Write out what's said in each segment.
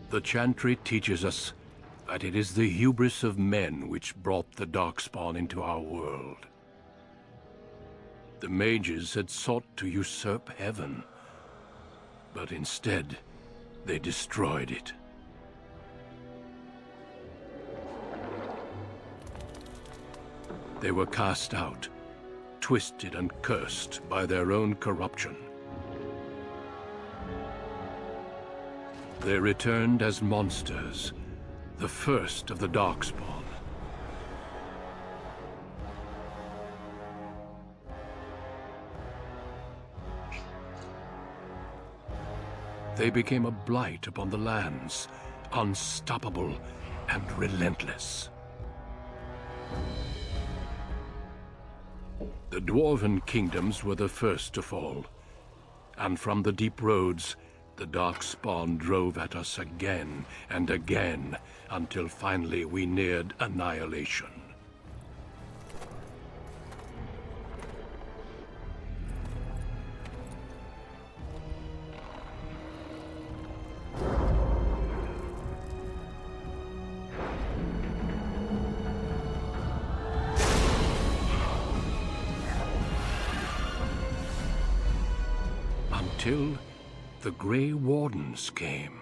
The Chantry teaches us that it is the hubris of men which brought the Darkspawn into our world. The mages had sought to usurp heaven, but instead, they destroyed it. They were cast out, twisted and cursed by their own corruption. They returned as monsters, the first of the Darkspawn. They became a blight upon the lands, unstoppable and relentless. The Dwarven kingdoms were the first to fall, and from the deep roads, the Darkspawn drove at us again and again, until finally we neared annihilation. Until the Grey Wardens came.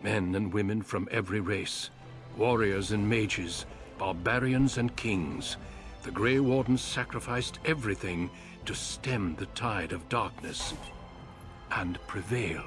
Men and women from every race, warriors and mages, barbarians and kings. The Grey Wardens sacrificed everything to stem the tide of darkness, and prevailed.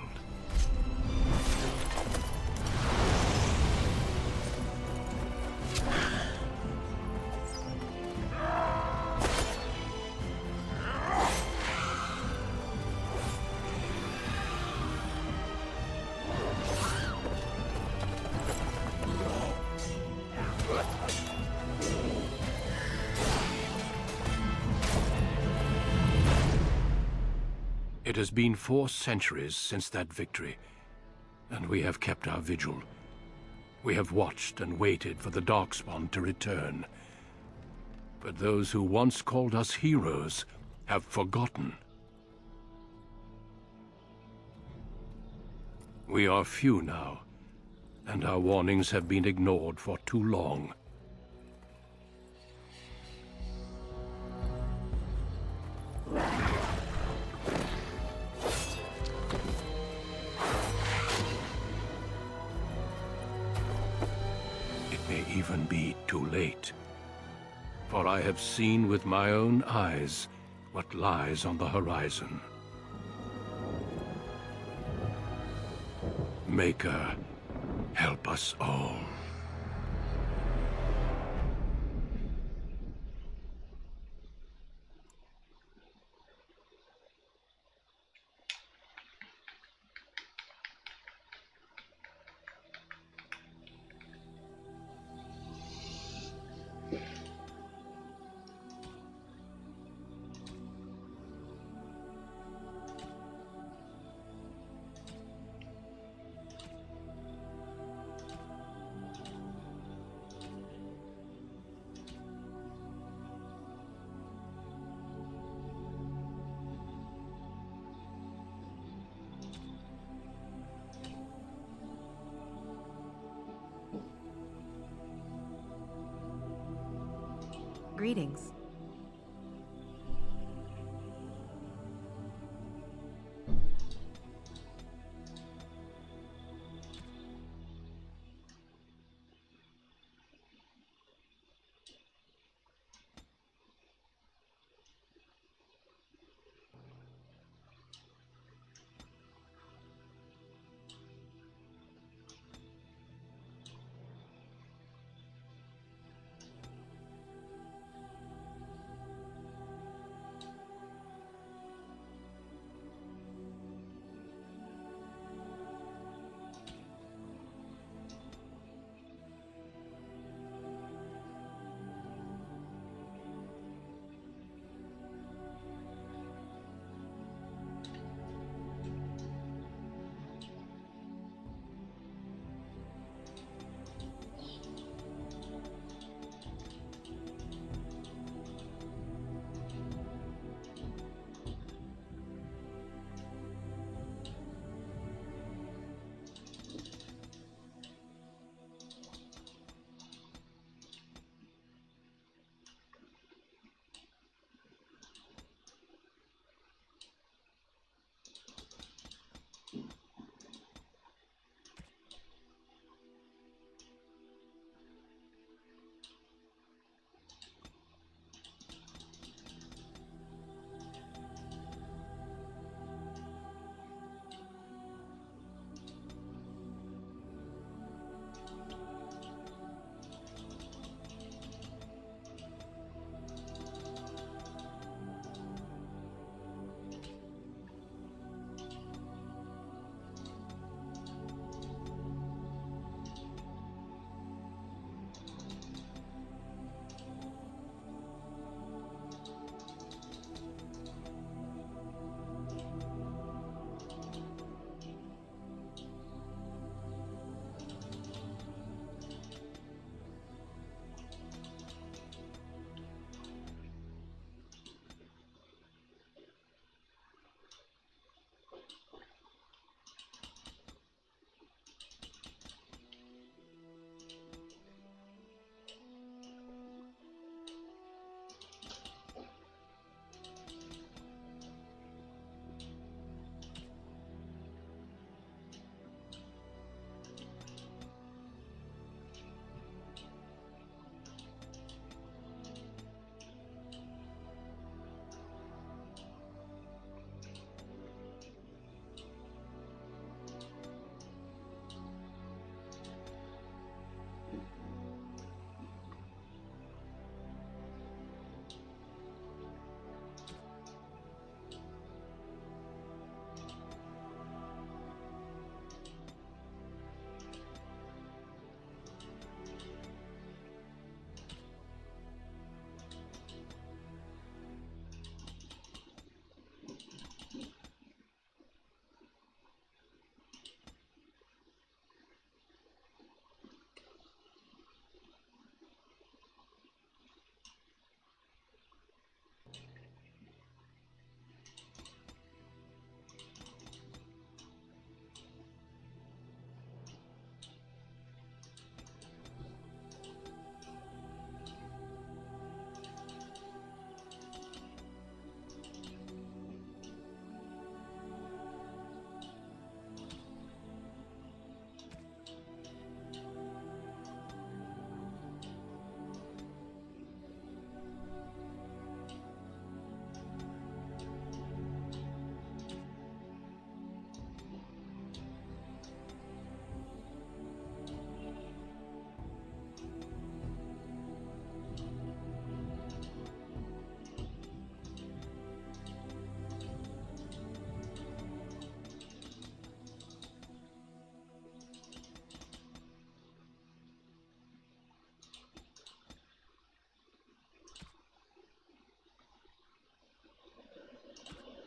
It has been 4 centuries since that victory, and we have kept our vigil. We have watched and waited for the Darkspawn to return. But those who once called us heroes have forgotten. We are few now, and our warnings have been ignored for too long. Even be too late. For I have seen with my own eyes what lies on the horizon. Maker, help us all. Greetings.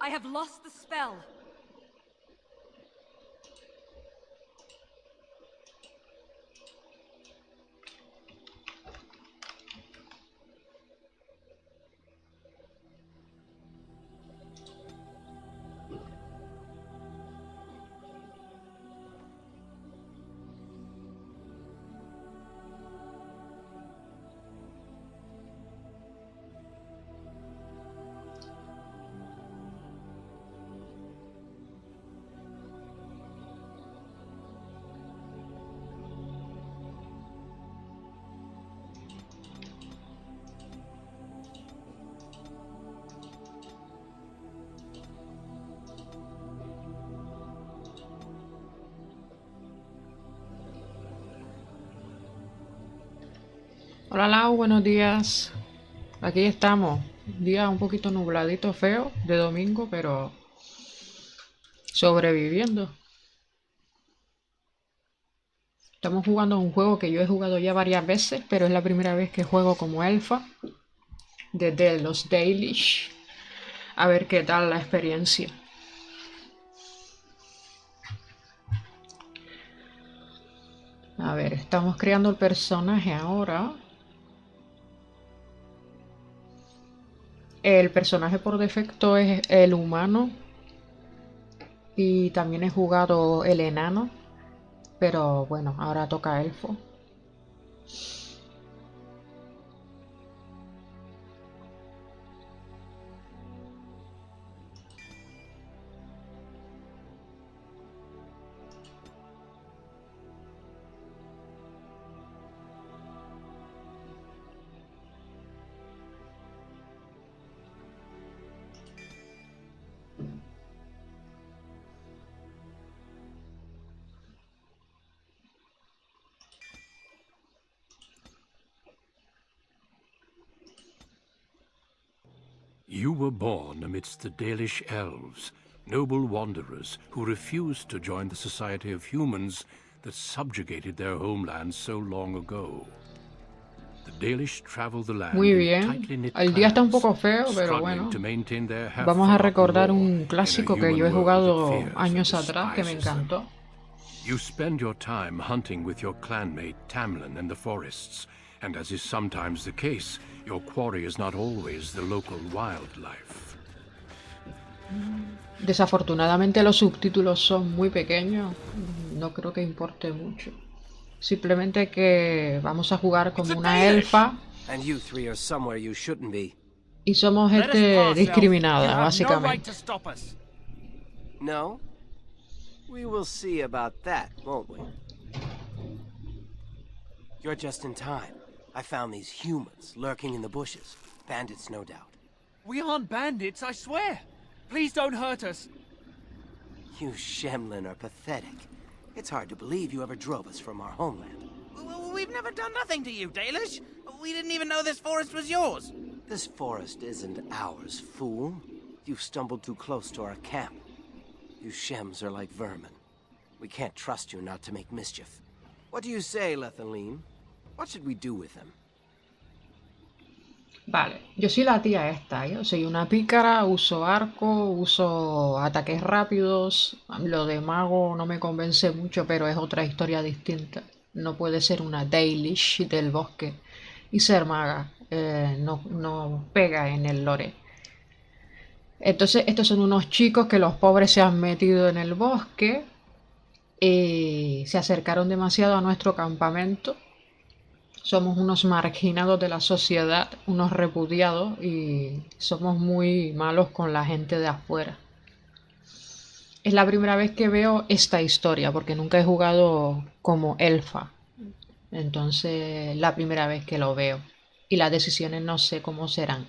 I have lost the spell. Hola Lau, buenos días. Aquí estamos. Día un poquito nubladito, feo, de domingo, pero sobreviviendo. Estamos jugando un juego que yo he jugado ya varias veces, pero es la primera vez que juego como elfa, desde los Dalish. A ver qué tal la experiencia. A ver, estamos creando el personaje ahora. El personaje por defecto es el humano. Y también he jugado el enano. Pero bueno, ahora toca elfo. You were born amidst the Dalish elves, noble wanderers who refused to join the society of humans that subjugated their homeland so long ago. The Dalish travel the land Muy in bien. tightly knit El día está un clans, poco feo, pero struggling bueno. to maintain their Vamos a half-forgotten recordar lore un in a clásico que yo he human world that jugado fears and años atrás que me despises them. encantó. You spend your time hunting with your clanmate Tamlin in the forests, and as is sometimes the case, your quarry is not always the local wildlife. Desafortunadamente los subtítulos son muy pequeños, no creo que importe mucho. Simplemente que vamos a jugar como una elfa And you three are somewhere you shouldn't be. y somos Let us gente pass, Elf. You discriminada, have no right básicamente. to stop us. No? We will see about that, won't we? You're just in time. I found these humans lurking in the bushes. Bandits, no doubt. We aren't bandits, I swear. Please don't hurt us. You Shemlin are pathetic. It's hard to believe you ever drove us from our homeland. We've never done nothing to you, Dalish. We didn't even know this forest was yours. This forest isn't ours, fool. You've stumbled too close to our camp. You Shems are like vermin. We can't trust you not to make mischief. What do you say, Lethaline? What should we do with him? Vale, yo soy la tía esta, yo soy una pícara, uso arco, uso ataques rápidos, lo de mago no me convence mucho, pero es otra historia distinta. No puede ser una Dalish del bosque y ser maga, no pega en el lore. Entonces estos son unos chicos que los pobres se han metido en el bosque y se acercaron demasiado a nuestro campamento. Somos unos marginados de la sociedad, unos repudiados y somos muy malos con la gente de afuera. Es la primera vez que veo esta historia porque nunca he jugado como elfa. Entonces la primera vez que lo veo y las decisiones no sé cómo serán.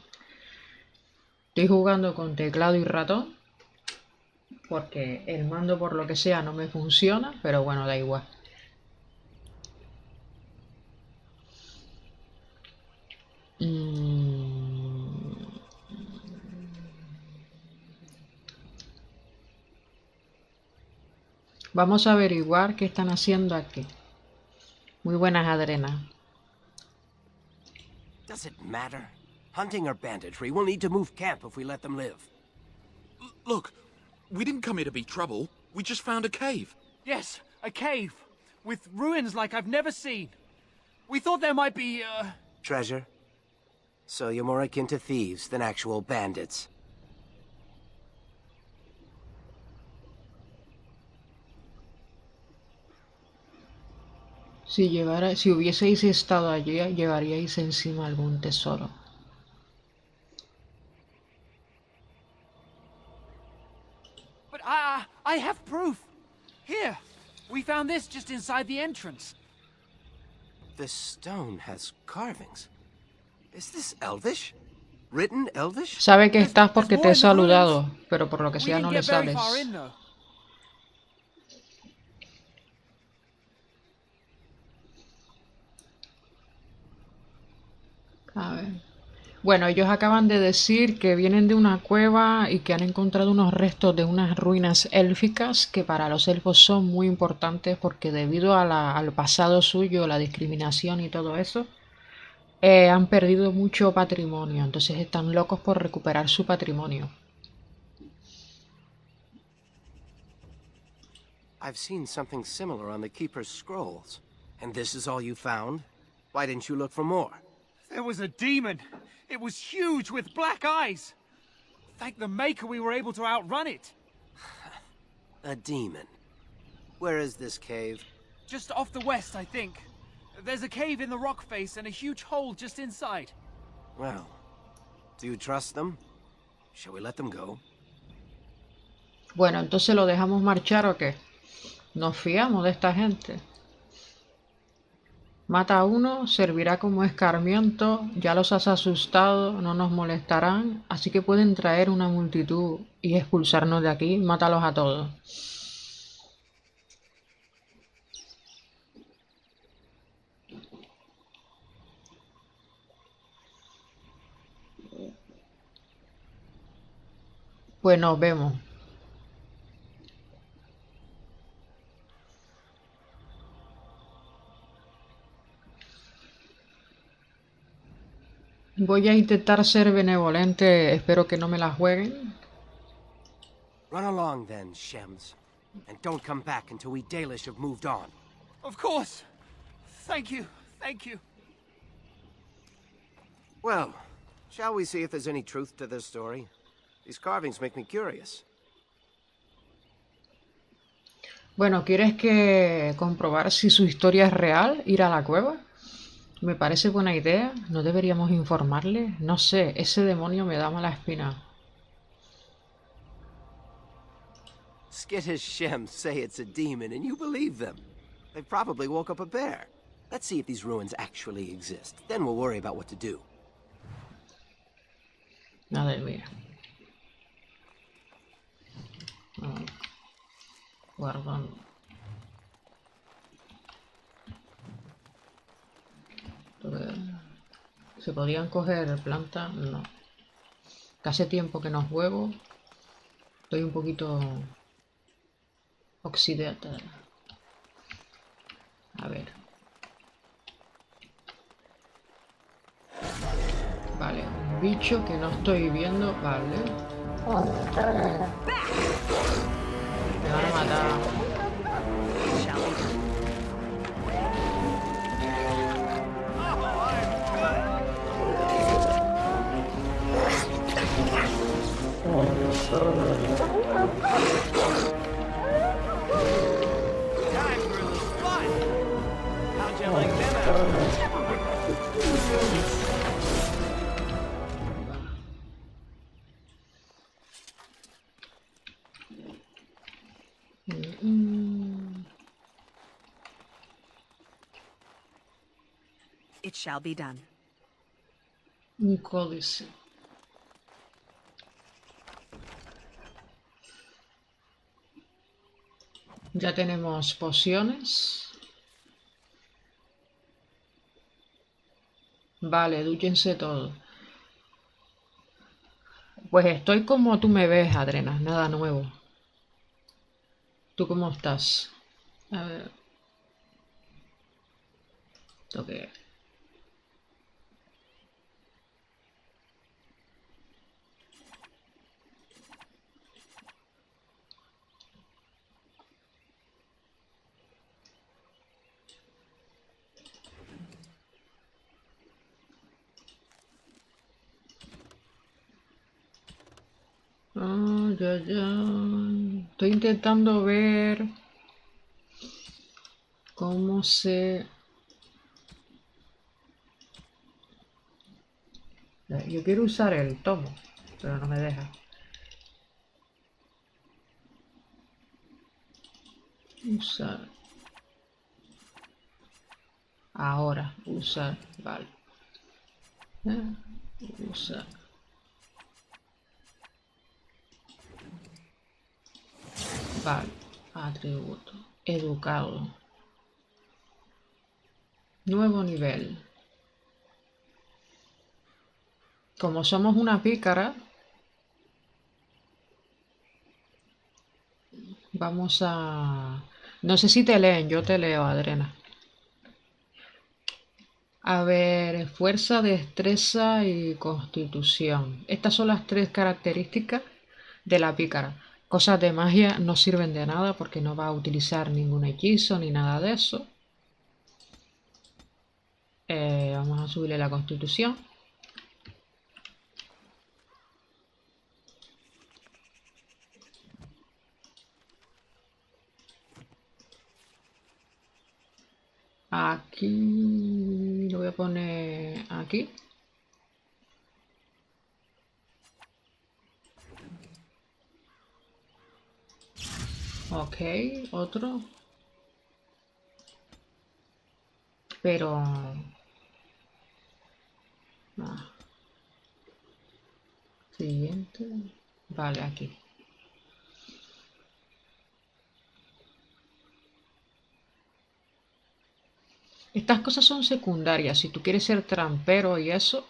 Estoy jugando con teclado y ratón porque el mando por lo que sea no me funciona, pero bueno, da igual. Vamos a averiguar qué están haciendo aquí. Muy buenas, Adrena. Does it matter? Hunting or banditry, we'll need to move camp if we let them live. Look, we didn't come here to be trouble. We just found a cave. Yes, a cave. With ruins like I've never seen. We thought there might be, Treasure? So you're more akin to thieves than actual bandits. Si hubieseis estado allí, llevaríais encima algún tesoro. But I have proof. Here, we found this just inside the entrance. This stone has carvings. Is this Elvish? Written Elvish? Sabe que estás porque te he There's more in the ruins. saludado, pero por lo que We sea didn't no le get very sales. far in, though. A ver. Bueno, ellos acaban de decir que vienen de una cueva y que han encontrado unos restos de unas ruinas élficas que para los elfos son muy importantes porque debido a al pasado suyo, la discriminación y todo eso, han perdido mucho patrimonio, entonces están locos por recuperar su patrimonio. I've seen something similar on the Keeper's scrolls. And this is all you found? Why didn't you look for more? There was a demon. It was huge with black eyes. Thank the Maker we were able to outrun it. A demon. Where is this cave? Just off the west, I think. There's a cave in the rock face and a huge hole just inside. Well, do you trust them? Shall we let them go? Bueno, entonces lo dejamos marchar o qué? Nos fiamos de esta gente. Mata a uno, servirá como escarmiento, ya los has asustado, no nos molestarán, así que pueden traer una multitud y expulsarnos de aquí, mátalos a todos. Pues nos vemos. Voy a intentar ser benevolente, espero que no me la jueguen. Run along then, Shems. And don't come back until we Dalish have moved on. Of course. Thank you. Thank you. Well, shall we see if there's any truth to this story? These carvings make me curious. Bueno, ¿quieres que comprobar si su historia es real? ¿Ir a la cueva? Me parece buena idea. ¿No deberíamos informarle? No sé, ese demonio me da mala espina. Skittish Shems say it's a demon and you believe them. They probably woke up a bear. Let's see if these ruins actually exist. Then we'll worry about what to do. Madre mía. Guardando. ¿Se podrían coger plantas? No. Que hace tiempo que no juego. Estoy un poquito oxidada. A ver. Vale, un bicho que no estoy viendo. Vale. Me van a matar. Time for a little fun. How'd you like them apples? It shall be done. Un códice. Ya tenemos pociones. Vale, dúchense todo. Pues estoy como tú me ves, Adrena, nada nuevo. ¿Tú cómo estás? A ver. ¿Esto qué es? Ya. Estoy intentando ver cómo se... Yo quiero usar el tomo, pero no me deja. Usar. Ahora, usar. Vale. Usar. Vale. Atributo. Educado. Nuevo nivel. Como somos una pícara, vamos a... No sé si te leen, yo te leo, Adrena. A ver, fuerza, destreza y constitución. Estas son las tres características de la pícara. Cosas de magia no sirven de nada porque no va a utilizar ningún hechizo ni nada de eso. Vamos a subirle la constitución. Aquí lo voy a poner aquí. Ok, otro. Pero... Siguiente. Vale, aquí. Estas cosas son secundarias. Si tú quieres ser trampero y eso...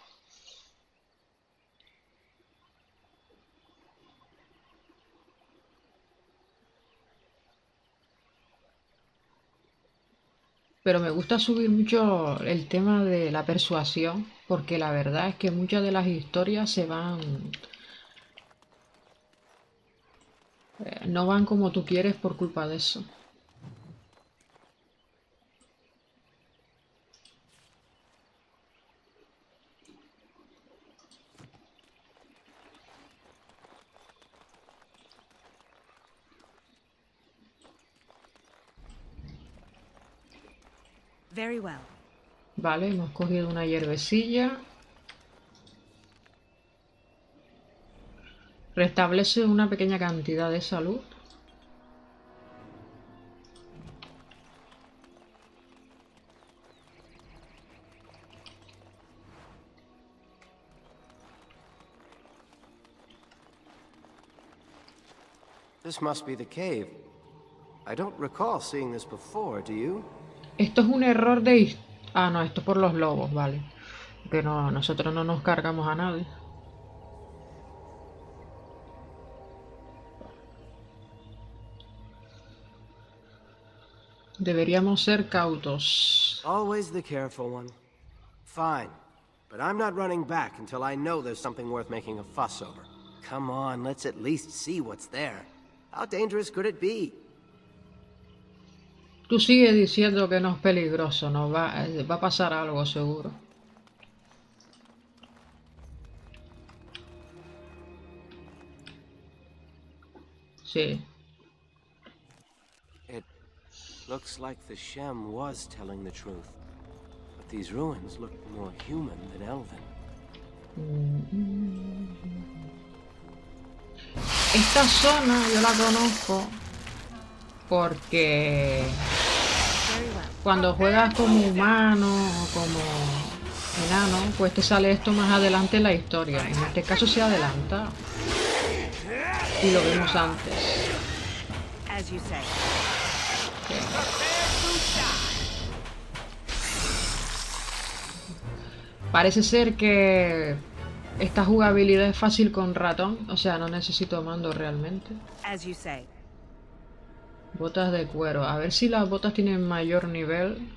Pero me gusta subir mucho el tema de la persuasión, porque la verdad es que muchas de las historias se van... no van como tú quieres por culpa de eso. Very well. Vale, hemos cogido una hierbecilla. Restablece una pequeña cantidad de salud. This must be the cave. I don't recall seeing this before, do you? Esto es un error de... Ah, no, esto por los lobos, vale. Que no, nosotros no nos cargamos a nadie. Deberíamos ser cautos. Always the careful one. Fine, but I'm not running back until I know there's something worth making a fuss over. Come on, let's at least see what's there. How dangerous could it be? Tú sigues diciendo que no es peligroso, no va a pasar algo seguro. Sí. It looks like the Shem was telling the truth. But these ruins look more human than elven. Esta zona yo la conozco porque cuando juegas como humano o como enano, pues te sale esto más adelante en la historia. En este caso se adelanta. Y lo vemos antes. As you say. Parece ser que esta jugabilidad es fácil con ratón, o sea, no necesito mando realmente. As you say. Botas de cuero. A ver si las botas tienen mayor nivel.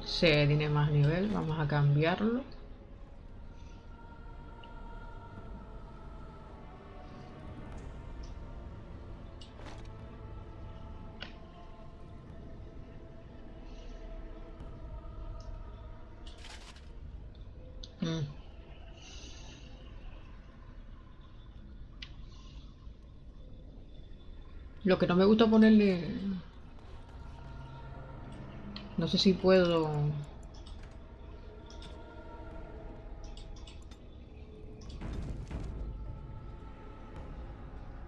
Sí, tiene más nivel. Vamos a cambiarlo. Lo que no me gusta ponerle... No sé si puedo...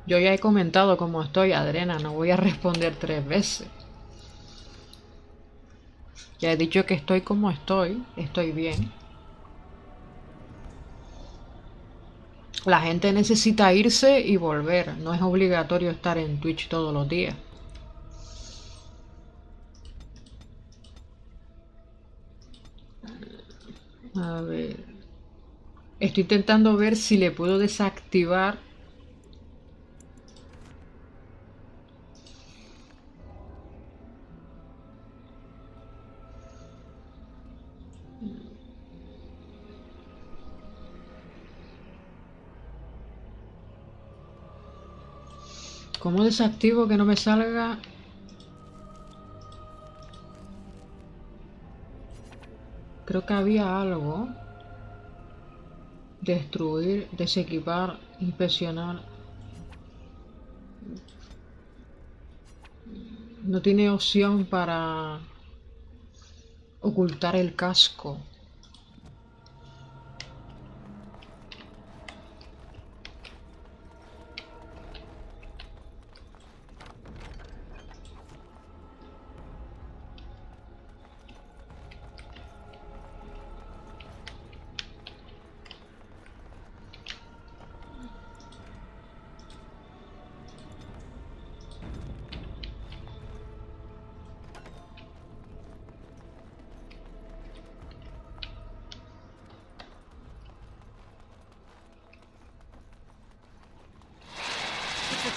Yo ya he comentado cómo estoy, Adrena, no voy a responder 3 veces. Ya he dicho que estoy como estoy bien. La gente necesita irse y volver, no es obligatorio estar en Twitch todos los días. A ver... Estoy intentando ver si le puedo desactivar. ¿Cómo desactivo que no me salga? Creo que había algo. Destruir, desequipar, inspeccionar. No tiene opción para ocultar el casco.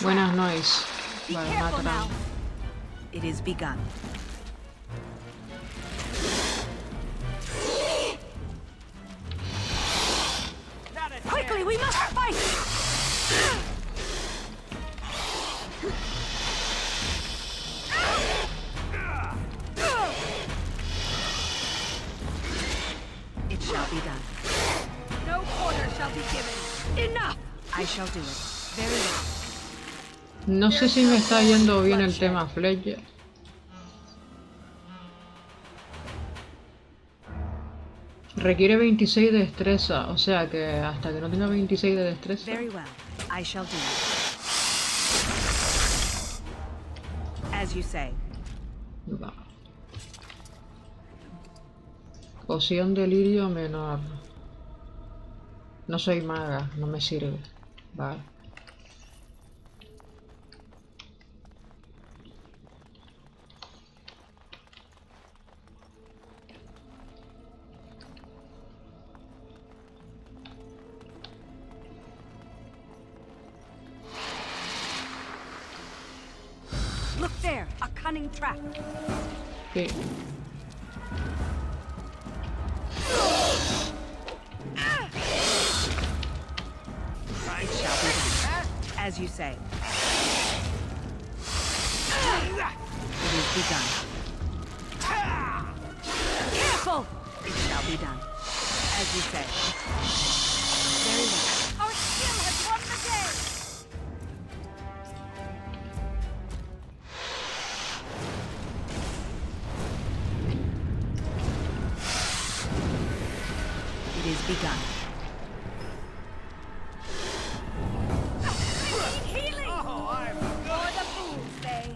Buenas noches. Vale, Careful matra. now. It is begun. Quickly, we must fight! It shall be done. No quarter shall be given. Enough! I shall do it. Very well. No sé si me está yendo bien el tema Fletcher. Requiere 26 de destreza, o sea que hasta que no tenga 26 de destreza. Very well. I shall do it. As you say. Va. Poción de lirio menor. No soy maga, no me sirve. Vale. Look there, a cunning trap. Sí. It shall be done. As you say. It is begun. Careful! It shall be done. As you say. Very well. Our skill has won the day! It is begun. Healing! Oh, I'm for the fools, they.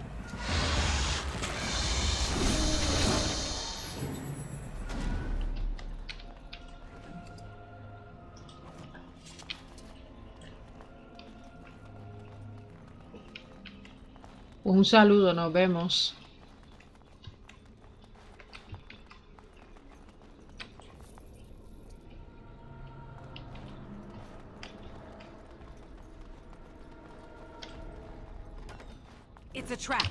Un saludo, nos vemos. It's a trap.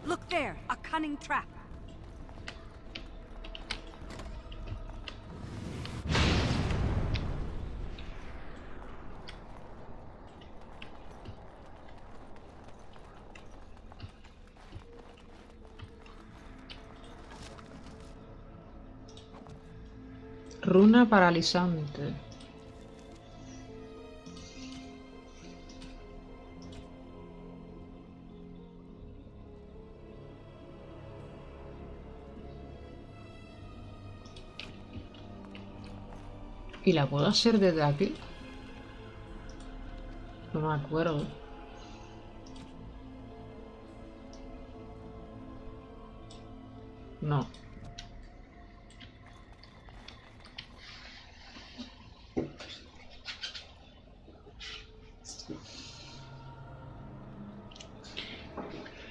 Look there, a cunning trap. Runa paralizante. ¿Y la puedo hacer desde aquí? No me acuerdo. No.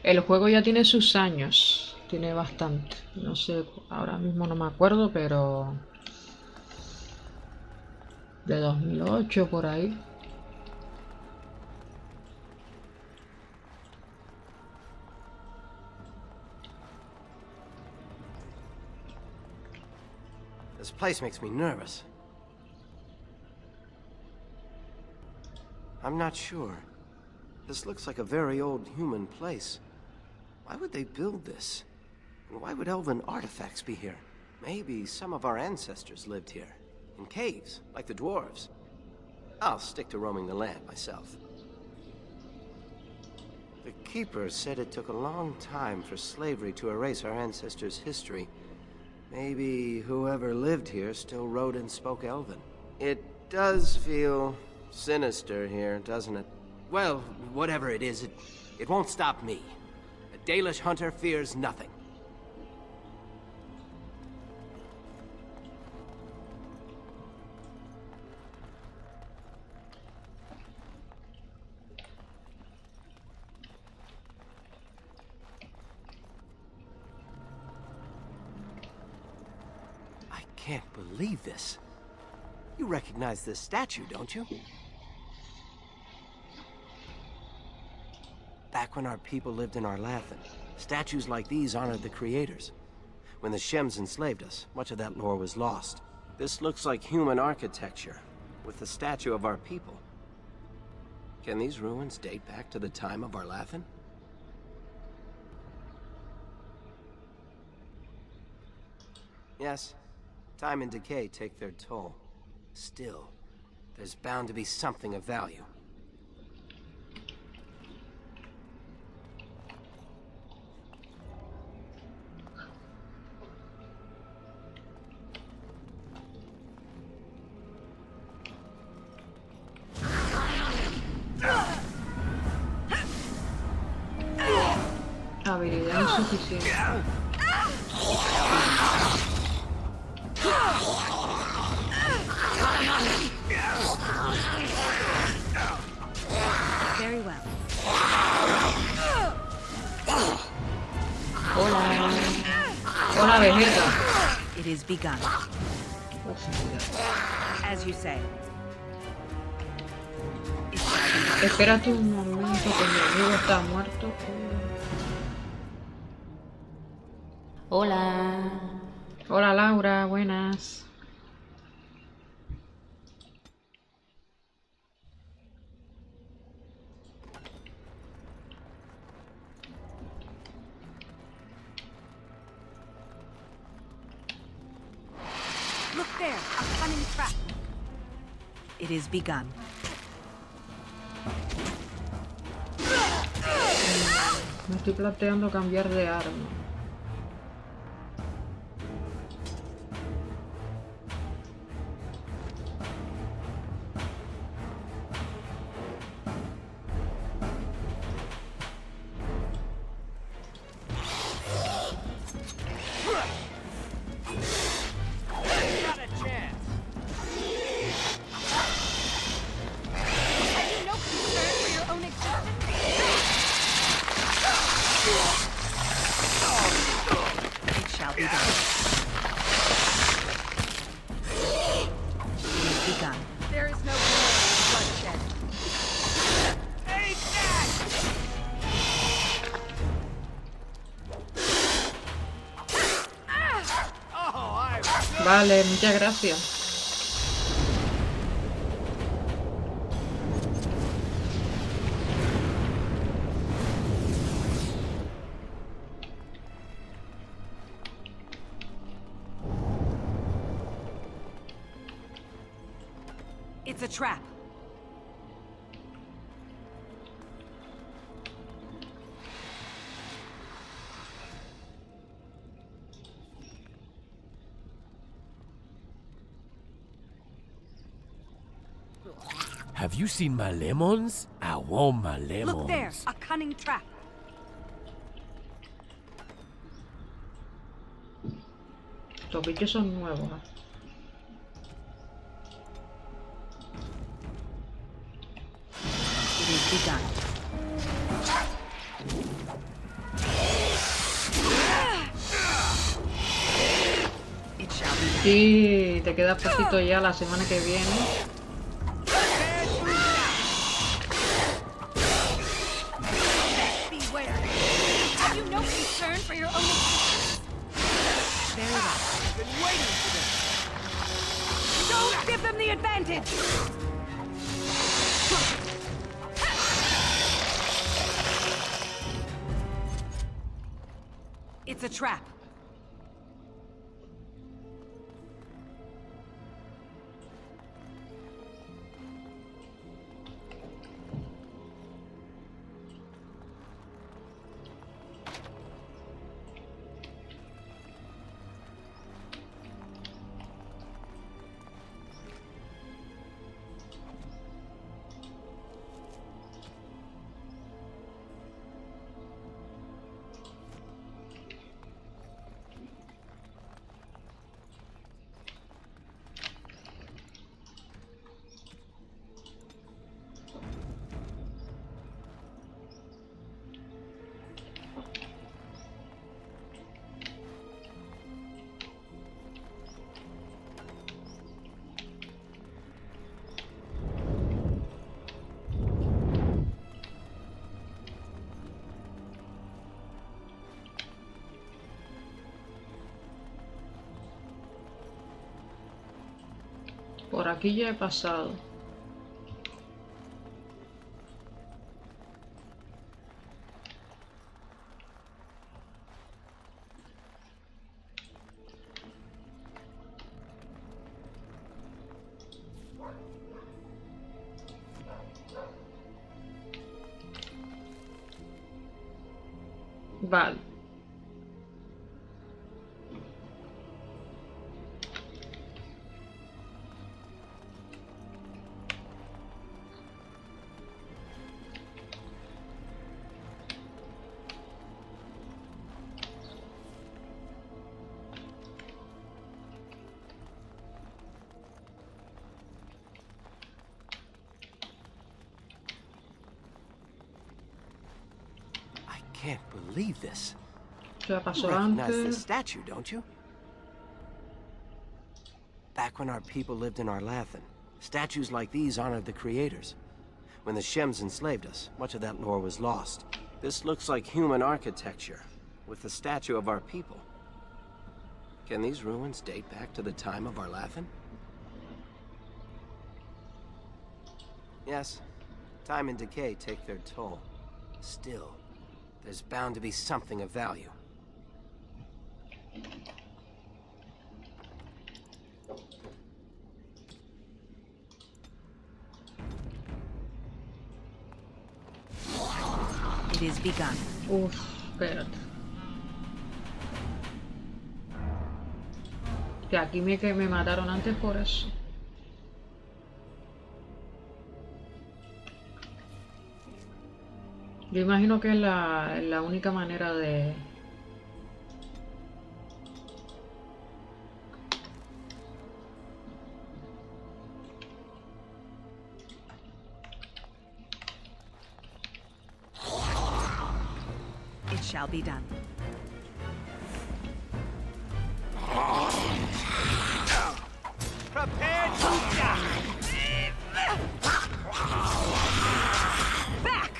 El juego ya tiene sus años. Tiene bastante. No sé, ahora mismo no me acuerdo, pero... de 2008 por ahí. This place makes me nervous. I'm not sure. This looks like a very old human place. Why would they build this? And why would elven artifacts be here? Maybe some of our ancestors lived here. In caves, like the dwarves. I'll stick to roaming the land myself. The Keeper said it took a long time for slavery to erase our ancestors' history. Maybe whoever lived here still wrote and spoke Elven. It does feel sinister here, doesn't it? Well, whatever it is, it won't stop me. A Dalish hunter fears nothing. I can't believe this. You recognize this statue, don't you? Back when our people lived in Arlathan, statues like these honored the creators. When the Shems enslaved us, much of that lore was lost. This looks like human architecture, with the statue of our people. Can these ruins date back to the time of Arlathan? Yes, time and decay take their toll. Still, there's bound to be something of value. Habilidad insuficiente. Very well. Hola. Hola, Vegeta. It is begun. Hostia. As you say. Espérate un momento que mi amigo está muerto. Hola. Hola, Laura, buenas. Look there, a cunning trap. It is begun. Me estoy planteando cambiar de arma. Not a chance. Have you no concern for your own existence? It shall be done. It is begun. There is no bloodshed. Take that! Oh, I'm good. Vale, muchas gracias. It's a trap. Have you seen my lemons? I want my lemons. Look there, a cunning trap. Estos bichos son nuevos. It is begun. It shall be done. Sí, te queda poquito ya la semana que viene. Beware. Have you no concern for your own existence? Very well. Been waiting for this. Don't give them the advantage! It's a trap. Por aquí ya he pasado. Vale. I can't believe this. Ya You pasó recognize this antes. statue, don't you? Back when our people lived in Arlathan, statues like these honored the creators. When the Shems enslaved us, much of that lore was lost. This looks like human architecture, with the statue of our people. Can these ruins date back to the time of Arlathan? Yes, time and decay take their toll. Still, there's bound to be something of value. It is begun. Uf, espérate. Que aquí que me mataron antes por eso. Yo imagino que es la única manera de... It shall be done. Prepare to die! Back!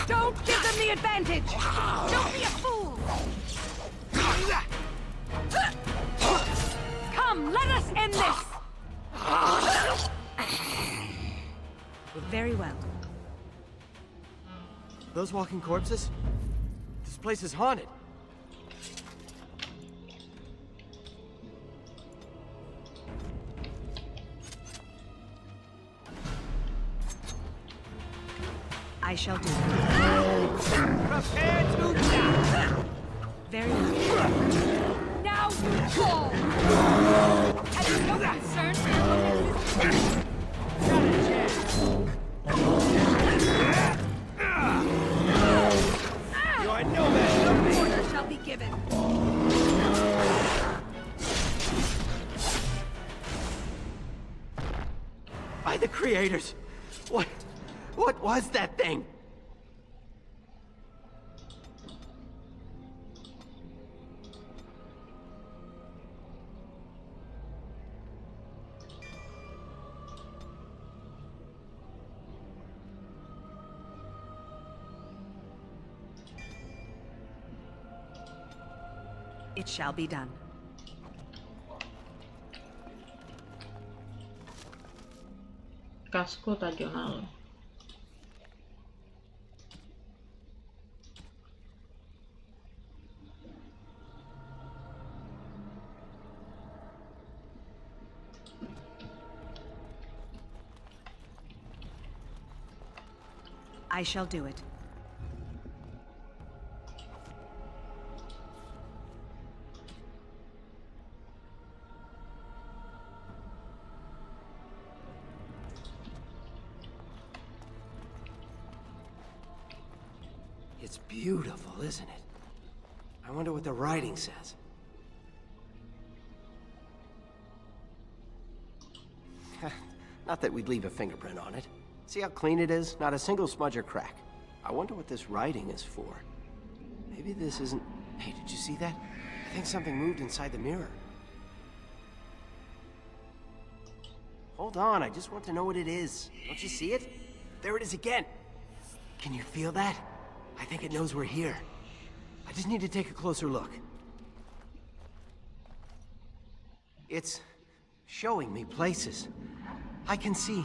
Don't give them the advantage! Don't be a fool! Come, let us end this! Very well. Those walking corpses? This place is haunted. I shall do it. Prepare to die! Very well. Now you fall! Have you no concern for your own existence? Got a chance! You are no man! No order shall be given. By the creators! What was that thing? It shall be done. Casco tallonado. I shall do it. It's beautiful, isn't it? I wonder what the writing says. Not that we'd leave a fingerprint on it. See how clean it is? Not a single smudge or crack. I wonder what this writing is for. Maybe this isn't... Hey, did you see that? I think something moved inside the mirror. Hold on, I just want to know what it is. Don't you see it? There it is again. Can you feel that? I think it knows we're here. I just need to take a closer look. It's showing me places. I can see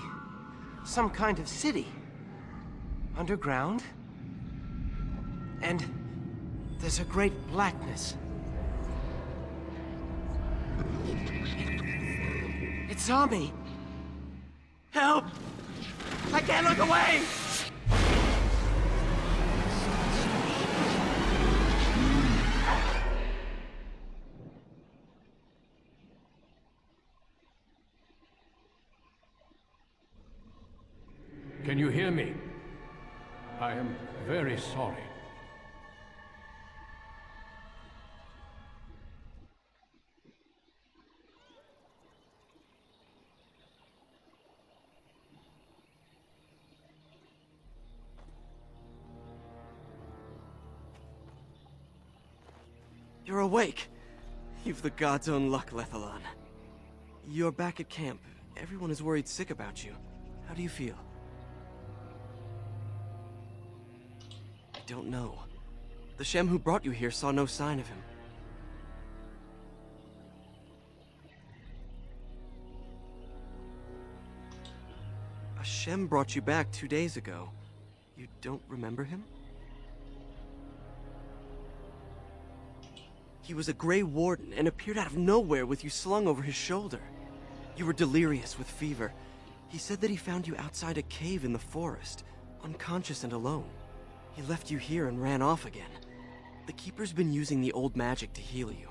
some kind of city. Underground. And there's a great blackness. It saw me. Help! I can't look away! Can you hear me? I am very sorry. You're awake. You've the god's own luck, Lethalon. You're back at camp. Everyone is worried sick about you. How do you feel? I don't know. The Shem who brought you here saw no sign of him. A Shem brought you back 2 days ago. You don't remember him? He was a Grey Warden and appeared out of nowhere with you slung over his shoulder. You were delirious with fever. He said that he found you outside a cave in the forest, unconscious and alone. He left you here and ran off again. The Keeper's been using the old magic to heal you.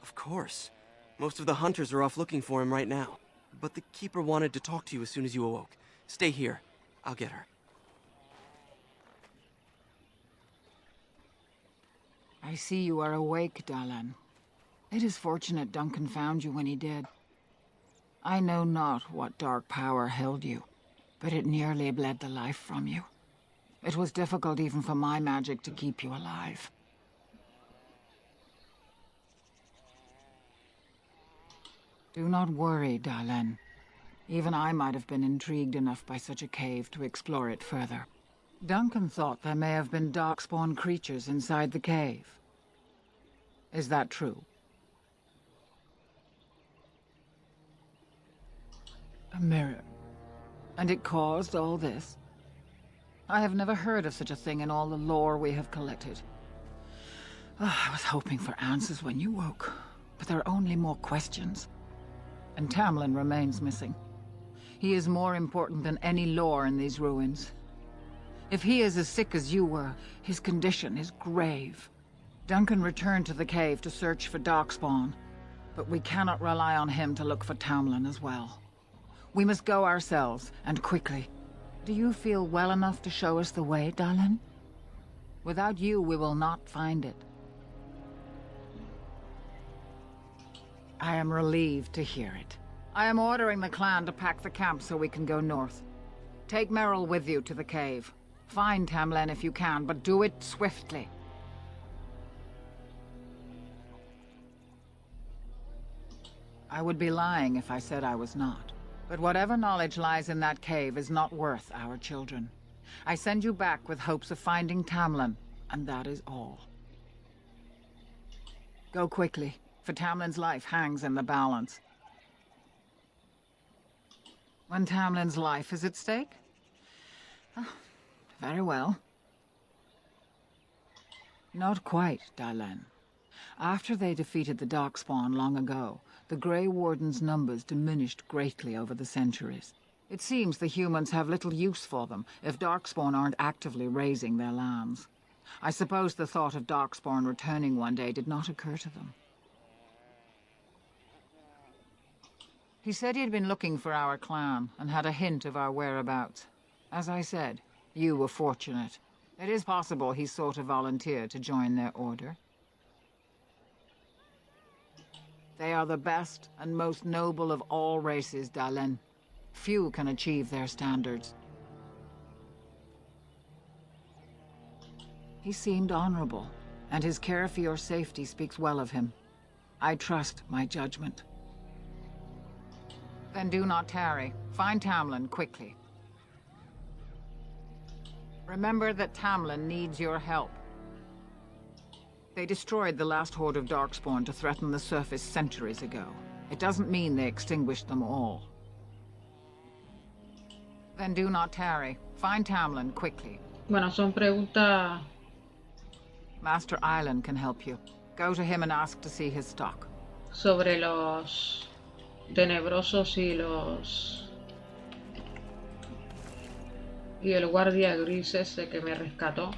Of course. Most of the hunters are off looking for him right now. But the Keeper wanted to talk to you as soon as you awoke. Stay here. I'll get her. I see you are awake, Dalan. It is fortunate Duncan found you when he did. I know not what dark power held you, but it nearly bled the life from you. It was difficult even for my magic to keep you alive. Do not worry, Dalan. Even I might have been intrigued enough by such a cave to explore it further. Duncan thought there may have been darkspawn creatures inside the cave. Is that true? A mirror. And it caused all this? I have never heard of such a thing in all the lore we have collected. I was hoping for answers when you woke, but there are only more questions. And Tamlin remains missing. He is more important than any lore in these ruins. If he is as sick as you were, his condition is grave. Duncan returned to the cave to search for Darkspawn, but we cannot rely on him to look for Tamlin as well. We must go ourselves, and quickly. Do you feel well enough to show us the way, Dallin? Without you, we will not find it. I am relieved to hear it. I am ordering the clan to pack the camp so we can go north. Take Merrill with you to the cave. Find Tamlin if you can, but do it swiftly. I would be lying if I said I was not. But whatever knowledge lies in that cave is not worth our children. I send you back with hopes of finding Tamlin, and that is all. Go quickly, for Tamlin's life hangs in the balance. When Tamlin's life is at stake? Oh, very well. Not quite, Dallin. After they defeated the Darkspawn long ago, the Grey Warden's numbers diminished greatly over the centuries. It seems the humans have little use for them if Darkspawn aren't actively raising their lands. I suppose the thought of Darkspawn returning one day did not occur to them. He said he'd been looking for our clan and had a hint of our whereabouts. As I said, you were fortunate. It is possible he sought a volunteer to join their order. They are the best and most noble of all races, Dallin. Few can achieve their standards. He seemed honorable, and his care for your safety speaks well of him. I trust my judgment. Then do not tarry. Find Tamlin quickly. Remember that Tamlin needs your help. They destroyed the last horde of Darkspawn to threaten the surface centuries ago. It doesn't mean they extinguished them all. Then do not tarry. Find Tamlin quickly. Bueno, son preguntas. Master Island can help you. Go to him and ask to see his stock. Sobre los tenebrosos y los... y el guardia gris ese que me rescató.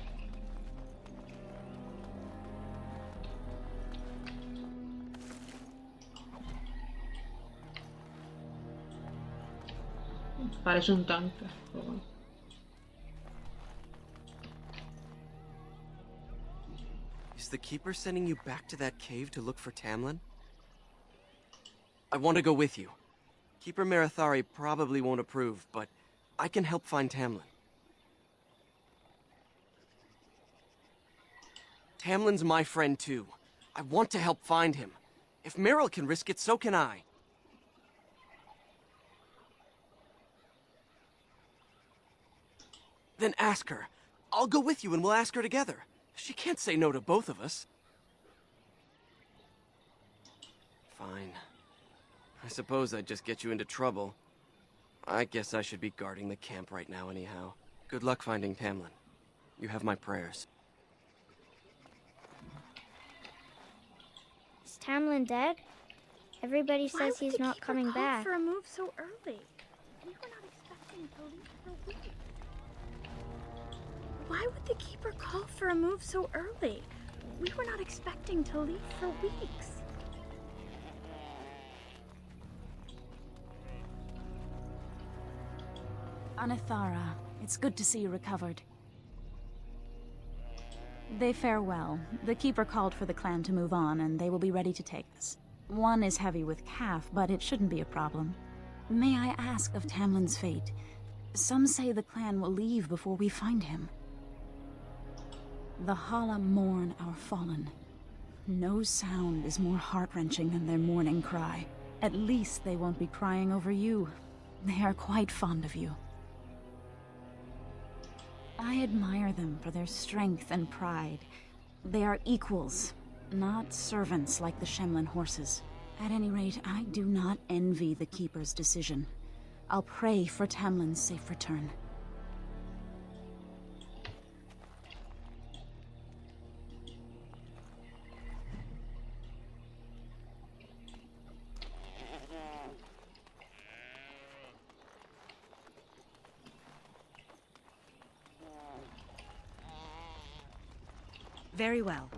Parece un tanque. Is the Keeper sending you back to that cave to look for Tamlin? I want to go with you. Keeper Marathari probably won't approve, but I can help find Tamlin. Tamlin's my friend too. I want to help find him. If Meryl can risk it, so can I. Then ask her. I'll go with you and we'll ask her together. She can't say no to both of us. Fine. I suppose I'd just get you into trouble. I guess I should be guarding the camp right now anyhow. Good luck finding Tamlin. You have my prayers. Is Tamlin dead? Everybody says he's not coming back. For a move so early? We were not expecting to leave for weeks. Why would the Keeper call for a move so early? We were not expecting to leave for weeks. Anithara, it's good to see you recovered. They fare well. The Keeper called for the clan to move on, and they will be ready to take us. One is heavy with calf, but it shouldn't be a problem. May I ask of Tamlin's fate? Some say the clan will leave before we find him. The Hala mourn our fallen. No sound is more heart-wrenching than their mourning cry. At least they won't be crying over you. They are quite fond of you. I admire them for their strength and pride. They are equals, not servants like the Shemlin horses. At any rate, I do not envy the Keeper's decision. I'll pray for Tamlin's safe return. Very well.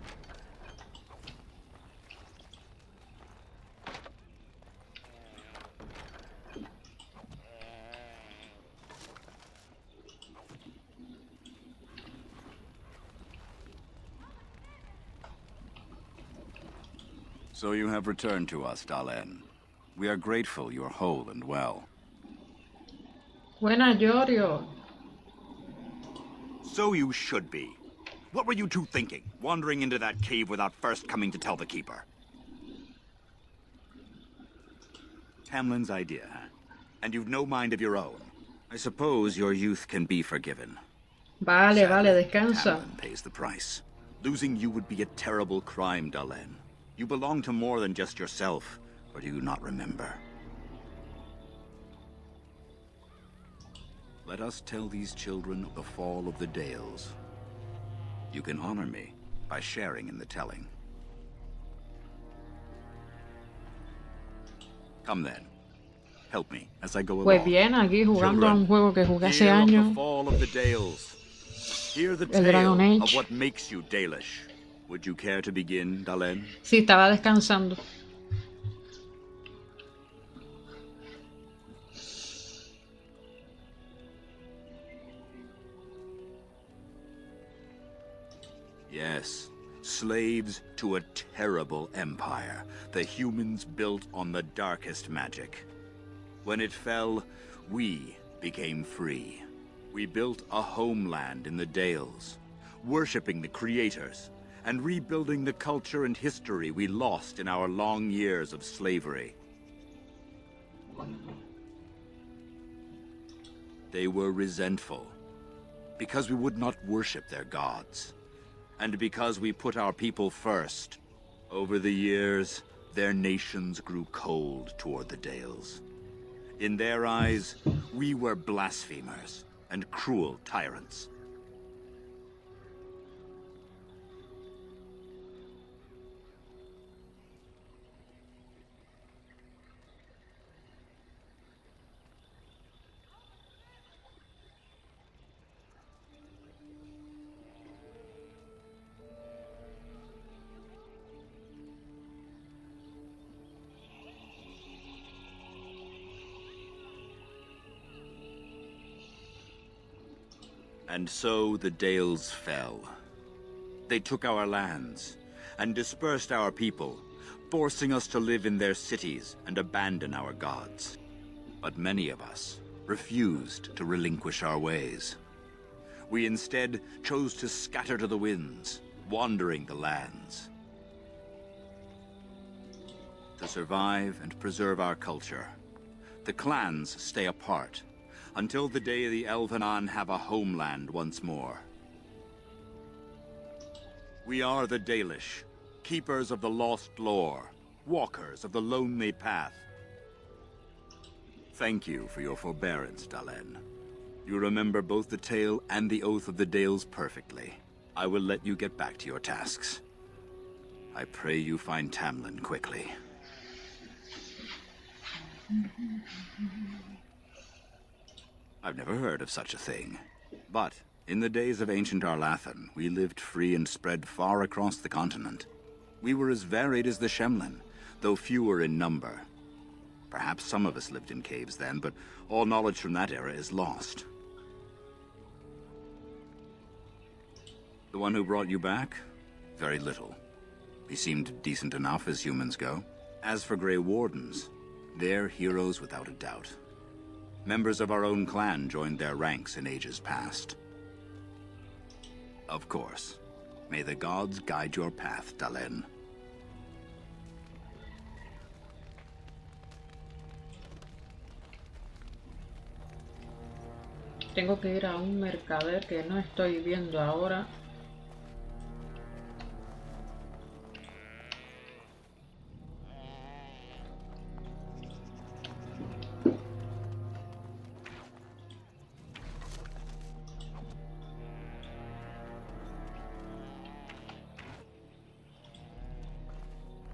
So you have returned to us, Dalen. We are grateful you are whole and well. Buena, Jorio. So you should be. What were you two thinking, wandering into that cave without first coming to tell the Keeper? Tamlin's idea, huh? And you've no mind of your own. I suppose your youth can be forgiven. Vale, Sadly, vale, descansa. Tamlin pays the price. Losing you would be a terrible crime, Dalen. You belong to more than just yourself, or do you not remember? Let us tell these children of the fall of the Dales. You can honor me by sharing in the telling. Come then. Help me as I go along. Pues bien, aquí jugando a un juego que jugué hace Hear of años. the fall of the Dales. Hear the El Dragon tale Age. of what makes you Dalish. Would you care to begin, Dalen? Sí, estaba descansando. Yes, slaves to a terrible empire, the humans built on the darkest magic. When it fell, we became free. We built a homeland in the Dales, worshipping the creators, and rebuilding the culture and history we lost in our long years of slavery. They were resentful, because we would not worship their gods. And because we put our people first, over the years, their nations grew cold toward the Dales. In their eyes, we were blasphemers and cruel tyrants. And so the Dales fell. They took our lands and dispersed our people, forcing us to live in their cities and abandon our gods. But many of us refused to relinquish our ways. We instead chose to scatter to the winds, wandering the lands. To survive and preserve our culture, the clans stay apart, until the day the Elvenon have a homeland once more. We are the Dalish, keepers of the lost lore, walkers of the lonely path. Thank you for your forbearance, Dalen. You remember both the tale and the oath of the Dales perfectly. I will let you get back to your tasks. I pray you find Tamlin quickly. I've never heard of such a thing. But in the days of ancient Arlathan, we lived free and spread far across the continent. We were as varied as the Shemlin, though fewer in number. Perhaps some of us lived in caves then, but all knowledge from that era is lost. The one who brought you back? Very little. He seemed decent enough as humans go. As for Grey Wardens, they're heroes without a doubt. Members of our own clan joined their ranks in ages past. Of course. May the gods guide your path, Dalen. Tengo que ir a un mercader que no estoy viendo ahora.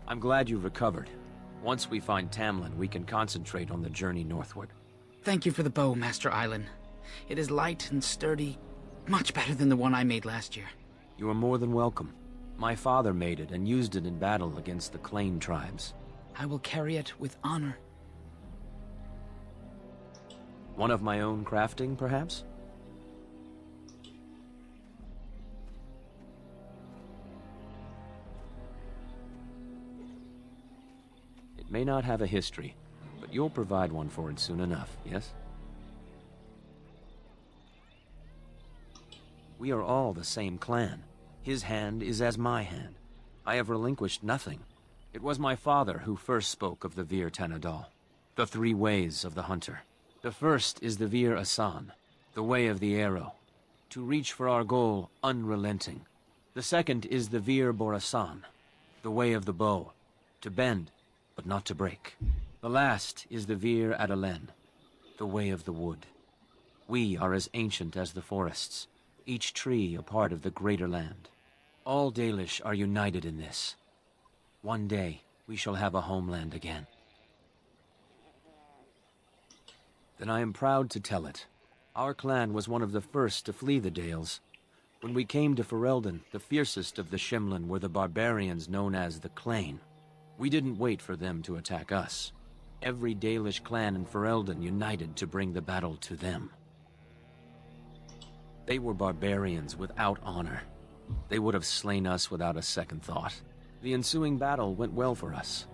I'm glad you've recovered. Once we find Tamlin, we can concentrate on the journey northward. Thank you for the bow, Master Island. It is light and sturdy, much better than the one I made last year. You are more than welcome. My father made it and used it in battle against the Clane tribes. I will carry it with honor. One of my own crafting, perhaps? It may not have a history, but you'll provide one for it soon enough, yes? We are all the same clan. His hand is as my hand. I have relinquished nothing. It was my father who first spoke of the Vir Tanadal, the three ways of the hunter. The first is the Vir Asan, the way of the arrow, to reach for our goal unrelenting. The second is the Vir Borasan, the way of the bow, to bend, but not to break. The last is the Vir Adalen, the way of the wood. We are as ancient as the forests, each tree a part of the greater land. All Dalish are united in this. One day, we shall have a homeland again. Then I am proud to tell it. Our clan was one of the first to flee the Dales. When we came to Ferelden, the fiercest of the Shimlin were the barbarians known as the Clane. We didn't wait for them to attack us. Every Dalish clan in Ferelden united to bring the battle to them. They were barbarians without honor. They would have slain us without a second thought. The ensuing battle went well for us.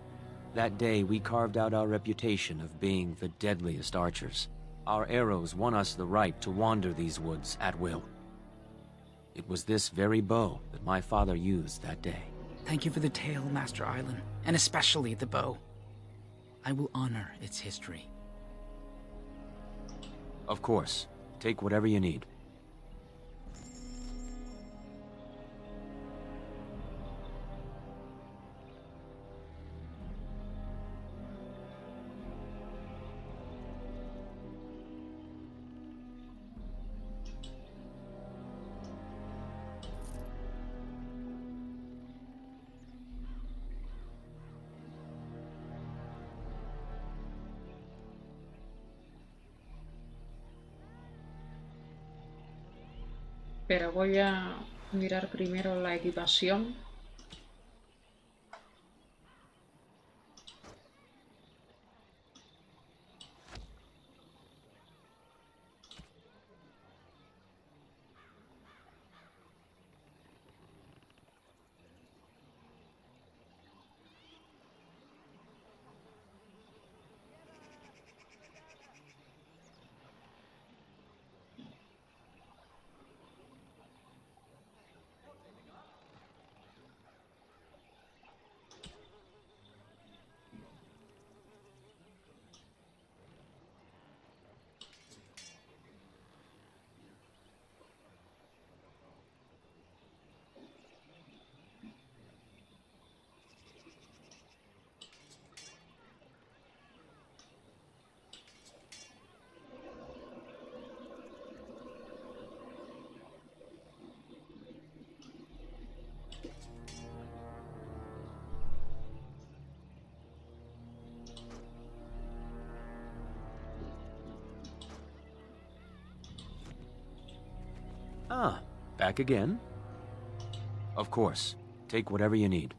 That day, we carved out our reputation of being the deadliest archers. Our arrows won us the right to wander these woods at will. It was this very bow that my father used that day. Thank you for the tale, Master Island, and especially the bow. I will honor its history. Of course. Take whatever you need. Pero voy a mirar primero la equipación. Ah, back again? Of course. Take whatever you need.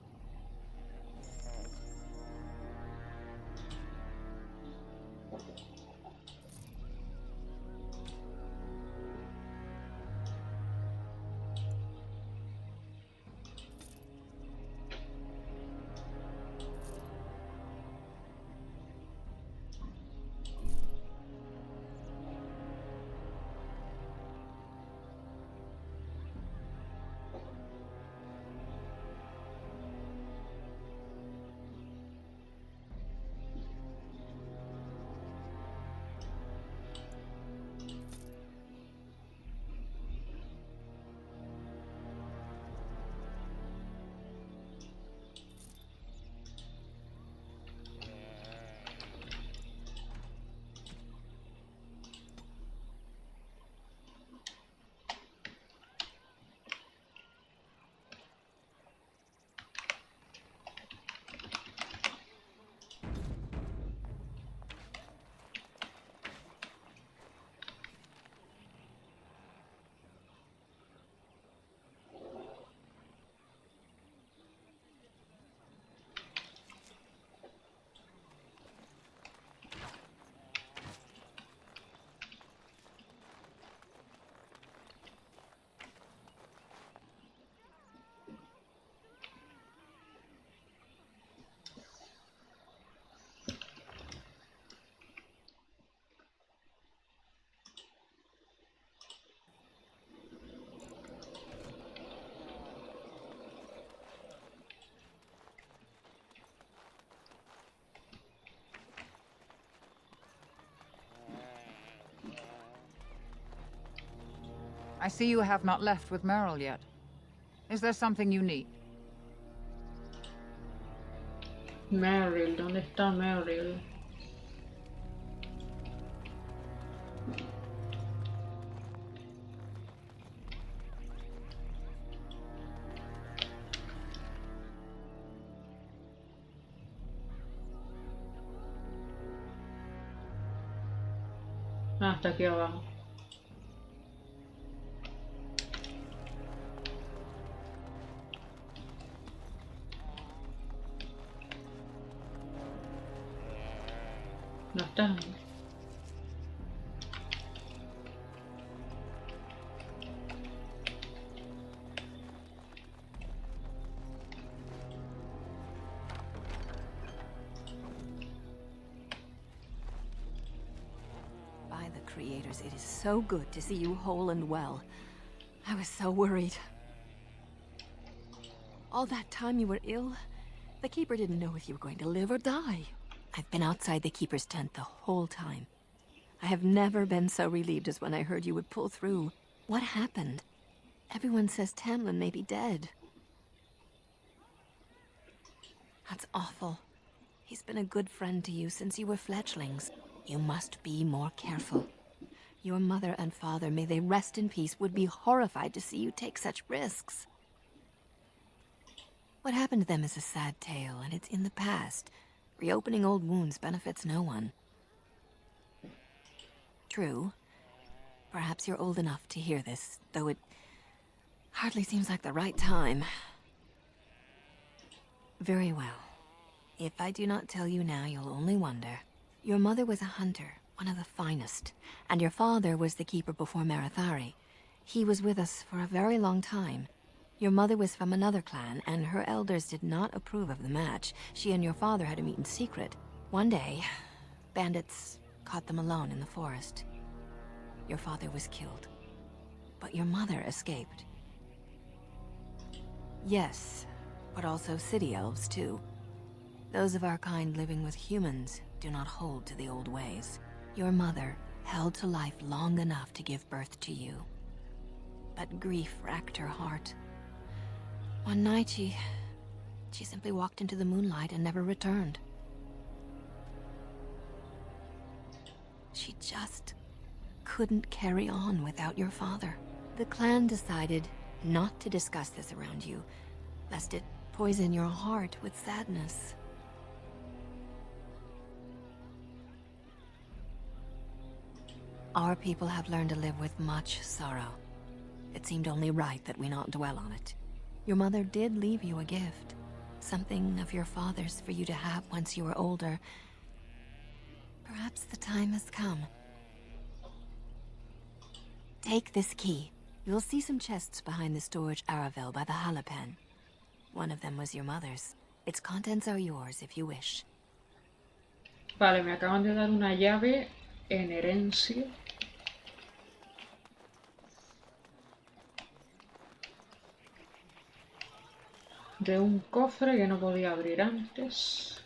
I see you have not left with Meryl yet. Is there something you need? Meryl, ¿dónde está Meryl? Ah, está aquí abajo. No está. By the creators, it is so good to see you whole and well. I was so worried. All that time you were ill, the Keeper didn't know if you were going to live or die. I've been outside the Keeper's tent the whole time. I have never been so relieved as when I heard you would pull through. What happened? Everyone says Tamlin may be dead. That's awful. He's been a good friend to you since you were fledglings. You must be more careful. Your mother and father, may they rest in peace, would be horrified to see you take such risks. What happened to them is a sad tale, and it's in the past. Reopening old wounds benefits no one. True. Perhaps you're old enough to hear this, though it hardly seems like the right time. Very well. If I do not tell you now, you'll only wonder. Your mother was a hunter, one of the finest, and your father was the Keeper before Marethari. He was with us for a very long time. Your mother was from another clan, and her elders did not approve of the match. She and your father had to meet in secret. One day, bandits caught them alone in the forest. Your father was killed, but your mother escaped. Yes, but also city elves, too. Those of our kind living with humans do not hold to the old ways. Your mother held to life long enough to give birth to you. But grief racked her heart. One night she simply walked into the moonlight and never returned. She just couldn't carry on without your father. The clan decided not to discuss this around you, lest it poison your heart with sadness. Our people have learned to live with much sorrow. It seemed only right that we not dwell on it. Your mother did leave you a gift. Something of your father's for you to have once you were older. Perhaps the time has come. Take this key. You'll see some chests behind the storage Aravel by the Halapen. One of them was your mother's. Its contents are yours if you wish. Vale, me acaban de dar una llave en herencia. De un cofre que no podía abrir antes.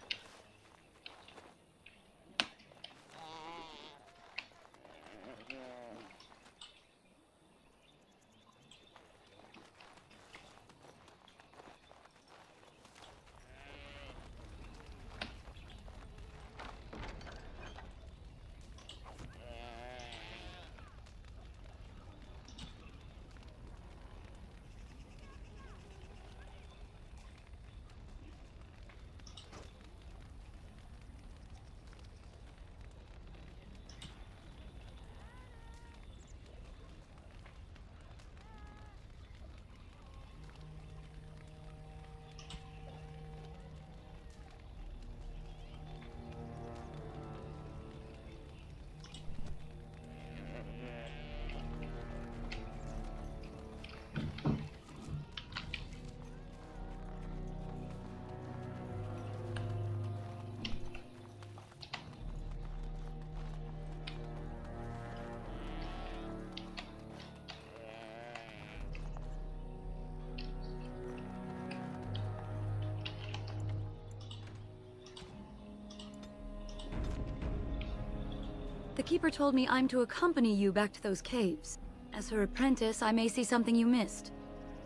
The Keeper told me I'm to accompany you back to those caves. As her apprentice, I may see something you missed.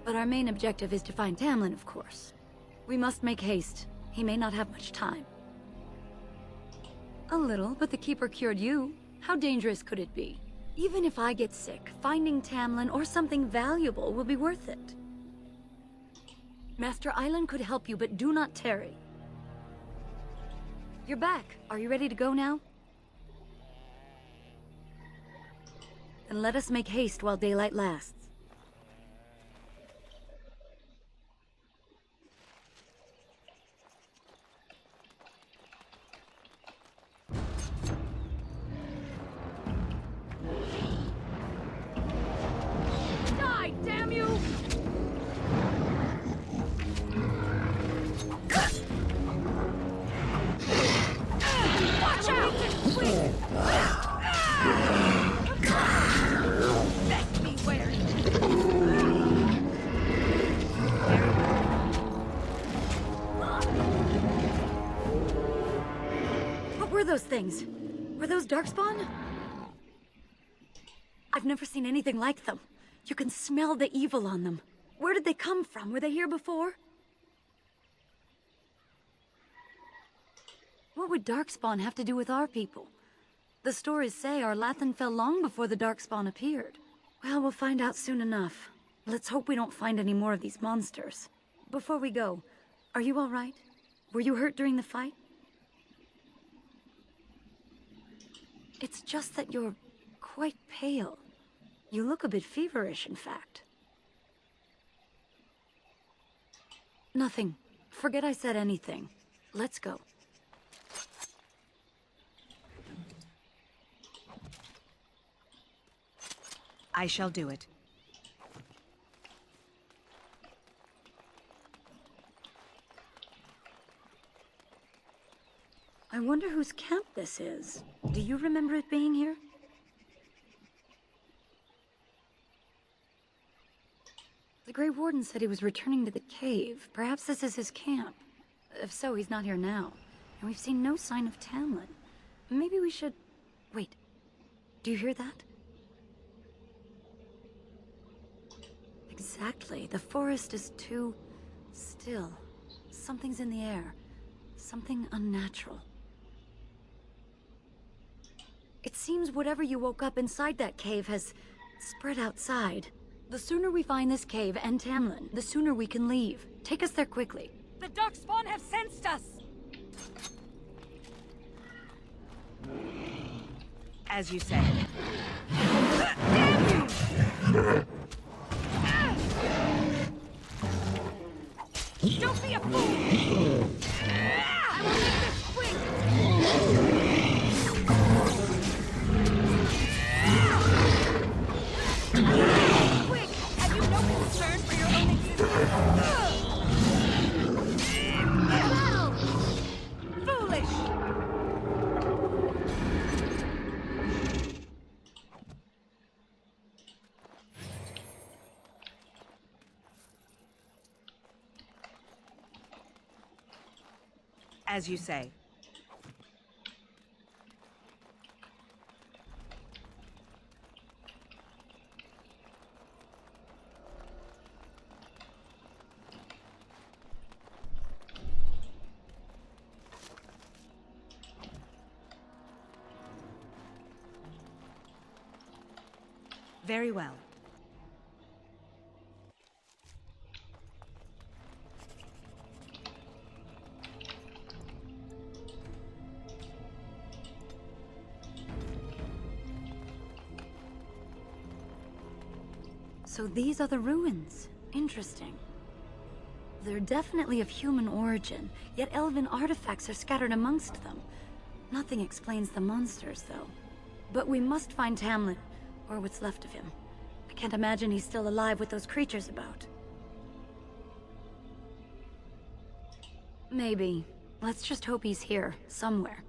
But our main objective is to find Tamlin, of course. We must make haste. He may not have much time. A little, but the Keeper cured you. How dangerous could it be? Even if I get sick, finding Tamlin or something valuable will be worth it. Master Island could help you, but do not tarry. You're back. Are you ready to go now? Then let us make haste while daylight lasts. Die, damn you! Watch out! Best beware! What were those things? Were those Darkspawn? I've never seen anything like them. You can smell the evil on them. Where did they come from? Were they here before? What would Darkspawn have to do with our people? The stories say our Lathan fell long before the Darkspawn appeared. Well, we'll find out soon enough. Let's hope we don't find any more of these monsters. Before we go, are you all right? Were you hurt during the fight? It's just that you're quite pale. You look a bit feverish, in fact. Nothing. Forget I said anything. Let's go. I shall do it. I wonder whose camp this is. Do you remember it being here? The Grey Warden said he was returning to the cave. Perhaps this is his camp. If so, he's not here now. And we've seen no sign of Tamlin. Maybe we should... Wait. Do you hear that? Exactly. The forest is too... still. Something's in the air. Something unnatural. It seems whatever you woke up inside that cave has spread outside. The sooner we find this cave and Tamlin, the sooner we can leave. Take us there quickly. The Darkspawn have sensed us! As you say. Damn you! Don't be a fool! I will make this quick! Quick! Have you no concern for your own existence? Foolish! As you say. Very well. So these are the ruins. Interesting. They're definitely of human origin, yet elven artifacts are scattered amongst them. Nothing explains the monsters, though. But we must find Tamlin, or what's left of him. I can't imagine he's still alive with those creatures about. Maybe. Let's just hope he's here, somewhere.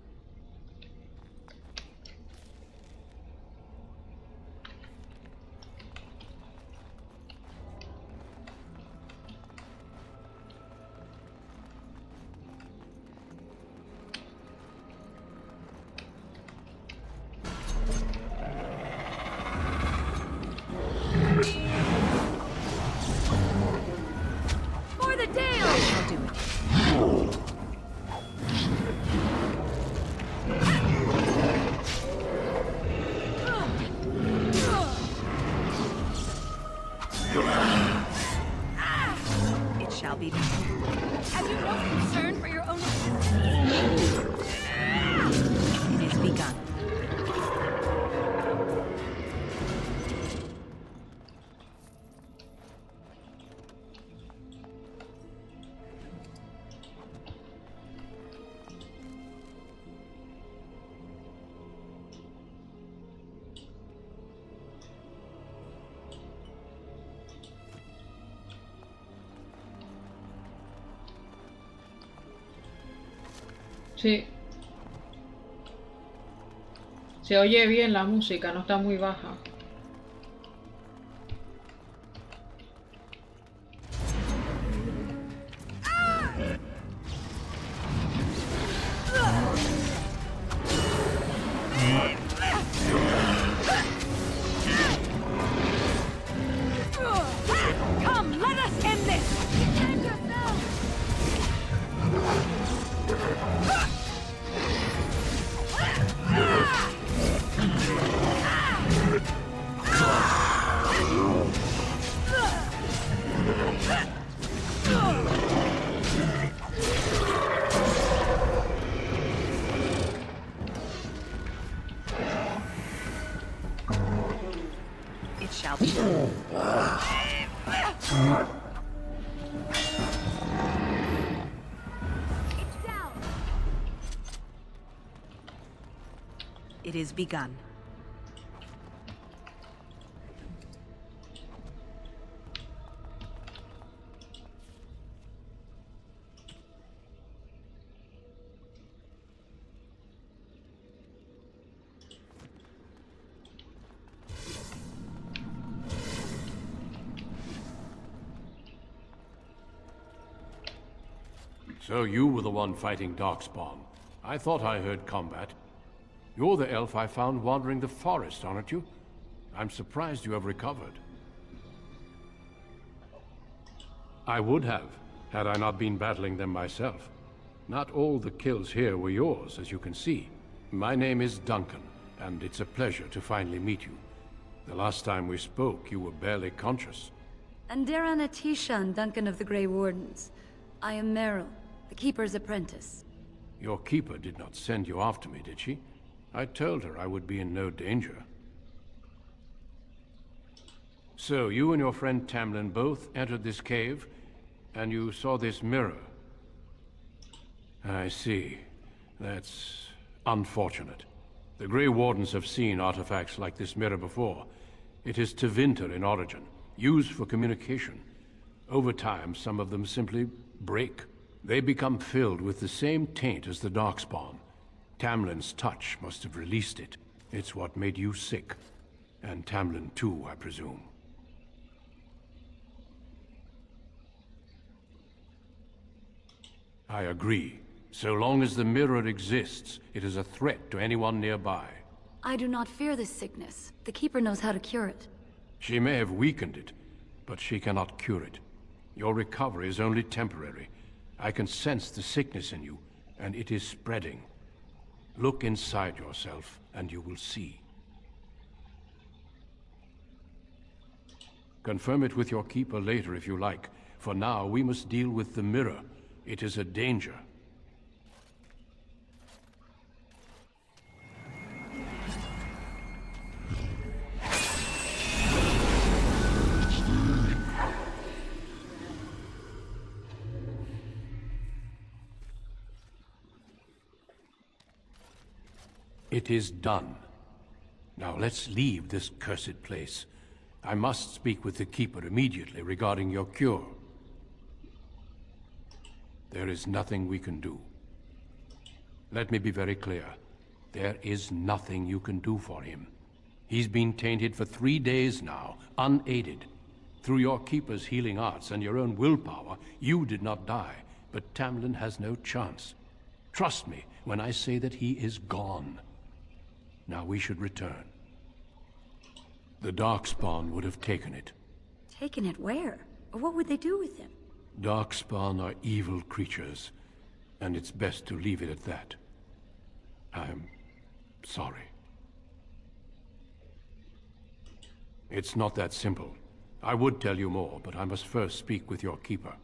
Sí. Se oye bien la música, no está muy baja. Come, let us end this! Defend yourself! It shall be done. It is begun. So you were the one fighting Darkspawn. I thought I heard combat. You're the elf I found wandering the forest, aren't you? I'm surprised you have recovered. I would have, had I not been battling them myself. Not all the kills here were yours, as you can see. My name is Duncan, and it's a pleasure to finally meet you. The last time we spoke, you were barely conscious. Andera Natishan, Duncan of the Grey Wardens. I am Meryl, the Keeper's apprentice. Your keeper did not send you after me, did she? I told her I would be in no danger. So, you and your friend Tamlin both entered this cave, and you saw this mirror. I see. That's unfortunate. The Grey Wardens have seen artifacts like this mirror before. It is Tevinter in origin, used for communication. Over time, some of them simply break. They become filled with the same taint as the Darkspawn. Tamlin's touch must have released it. It's what made you sick. And Tamlin too, I presume. I agree. So long as the mirror exists, it is a threat to anyone nearby. I do not fear this sickness. The Keeper knows how to cure it. She may have weakened it, but she cannot cure it. Your recovery is only temporary. I can sense the sickness in you, and it is spreading. Look inside yourself, and you will see. Confirm it with your keeper later if you like. For now, we must deal with the mirror. It is a danger. It is done. Now let's leave this cursed place. I must speak with the Keeper immediately regarding your cure. There is nothing we can do. Let me be very clear. There is nothing you can do for him. He's been tainted for 3 days now, unaided. Through your Keeper's healing arts and your own willpower, you did not die, but Tamlin has no chance. Trust me when I say that he is gone. Now we should return. The Darkspawn would have taken it. Taken it where? Or what would they do with him? Darkspawn are evil creatures, and it's best to leave it at that. I'm sorry. It's not that simple. I would tell you more, but I must first speak with your Keeper.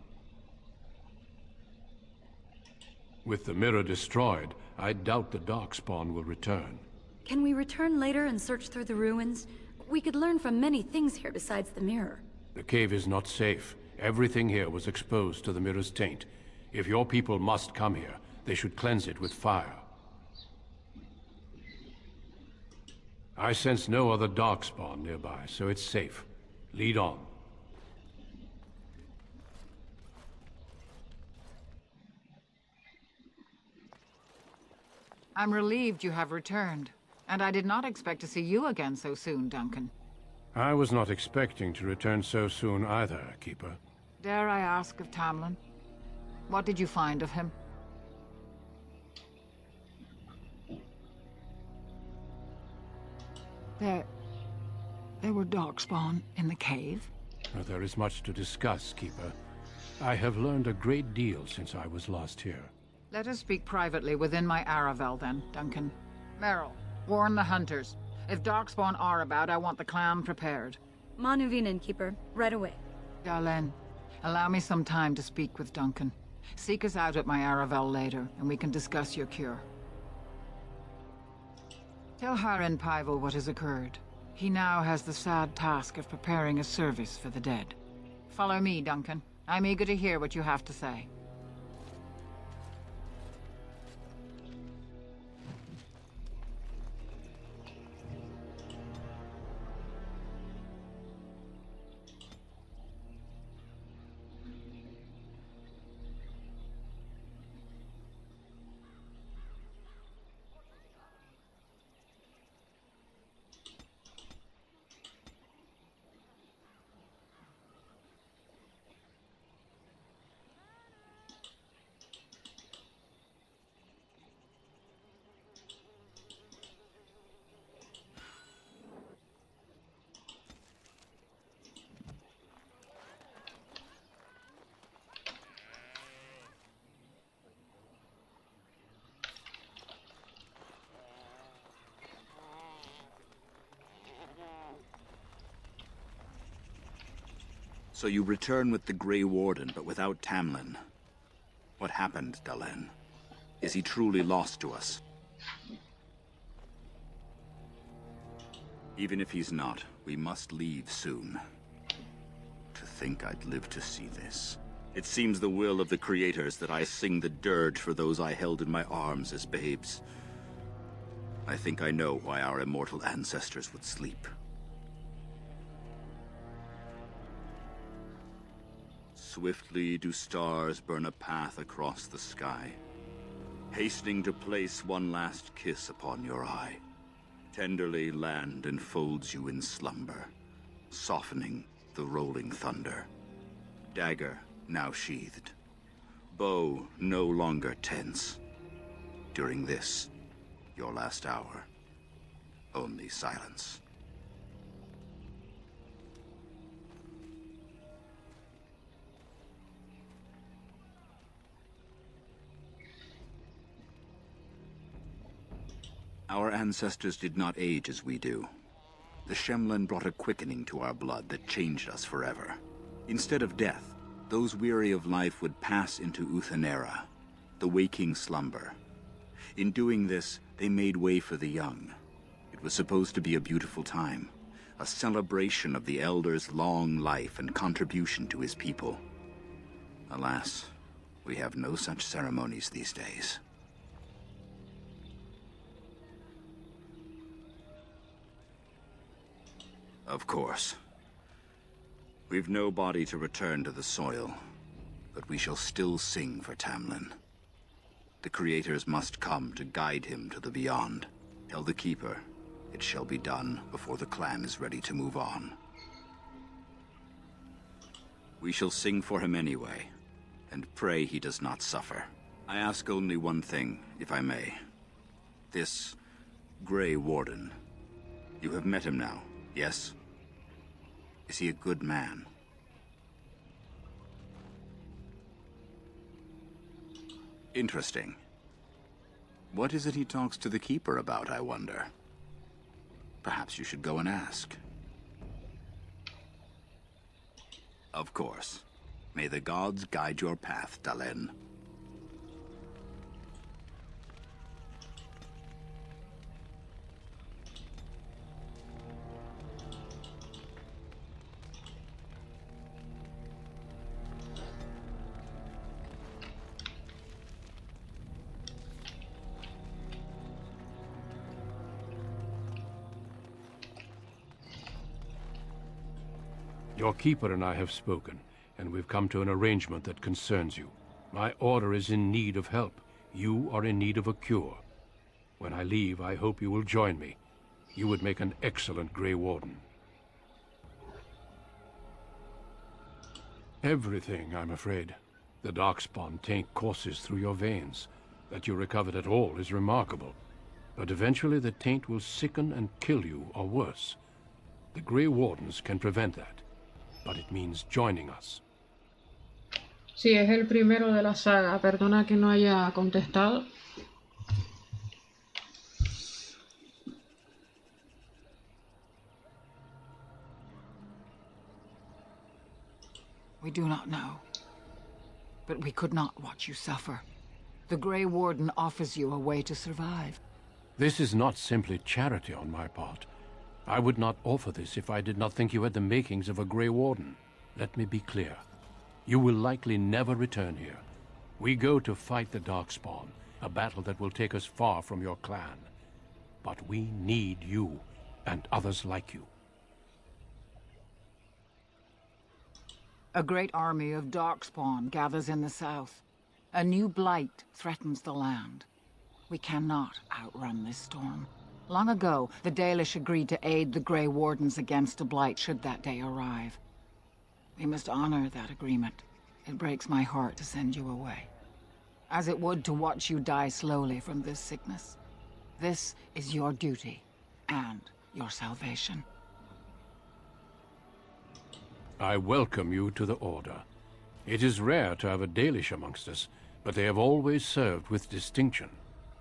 With the mirror destroyed, I doubt the Darkspawn will return. Can we return later and search through the ruins? We could learn from many things here besides the mirror. The cave is not safe. Everything here was exposed to the mirror's taint. If your people must come here, they should cleanse it with fire. I sense no other Darkspawn nearby, so it's safe. Lead on. I'm relieved you have returned. And I did not expect to see you again so soon, Duncan. I was not expecting to return so soon either, Keeper. Dare I ask of Tamlin? What did you find of him? There were darkspawn in the cave? There is much to discuss, Keeper. I have learned a great deal since I was last here. Let us speak privately within my Aravel, then, Duncan. Merrill, warn the hunters. If darkspawn are about, I want the clan prepared. Manuvinen, Keeper. Right away. Dalen, allow me some time to speak with Duncan. Seek us out at my Aravel later, and we can discuss your cure. Tell Haren Pyvel what has occurred. He now has the sad task of preparing a service for the dead. Follow me, Duncan. I'm eager to hear what you have to say. So you return with the Grey Warden, but without Tamlin. What happened, Dalen? Is he truly lost to us? Even if he's not, we must leave soon. To think I'd live to see this. It seems the will of the creators that I sing the dirge for those I held in my arms as babes. I think I know why our immortal ancestors would sleep. Swiftly do stars burn a path across the sky, hastening to place one last kiss upon your eye. Tenderly land enfolds you in slumber, softening the rolling thunder. Dagger now sheathed, bow no longer tense. During this, your last hour, only silence. Our ancestors did not age as we do. The Shemlen brought a quickening to our blood that changed us forever. Instead of death, those weary of life would pass into Uthanera, the waking slumber. In doing this, they made way for the young. It was supposed to be a beautiful time, a celebration of the Elder's long life and contribution to his people. Alas, we have no such ceremonies these days. Of course. We've no body to return to the soil, but we shall still sing for Tamlin. The creators must come to guide him to the beyond. Tell the Keeper, it shall be done before the clan is ready to move on. We shall sing for him anyway, and pray he does not suffer. I ask only one thing, if I may. This Grey Warden, you have met him now, yes? Is he a good man? Interesting. What is it he talks to the Keeper about, I wonder? Perhaps you should go and ask. Of course. May the gods guide your path, Dalen. Your Keeper and I have spoken, and we've come to an arrangement that concerns you. My order is in need of help. You are in need of a cure. When I leave, I hope you will join me. You would make an excellent Grey Warden. Everything, I'm afraid. The Darkspawn taint courses through your veins. That you recovered at all is remarkable. But eventually the taint will sicken and kill you, or worse. The Grey Wardens can prevent that. But it means joining us. Sí, es el primero de la saga. Perdona que no haya contestado. We do not know. But we could not watch you suffer. The Grey Warden offers you a way to survive. This is not simply charity on my part. I would not offer this if I did not think you had the makings of a Grey Warden. Let me be clear. You will likely never return here. We go to fight the Darkspawn, a battle that will take us far from your clan. But we need you, and others like you. A great army of Darkspawn gathers in the south. A new blight threatens the land. We cannot outrun this storm. Long ago, the Dalish agreed to aid the Grey Wardens against a blight should that day arrive. We must honor that agreement. It breaks my heart to send you away, as it would to watch you die slowly from this sickness. This is your duty, and your salvation. I welcome you to the Order. It is rare to have a Dalish amongst us, but they have always served with distinction.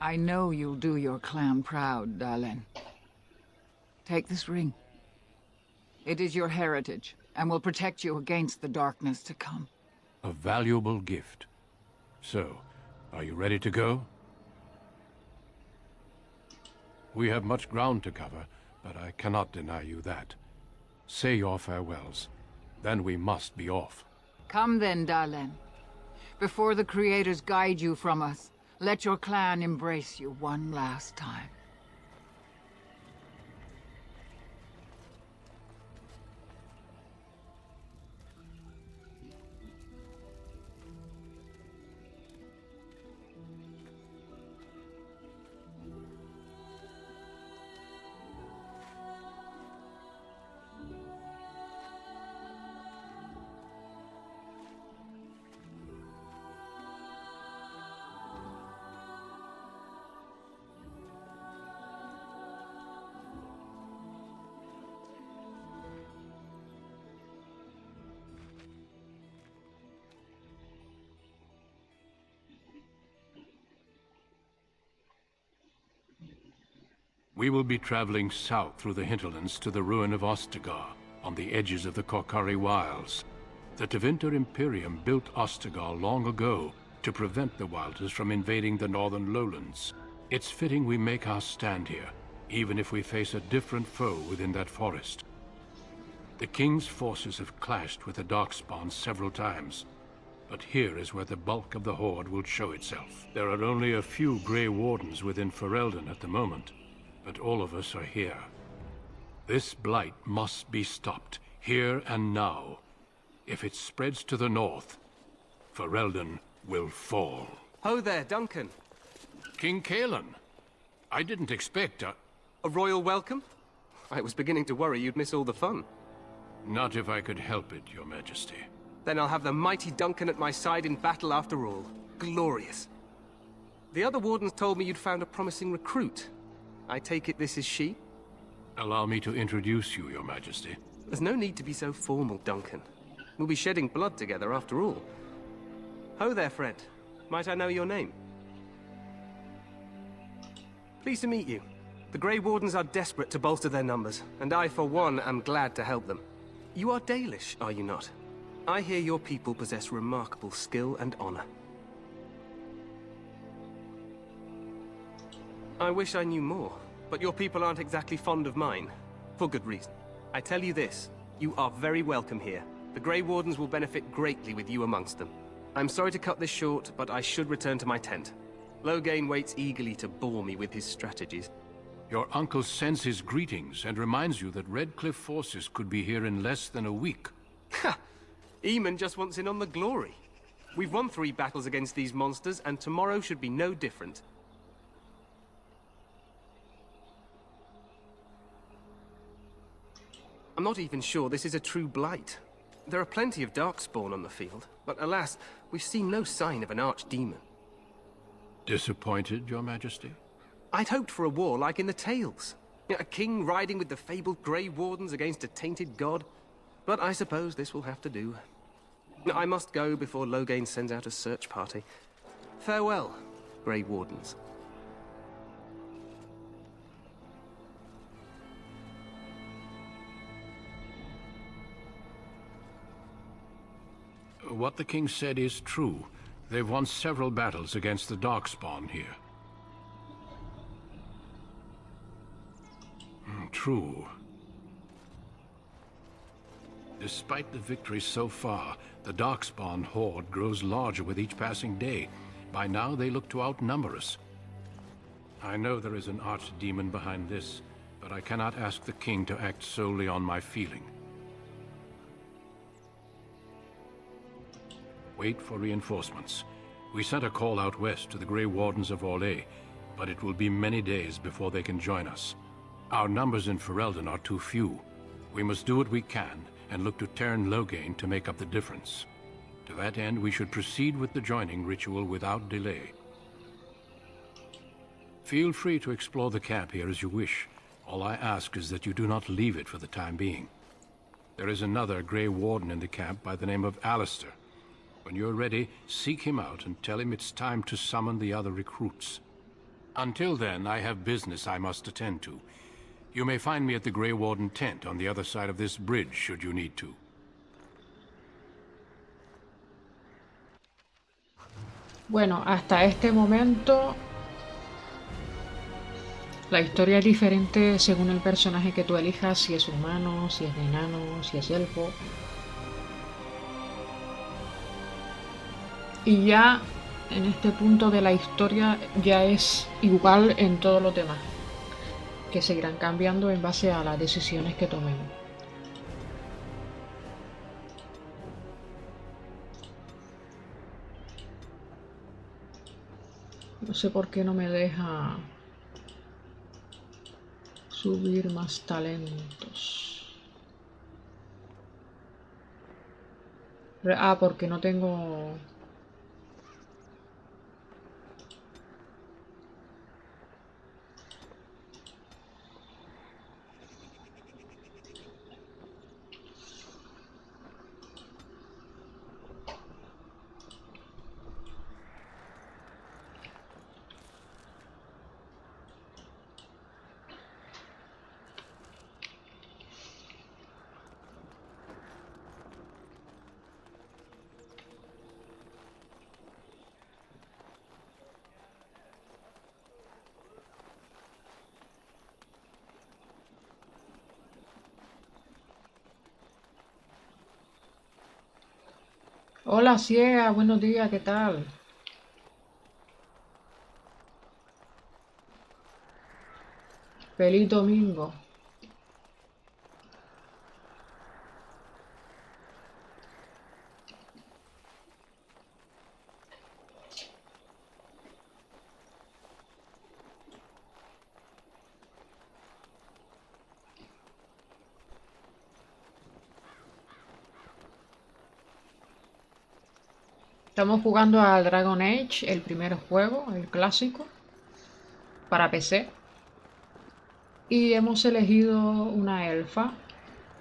I know you'll do your clan proud, Dalen. Take this ring. It is your heritage, and will protect you against the darkness to come. A valuable gift. So, are you ready to go? We have much ground to cover, but I cannot deny you that. Say your farewells. Then we must be off. Come then, Dalen. Before the Creators guide you from us, let your clan embrace you one last time. We will be traveling south through the hinterlands to the ruin of Ostagar, on the edges of the Korkari Wilds. The Tevinter Imperium built Ostagar long ago to prevent the Wilders from invading the northern lowlands. It's fitting we make our stand here, even if we face a different foe within that forest. The King's forces have clashed with the Darkspawn several times, but here is where the bulk of the Horde will show itself. There are only a few Grey Wardens within Ferelden at the moment, but all of us are here. This blight must be stopped, here and now. If it spreads to the north, Ferelden will fall. Ho there, Duncan. King Kaelan. I didn't expect a royal welcome? I was beginning to worry you'd miss all the fun. Not if I could help it, Your Majesty. Then I'll have the mighty Duncan at my side in battle after all. Glorious. The other wardens told me you'd found a promising recruit. I take it this is she? Allow me to introduce you, Your Majesty. There's no need to be so formal, Duncan. We'll be shedding blood together after all. Ho there, friend. Might I know your name? Pleased to meet you. The Grey Wardens are desperate to bolster their numbers, and I, for one, am glad to help them. You are Dalish, are you not? I hear your people possess remarkable skill and honor. I wish I knew more, but your people aren't exactly fond of mine. For good reason. I tell you this, you are very welcome here. The Grey Wardens will benefit greatly with you amongst them. I'm sorry to cut this short, but I should return to my tent. Loghain waits eagerly to bore me with his strategies. Your uncle sends his greetings and reminds you that Redcliffe forces could be here in less than a week. Ha! Eamon just wants in on the glory. We've won 3 battles against these monsters, and tomorrow should be no different. I'm not even sure this is a true blight. There are plenty of darkspawn on the field, but alas, we've seen no sign of an archdemon. Disappointed, Your Majesty? I'd hoped for a war like in the tales. A king riding with the fabled Grey Wardens against a tainted god. But I suppose this will have to do. I must go before Loghain sends out a search party. Farewell, Grey Wardens. What the king said is true. They've won several battles against the Darkspawn here. True. Despite the victories so far, the Darkspawn horde grows larger with each passing day. By now, they look to outnumber us. I know there is an archdemon behind this, but I cannot ask the king to act solely on my feeling. Wait for reinforcements. We sent a call out west to the Grey Wardens of Orlais, but it will be many days before they can join us. Our numbers in Ferelden are too few. We must do what we can and look to Teyrn Loghain to make up the difference. To that end, we should proceed with the joining ritual without delay. Feel free to explore the camp here as you wish. All I ask is that you do not leave it for the time being. There is another Grey Warden in the camp by the name of Alistair. When you're ready, seek him out and tell him it's time to summon the other recruits. Until then, I have business I must attend to. You may find me at the Grey Warden tent on the other side of this bridge, should you need to. Bueno, hasta este momento la historia es diferente según el personaje que tú elijas, si es humano, si es enano, si es elfo. Y ya en este punto de la historia ya es igual en todos los demás, que seguirán cambiando en base a las decisiones que tomemos. No sé por qué no me deja subir más talentos. Ah, porque no tengo... Hola, ciega, buenos días, ¿qué tal? Feliz domingo. Estamos jugando a Dragon Age, el primer juego, el clásico, para PC. Y hemos elegido una elfa.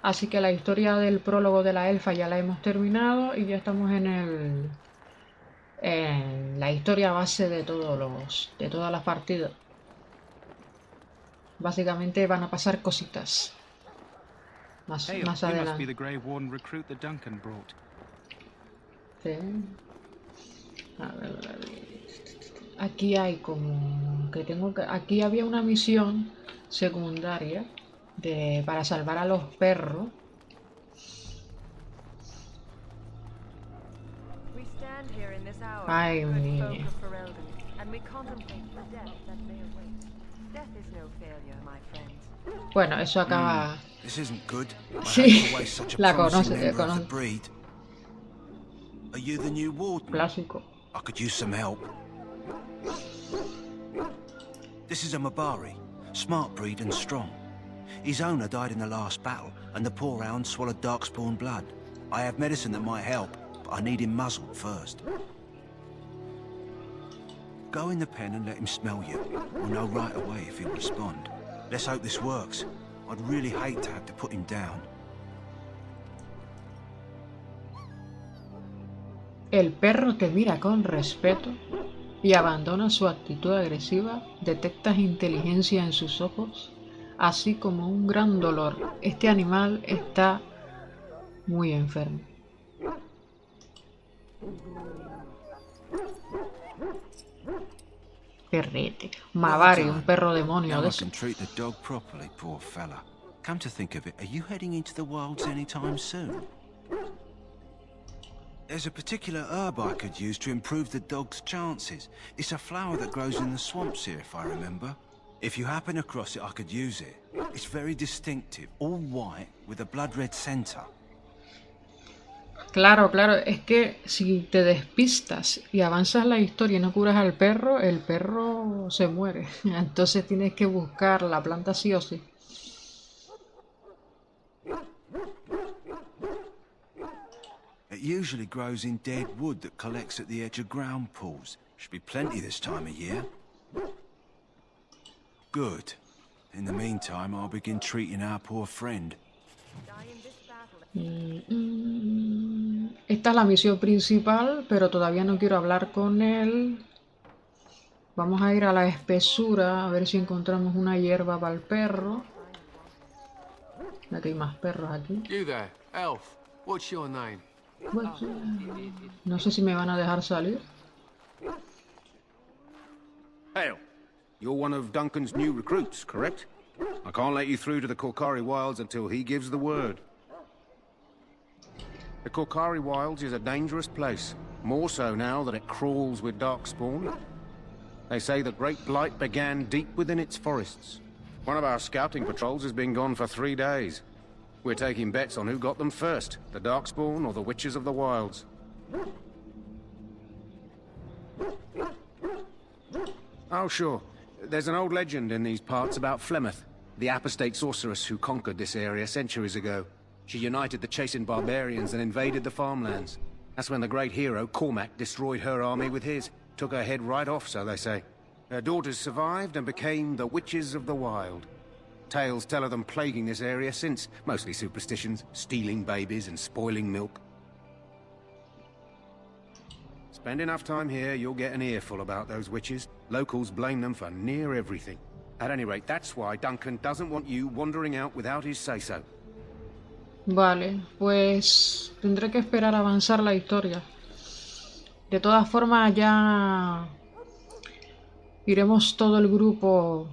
Así que la historia del prólogo de la elfa ya la hemos terminado y ya estamos en la historia base de todas las partidas. Básicamente van a pasar cositas más adelante. Sí. A ver. Aquí hay como que aquí había una misión secundaria para salvar a los perros. Ay, mi niña. Bueno, eso acaba... Sí, la conoce. Clásico. I could use some help. This is a Mabari, smart breed and strong. His owner died in the last battle, and the poor hound swallowed darkspawn blood. I have medicine that might help, but I need him muzzled first. Go in the pen and let him smell you. We'll know right away if he'll respond. Let's hope this works. I'd really hate to have to put him down. El perro te mira con respeto y abandona su actitud agresiva. Detectas inteligencia en sus ojos, así como un gran dolor. Este animal está muy enfermo. Perrete. Mavari, un perro demonio de eso. Treat the dog properly, poor fella. Come to think of it, are you heading into the wilds anytime soon? There's a particular herb I could use to improve the dog's chances. It's a flower that grows in the swamps here, if I remember. If you happen across it, I could use it. It's very distinctive, all white, with a blood-red center. Claro, claro, es que si te despistas y avanzas la historia y no curas al perro, el perro se muere. Entonces tienes que buscar la planta sí o sí. It usually grows in dead wood that collects at the edge of ground pools. Should be plenty this time of year. Good. In the meantime, I'll begin treating our poor friend. Esta es la misión principal, pero todavía no quiero hablar con él. Vamos a ir a la espesura a ver si encontramos una hierba para el perro. Aquí hay más perros aquí. You there, elf. What's your name? No sé si me van a dejar salir. Hail. You're one of Duncan's new recruits, correct? I can't let you through to the Korkari Wilds until he gives the word. The Korkari Wilds is a dangerous place, more so now that it crawls with darkspawn. They say the Great Blight began deep within its forests. One of our scouting patrols has been gone for 3 days. We're taking bets on who got them first, the Darkspawn or the Witches of the Wilds. Oh, sure. There's an old legend in these parts about Flemeth, the apostate sorceress who conquered this area centuries ago. She united the chasing barbarians and invaded the farmlands. That's when the great hero, Cormac, destroyed her army with his. Took her head right off, so they say. Her daughters survived and became the Witches of the Wild. Tales tell of them plaguing this area since, mostly superstitions, stealing babies and spoiling milk. Spend enough time here, you'll get an earful about those witches. Locals blame them for near everything. At any rate, that's why Duncan doesn't want you wandering out without his say-so. Vale, pues tendré que esperar a avanzar la historia. De todas formas, ya iremos todo el grupo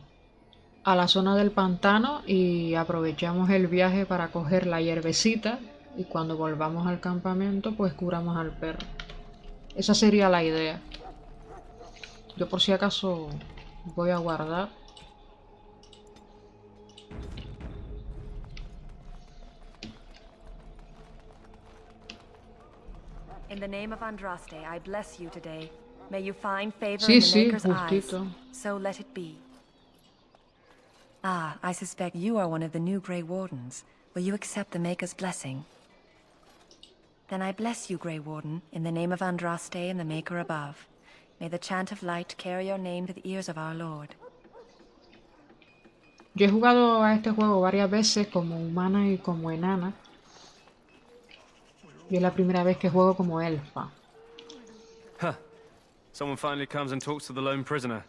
a la zona del pantano y aprovechamos el viaje para coger la hierbecita y cuando volvamos al campamento pues curamos al perro. Esa sería la idea. Yo por si acaso voy a guardar. In the name of Andraste, I bless you today. May you find favor Sí, in the sí, Maker's justito. eyes. So let it be. Ah, I suspect you are one of the new Grey Wardens. Will you accept the Maker's blessing? Then I bless you, Grey Warden, in the name of Andraste and the Maker above. May the chant of light carry your name to the ears of our Lord. Yo he jugado a este juego varias veces como humana y como enana. Y es la primera vez que juego como elfa. Huh. Someone finally comes and talks to the lone prisoner.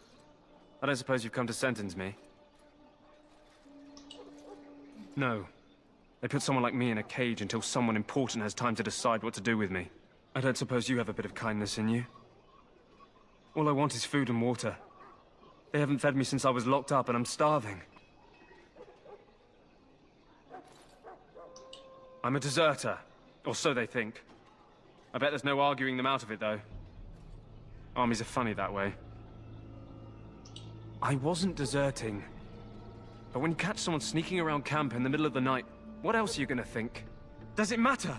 I don't suppose you've come to sentence me? No. They put someone like me in a cage until someone important has time to decide what to do with me. I don't suppose you have a bit of kindness in you? All I want is food and water. They haven't fed me since I was locked up and I'm starving. I'm a deserter. Or so they think. I bet there's no arguing them out of it, though. Armies are funny that way. I wasn't deserting. But when you catch someone sneaking around camp in the middle of the night, what else are you gonna think? Does it matter?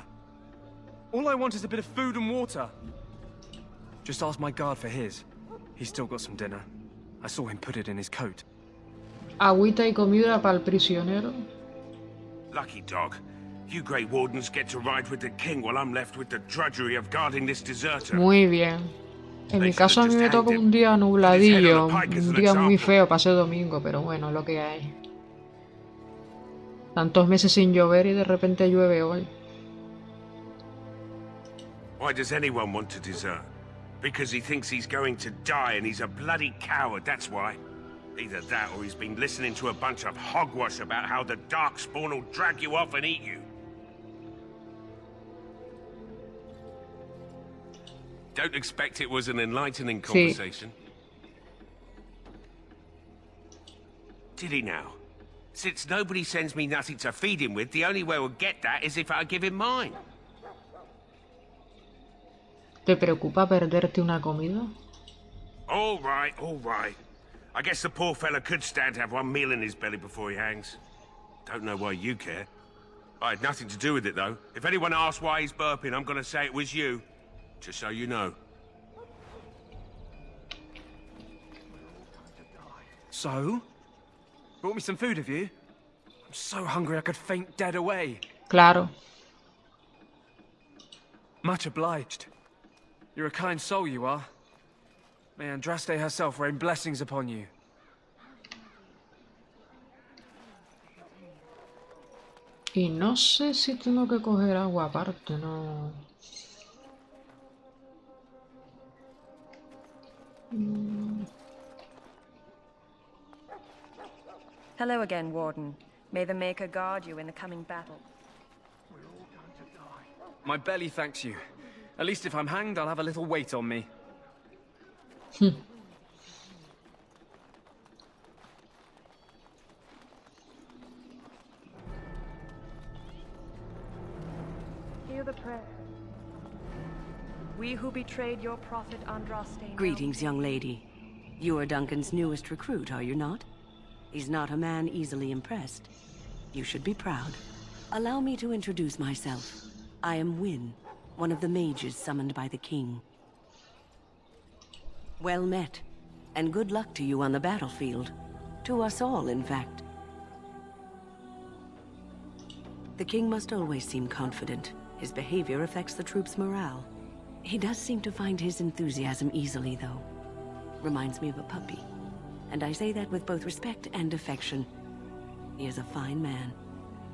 All I want is a bit of food and water. Just ask my guard for his. He's still got some dinner. I saw him put it in his coat. Agüita y comida para el prisionero. Lucky dog. You Grey Wardens get to ride with the king while I'm left with the drudgery of guarding this deserter. Muy bien. En mi caso a mí me toca un día nubladillo, un día muy feo para ser domingo, pero bueno, lo que hay. Tantos meses sin llover y de repente llueve hoy. Why does anyone want to desert? Because he thinks he's going to die and he's a bloody coward, that's why. Either that or he's been listening to a bunch of hogwash about how the Darkspawn will drag you off and eat you. Don't expect it was an enlightening conversation. Did he now? Since nobody sends me nothing to feed him with, the only way we'll get that is if I give him mine. ¿Te preocupa perderte una comida? All right, all right. I guess the poor fella could stand to have one meal in his belly before he hangs. Don't know why you care. I had nothing to do with it, though. If anyone asks why he's burping, I'm gonna say it was you. Just so you know. So? Brought me some food, have you? I'm so hungry I could faint dead away. Claro. Much obliged. You're a kind soul, you are. May Andraste herself rain blessings upon you. Y no sé si tengo que coger agua aparte, no. Hello again, Warden. May the Maker guard you in the coming battle. My belly thanks you. At least if I'm hanged, I'll have a little weight on me. Hear the prayer. We who betrayed your prophet Andraste. Greetings, young lady. You are Duncan's newest recruit, are you not? He's not a man easily impressed. You should be proud. Allow me to introduce myself. I am Wynne, one of the mages summoned by the king. Well met, and good luck to you on the battlefield. To us all, in fact. The king must always seem confident. His behavior affects the troops' morale. He does seem to find his enthusiasm easily, though. Reminds me of a puppy. And I say that with both respect and affection. He is a fine man.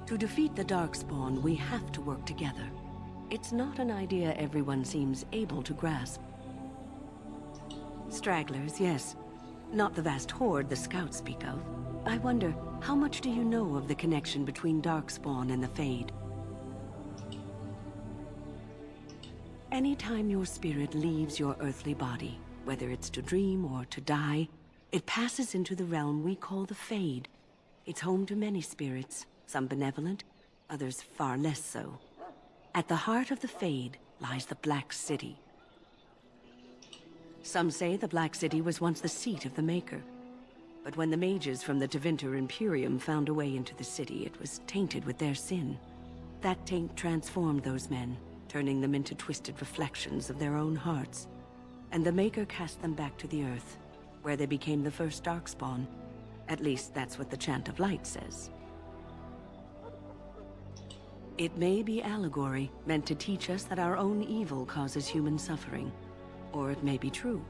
To defeat the Darkspawn, we have to work together. It's not an idea everyone seems able to grasp. Stragglers, yes. Not the vast horde the scouts speak of. I wonder, how much do you know of the connection between Darkspawn and the Fade? Anytime your spirit leaves your earthly body, whether it's to dream or to die, it passes into the realm we call the Fade. It's home to many spirits, some benevolent, others far less so. At the heart of the Fade lies the Black City. Some say the Black City was once the seat of the Maker. But when the mages from the Tevinter Imperium found a way into the city, it was tainted with their sin. That taint transformed those men, turning them into twisted reflections of their own hearts. And the Maker cast them back to the Earth, where they became the first Darkspawn. At least that's what the Chant of Light says. It may be allegory, meant to teach us that our own evil causes human suffering. Or it may be true.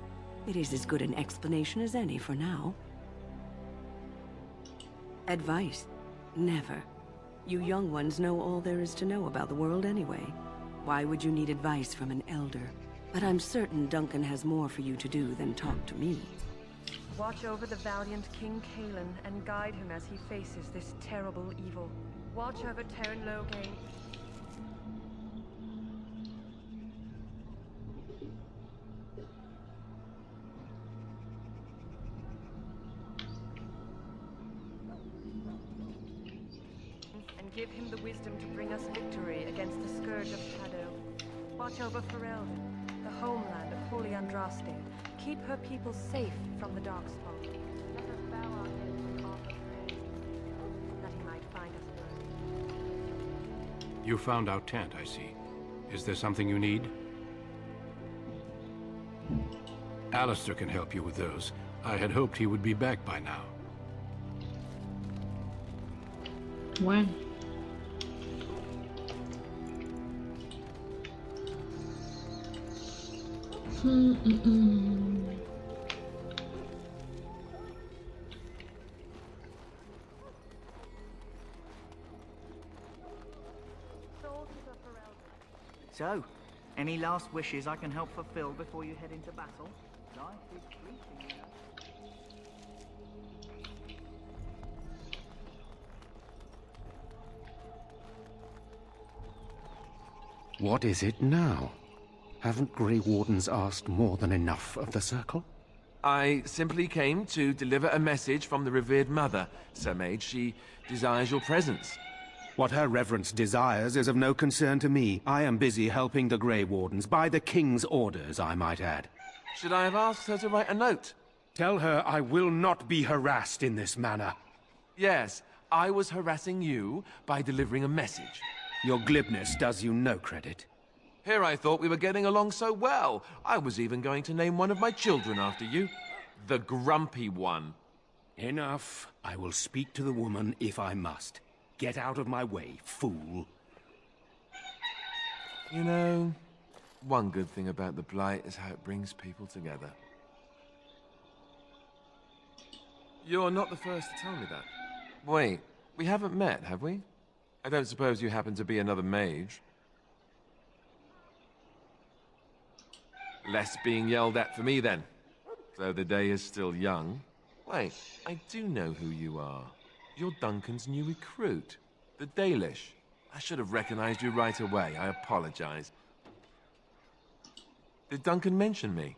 It is as good an explanation as any for now. Advice? Never. You young ones know all there is to know about the world anyway. Why would you need advice from an elder? But I'm certain Duncan has more for you to do than talk to me. Watch over the valiant King Kaelin and guide him as he faces this terrible evil. Watch over Terran Loghain. And give him the wisdom to bring us victory against the Scourge of Shadow. Watch over Ferelden, the homeland of Holy Andraste. Keep her people safe from the Darkspawn. Let us bow our heads and offer praise, that he might find us worthy. You found our tent, I see. Is there something you need? Alistair can help you with those. I had hoped he would be back by now. Bueno. So, any last wishes I can help fulfill before you head into battle? Life is fleeting, you know. What is it now? Haven't Grey Wardens asked more than enough of the Circle? I simply came to deliver a message from the revered mother, Sir Mage. She desires your presence. What her reverence desires is of no concern to me. I am busy helping the Grey Wardens, by the King's orders, I might add. Should I have asked her to write a note? Tell her I will not be harassed in this manner. Yes, I was harassing you by delivering a message. Your glibness does you no credit. Here I thought we were getting along so well. I was even going to name one of my children after you. The Grumpy One. Enough. I will speak to the woman if I must. Get out of my way, fool. You know, one good thing about the Blight is how it brings people together. You're not the first to tell me that. Wait, we haven't met, have we? I don't suppose you happen to be another mage? Less being yelled at for me, then. Though the day is still young. Wait, I do know who you are. You're Duncan's new recruit, the Dalish. I should have recognized you right away. I apologize. Did Duncan mention me?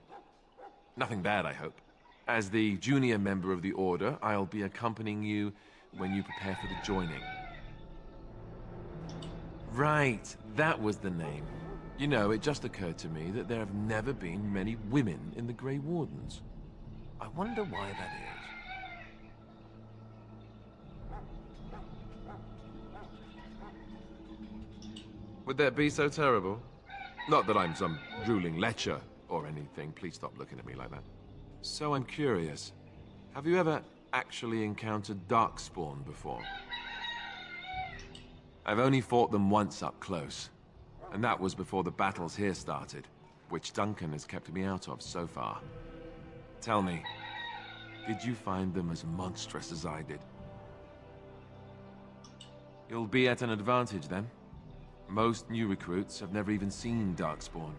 Nothing bad, I hope. As the junior member of the Order, I'll be accompanying you when you prepare for the joining. Right, that was the name. You know, it just occurred to me that there have never been many women in the Grey Wardens. I wonder why that is. Would that be so terrible? Not that I'm some ruling lecher or anything. Please stop looking at me like that. So I'm curious. Have you ever actually encountered Darkspawn before? I've only fought them once up close. And that was before the battles here started, which Duncan has kept me out of so far. Tell me, did you find them as monstrous as I did? You'll be at an advantage then. Most new recruits have never even seen Darkspawn.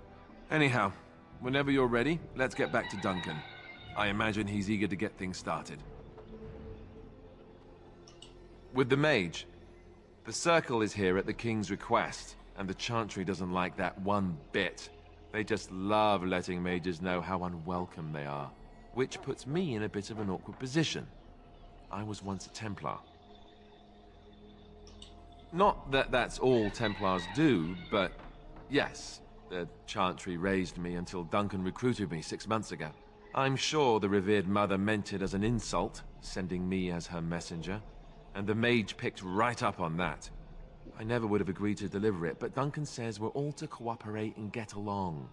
Anyhow, whenever you're ready, let's get back to Duncan. I imagine he's eager to get things started. With the mage, the Circle is here at the King's request, and the Chantry doesn't like that one bit. They just love letting mages know how unwelcome they are, which puts me in a bit of an awkward position. I was once a Templar. Not that that's all Templars do, but yes, the Chantry raised me until Duncan recruited me 6 months ago. I'm sure the revered mother meant it as an insult, sending me as her messenger, and the mage picked right up on that. I never would have agreed to deliver it, but Duncan says we're all to cooperate and get along.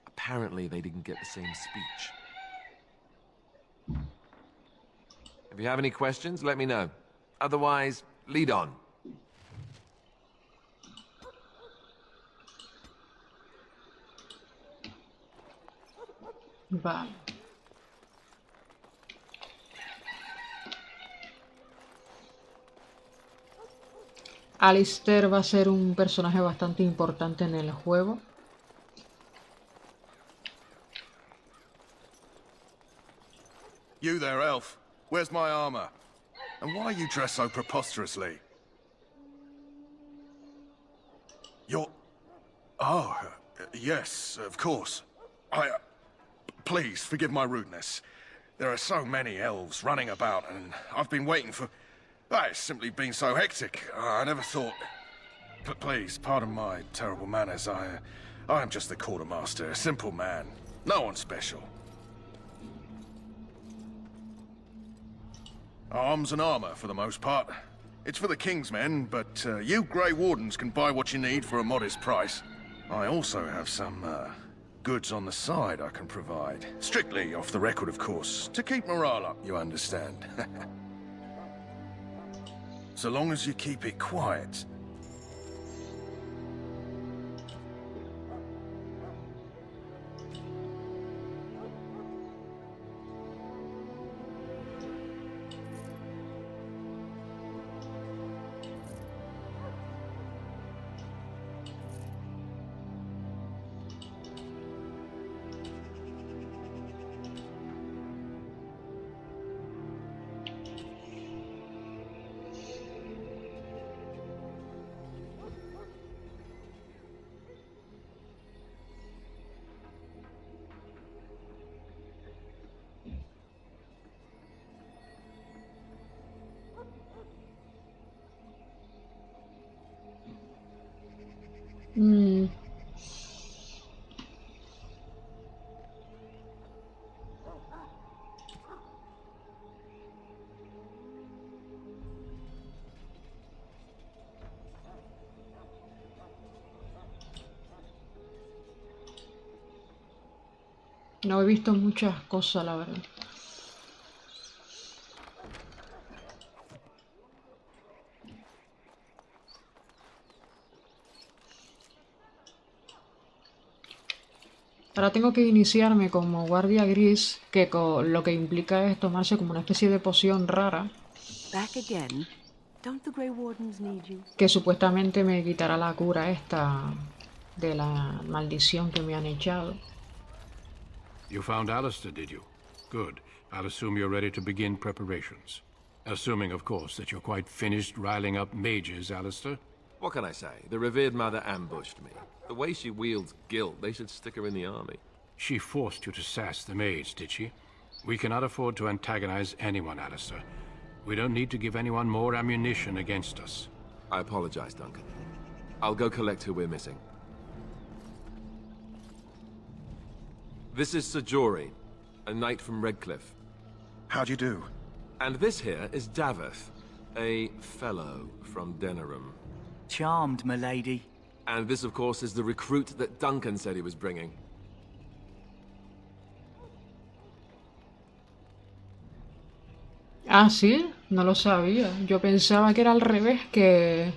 Apparently they didn't get the same speech. If you have any questions, let me know. Otherwise, lead on. Vale. Alistair va a ser un personaje bastante importante en el juego. You there, elf. Where's my armor? And why are you dressed so preposterously? You're... Oh, yes, of course. Please, forgive my rudeness. There are so many elves running about, and I've been waiting for... It's simply been so hectic. I never thought... Please, pardon my terrible manners. I am just the quartermaster, a simple man. No one special. Arms and armor, for the most part. It's for the King's men, but you Grey Wardens can buy what you need for a modest price. I also have some, goods on the side I can provide. Strictly off the record, of course. To keep morale up, you understand. so long as you keep it quiet. Mm. No he visto muchas cosas, la verdad. Ahora tengo que iniciarme como guardia gris, que lo que implica es tomarse como una especie de poción rara, Back again? Don't the Grey Wardens need you? que supuestamente me quitará la cura esta de la maldición que me han echado. You found Alistair, did you? Good. I'll assume you're ready to begin preparations. Assuming, of course, that you're quite finished riling up mages, Alistair. What can I say? The revered mother ambushed me. The way she wields guilt, they should stick her in the army. She forced you to sass the mage, did she? We cannot afford to antagonize anyone, Alistair. We don't need to give anyone more ammunition against us. I apologize, Duncan. I'll go collect who we're missing. This is Sir Jory, a knight from Redcliffe. How'd you do? And this here is Daveth, a fellow from Denerim. Charmed, milady. And this, of course, is the recruit that Duncan said he was bringing. Ah, sí, no lo sabía. Yo pensaba que era al revés, que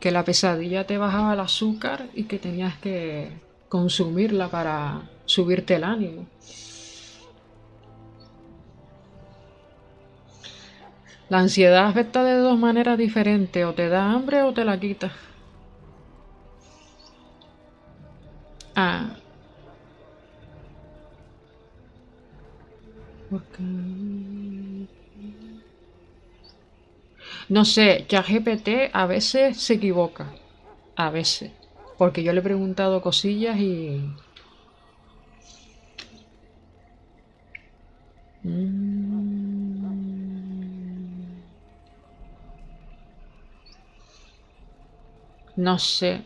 la pesadilla te bajaba el azúcar y que tenías que consumirla para subirte el ánimo. La ansiedad afecta de dos maneras diferentes, o te da hambre o te la quita. Ah. No sé, ChatGPT a veces se equivoca. A veces. Porque yo le he preguntado cosillas y... No sé.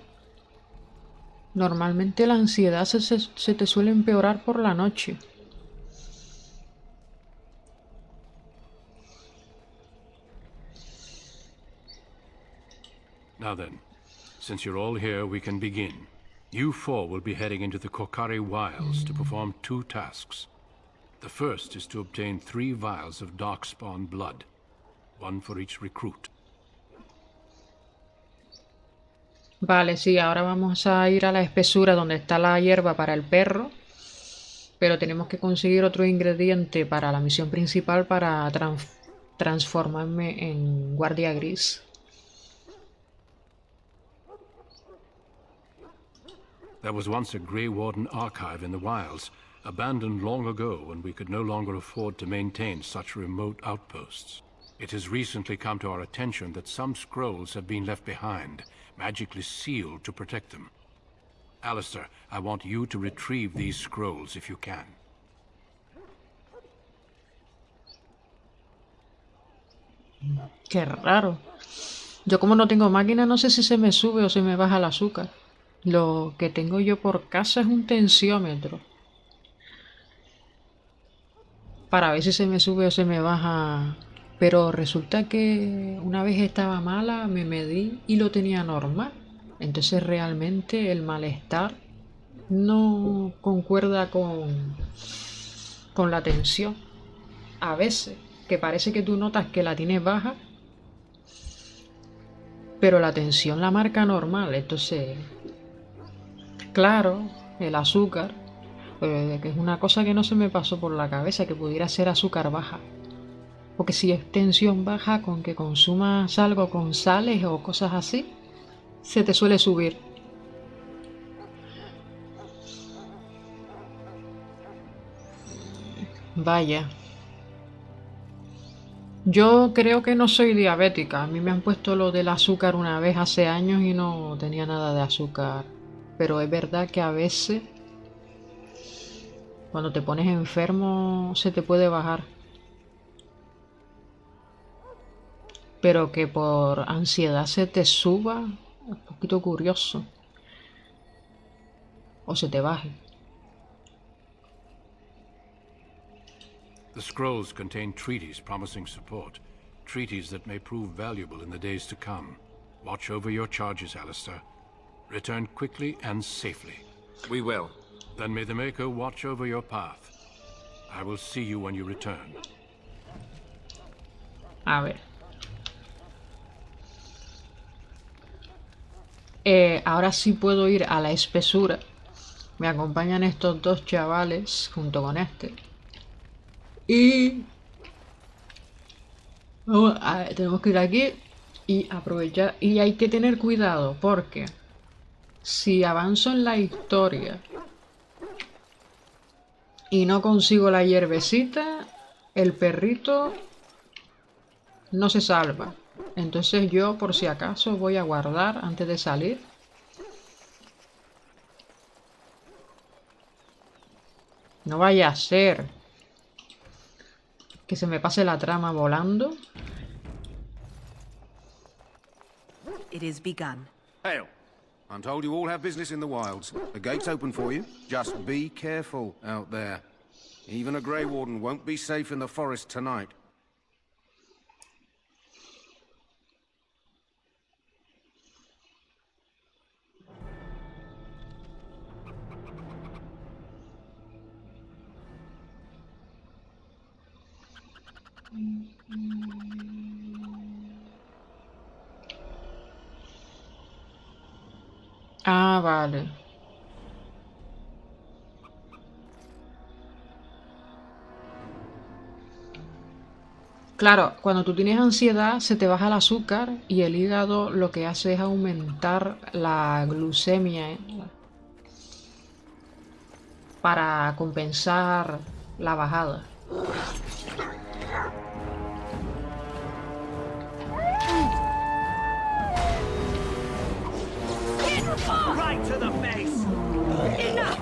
Normalmente la ansiedad se te suele empeorar por la noche. Now then, since you're all here, we can begin. You four will be heading into the Kokari Wilds to perform two tasks. The first is to obtain 3 vials of darkspawn blood, one for each recruit. Vale, sí, ahora vamos a ir a la espesura donde está la hierba para el perro, pero tenemos que conseguir otro ingrediente para la misión principal para transformarme en guardia gris. There was once a Grey Warden archive in the wilds, abandoned long ago when we could no longer afford to maintain such remote outposts. It has recently come to our attention that some scrolls have been left behind, magically sealed to protect them. Alistair, I want you to retrieve these scrolls if you can. Qué raro. Yo como no tengo máquina no sé si se me sube o se me baja el azúcar. Lo que tengo yo por casa es un tensiómetro. Para ver si se me sube o se me baja. Pero resulta que una vez estaba mala, me medí y lo tenía normal. Entonces realmente el malestar no concuerda con la tensión. A veces, que parece que tú notas que la tienes baja pero la tensión la marca normal. Entonces, claro, el azúcar, que es una cosa que no se me pasó por la cabeza, que pudiera ser azúcar baja. Porque si es tensión baja, con que consumas algo con sales o cosas así, se te suele subir. Vaya. Yo creo que no soy diabética. A mí me han puesto lo del azúcar una vez hace años y no tenía nada de azúcar. Pero es verdad que a veces, cuando te pones enfermo, se te puede bajar. Pero que por ansiedad se te suba, es un poquito curioso. O se te baje. The scrolls contain treaties promising support. Treaties that may prove valuable in the days to come. Watch over your charges, Alistair. Return quickly and safely. We will. Then may the Maker watch over your path. I will see you when you return. A ver. Ahora sí puedo ir a la espesura. Me acompañan estos dos chavales junto con este. Y tenemos que ir aquí y aprovechar. Y hay que tener cuidado porque si avanzo en la historia y no consigo la hierbecita, el perrito no se salva. Entonces yo, por si acaso, voy a guardar antes de salir. No vaya a ser que se me pase la trama volando. It is begun. Hail. I'm told you all have business in the wilds. The gate's open for you. Just be careful out there. Even a Grey Warden won't be safe in the forest tonight. Ah, vale. Claro, cuando tú tienes ansiedad se te baja el azúcar y el hígado lo que hace es aumentar la glucemia, para compensar la bajada. Right to the face! Enough!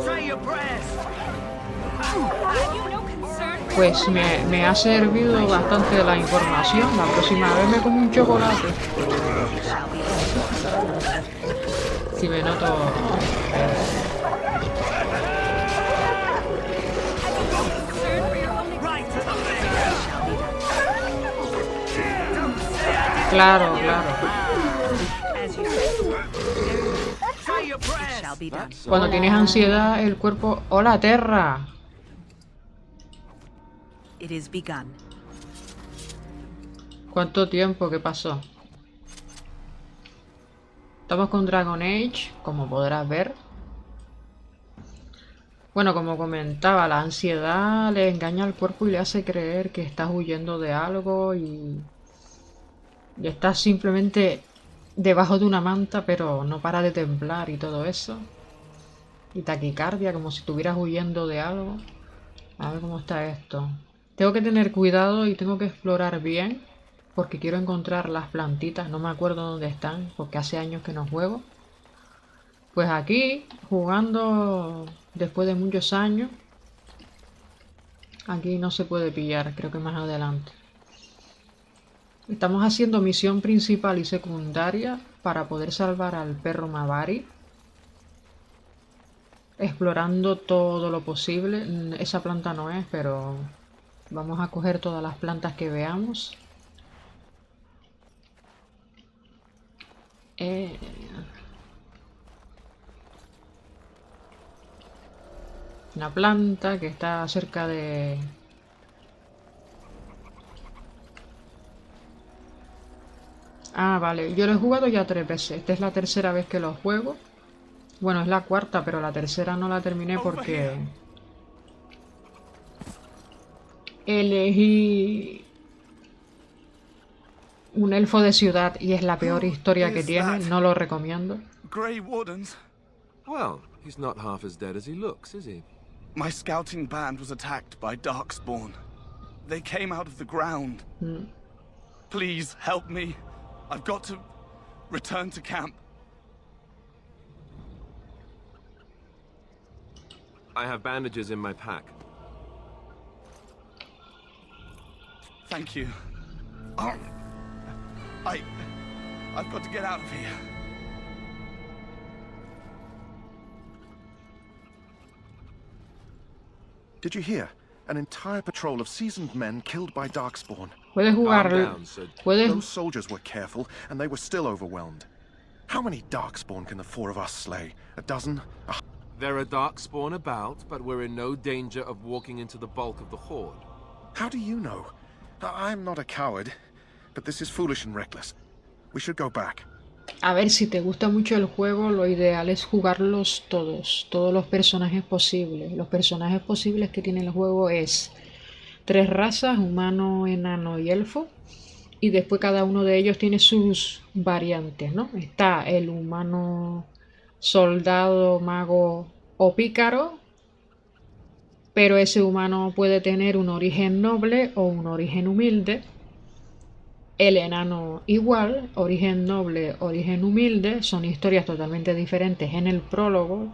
Say your prayers! Have you no concern? Pues me ha servido bastante la información. La próxima vez me como un chocolate. Si me noto... Claro, claro. Cuando tienes ansiedad, el cuerpo... ¡Hola, Terra! It is begun. ¿Cuánto tiempo? ¿Qué pasó? Estamos con Dragon Age, como podrás ver. Bueno, como comentaba, la ansiedad le engaña al cuerpo y le hace creer que estás huyendo de algo y estás simplemente debajo de una manta, pero no para de temblar y todo eso. Y taquicardia, como si estuvieras huyendo de algo. A ver cómo está esto. Tengo que tener cuidado y tengo que explorar bien, porque quiero encontrar las plantitas. No me acuerdo dónde están, porque hace años que no juego. Pues aquí, jugando después de muchos años, aquí no se puede pillar, creo que más adelante. Estamos haciendo misión principal y secundaria para poder salvar al perro Mavari. Explorando todo lo posible. Esa planta no es, pero vamos a coger todas las plantas que veamos. Una planta que está cerca de... Ah, vale. Yo lo he jugado ya 3 veces. Esta es la tercera vez que lo juego. Bueno, es la cuarta, pero la tercera no la terminé porque elegí un elfo de ciudad y es la peor historia que tiene. No lo recomiendo. Grey Wardens? Well, he's not half as dead as he looks, is he? My scouting band was attacked by Darkspawn. They came out of the ground. Please help me. I've got to return to camp. I have bandages in my pack. Thank you. Oh, I've got to get out of here. Did you hear? An entire patrol of seasoned men killed by Darkspawn. Puedes jugar. Those soldiers were careful, and they were still overwhelmed. How many Darkspawn can the 4 of us slay? A dozen? There are Darkspawn about, but we're in no danger of walking into the bulk of the Horde. How do you know? I'm not a coward, but this is foolish and reckless. We should go back. A ver, si te gusta mucho el juego, lo ideal es jugarlos todos los personajes posibles. Los personajes posibles que tiene el juego es 3 razas, humano, enano y elfo. Y después cada uno de ellos tiene sus variantes, ¿no? Está el humano soldado, mago o pícaro. Pero ese humano puede tener un origen noble o un origen humilde. El enano igual, origen noble, origen humilde, son historias totalmente diferentes en el prólogo.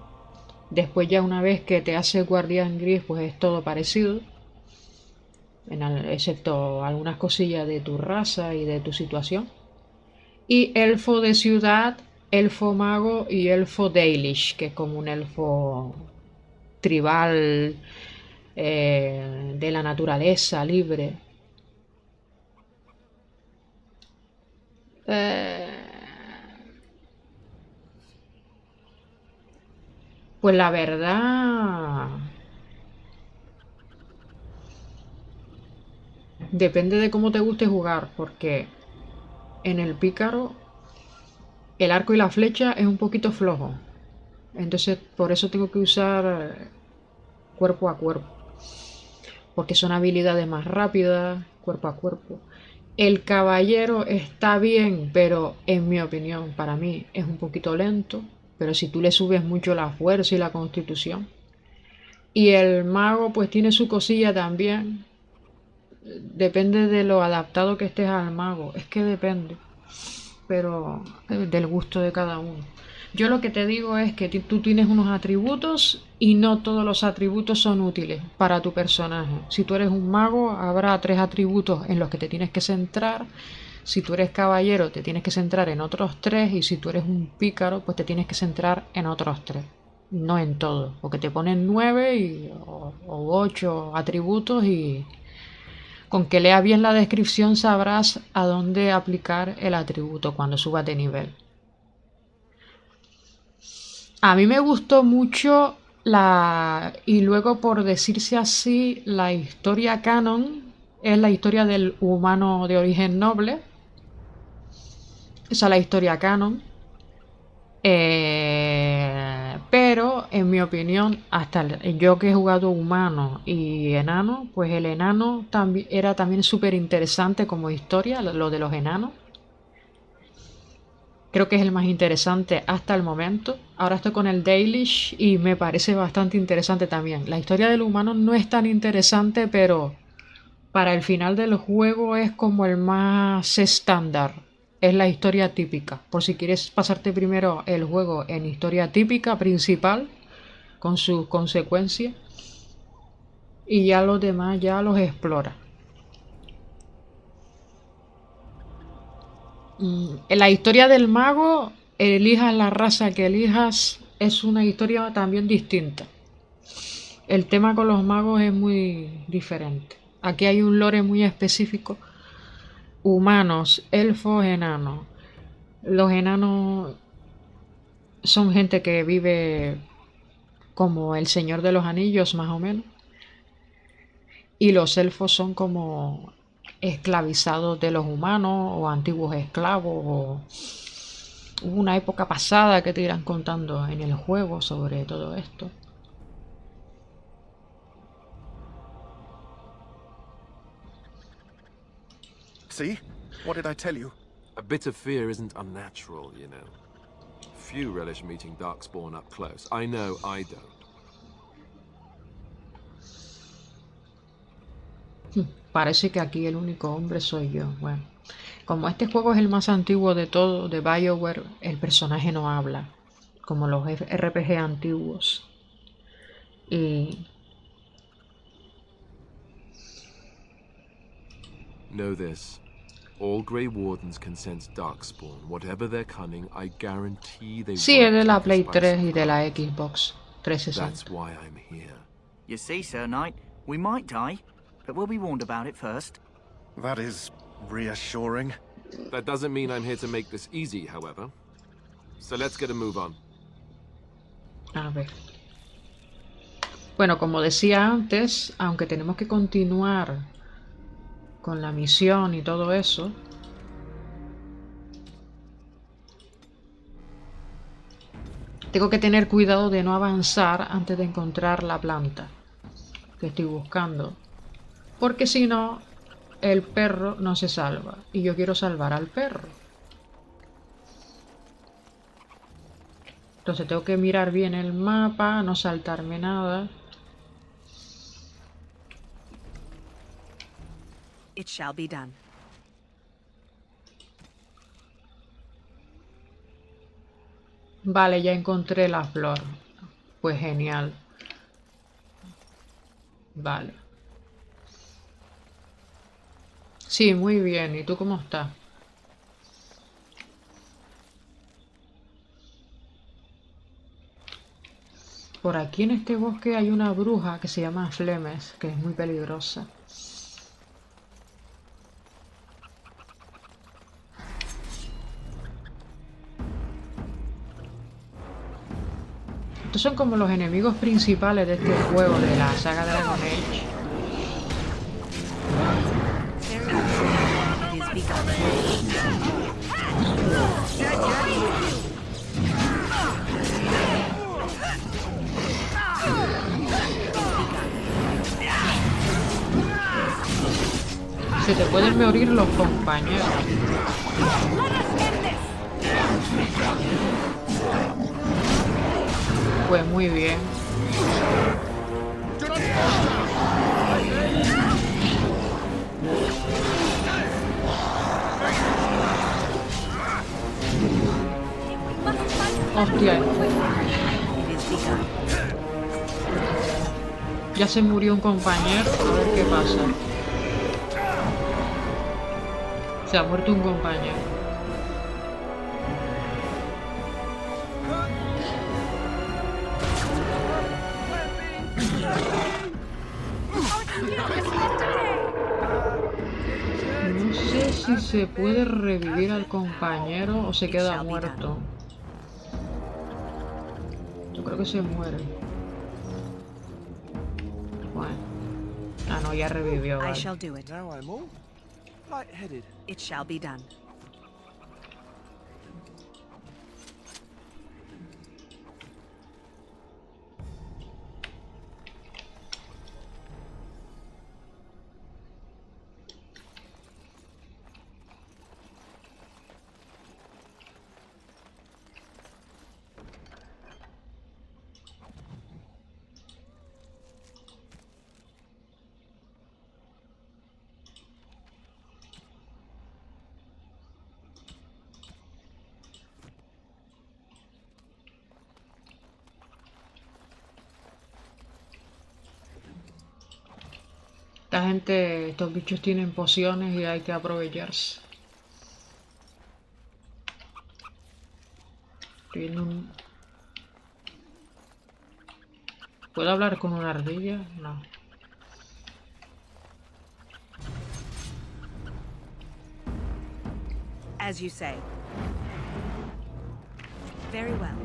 Después ya una vez que te hace guardián gris, pues es todo parecido. Excepto algunas cosillas de tu raza y de tu situación. Y elfo de ciudad, elfo mago y elfo Dalish, que es como un elfo tribal de la naturaleza, libre. Pues la verdad, depende de cómo te guste jugar, porque en el pícaro el arco y la flecha es un poquito flojo. Entonces por eso tengo que usar cuerpo a cuerpo, porque son habilidades más rápidas, cuerpo a cuerpo. El caballero está bien, pero en mi opinión, para mí, es un poquito lento. Pero si tú le subes mucho la fuerza y la constitución. Y el mago pues tiene su cosilla también. Depende de lo adaptado que estés al mago. Es que depende. Pero del gusto de cada uno. Yo lo que te digo es que tú tienes unos atributos y no todos los atributos son útiles para tu personaje. Si tú eres un mago, habrá 3 atributos en los que te tienes que centrar. Si tú eres caballero, te tienes que centrar en otros 3. Y si tú eres un pícaro, pues te tienes que centrar en otros 3. No en todo. Porque te ponen 9 o 8 atributos y con que leas bien la descripción sabrás a dónde aplicar el atributo cuando subas de nivel. A mí me gustó mucho y luego por decirse así, la historia canon es la historia del humano de origen noble. Esa es la historia canon. Pero en mi opinión, hasta yo que he jugado humano y enano, pues el enano era también súper interesante como historia, lo de los enanos. Creo que es el más interesante hasta el momento. Ahora estoy con el Dalish y me parece bastante interesante también. La historia del humano no es tan interesante, pero para el final del juego es como el más estándar. Es la historia típica. Por si quieres pasarte primero el juego en historia típica principal, con sus consecuencias. Y ya los demás ya los explora. En la historia del mago, elijas la raza que elijas, es una historia también distinta. El tema con los magos es muy diferente. Aquí hay un lore muy específico. Humanos, elfos, enanos. Los enanos son gente que vive como el Señor de los Anillos, más o menos. Y los elfos son como esclavizados de los humanos o antiguos esclavos. O... Hubo una época pasada que te irán contando en el juego sobre todo esto. See? What did I tell you? A bit of fear isn't unnatural, you know. Few relish meeting Darkspawn up close. I know I don't. Parece que aquí el único hombre soy yo. Bueno, como este juego es el más antiguo de todo, de BioWare, el personaje no habla, como los RPG antiguos. Y... Know this. All Grey Wardens can sense Darkspawn. Whatever their cunning, I guarantee they sí, es won't de la take Play us by 3 y de la surprise. Xbox 360. That's why I'm here. You see, Sir Knight, we might die, but we'll be warned about it first. That is reassuring. That doesn't mean I'm here to make this easy, however. So let's get a move on. A ver. Bueno, como decía antes, aunque tenemos que continuar con la misión y todo eso, tengo que tener cuidado de no avanzar antes de encontrar la planta que estoy buscando, porque si no, el perro no se salva y yo quiero salvar al perro. Entonces tengo que mirar bien el mapa, no saltarme nada. It shall be done. Vale, ya encontré la flor. Pues genial. Vale. Sí, muy bien. ¿Y tú cómo estás? Por aquí en este bosque hay una bruja que se llama Flemes, que es muy peligrosa. Estos son como los enemigos principales de este juego, de la saga Dragon Age. Se te pueden morir los compañeros. Pues muy bien. Hostia. Ya se murió un compañero. A ver qué pasa. Se ha muerto un compañero. No sé si se puede revivir al compañero o se queda muerto. Yo creo que se muere. Bueno. Ah, no, ya revivió. I Vale. shall do it. Now I'm all light-headed. It shall be done. Esta gente, estos bichos tienen pociones y hay que aprovecharse. Estoy viendo un... ¿Puedo hablar con una ardilla? No. As you say. Very well.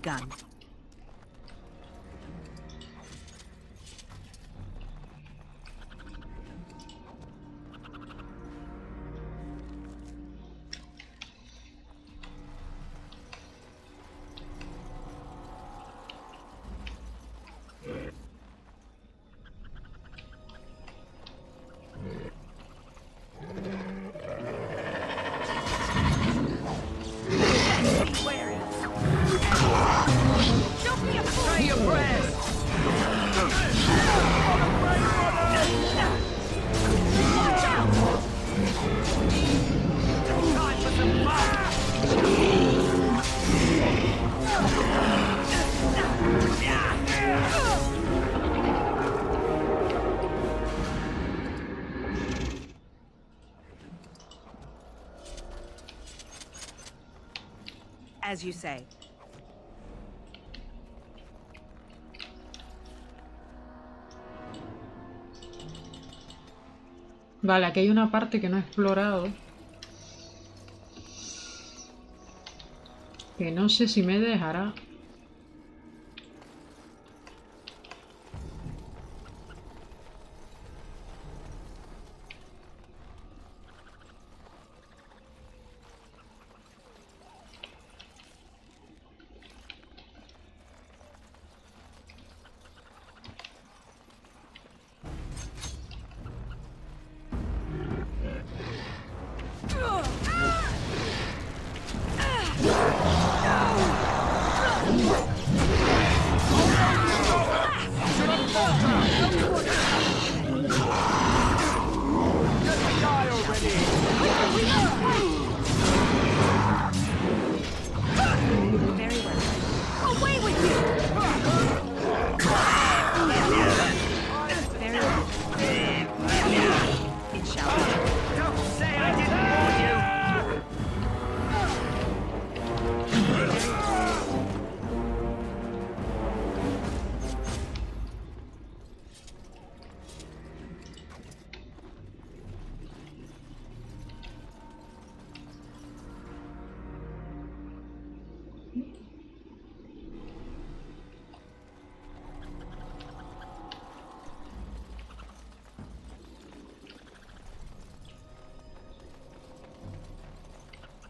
begun. As you say. Vale, aquí hay una parte que no he explorado. Que no sé si me dejará.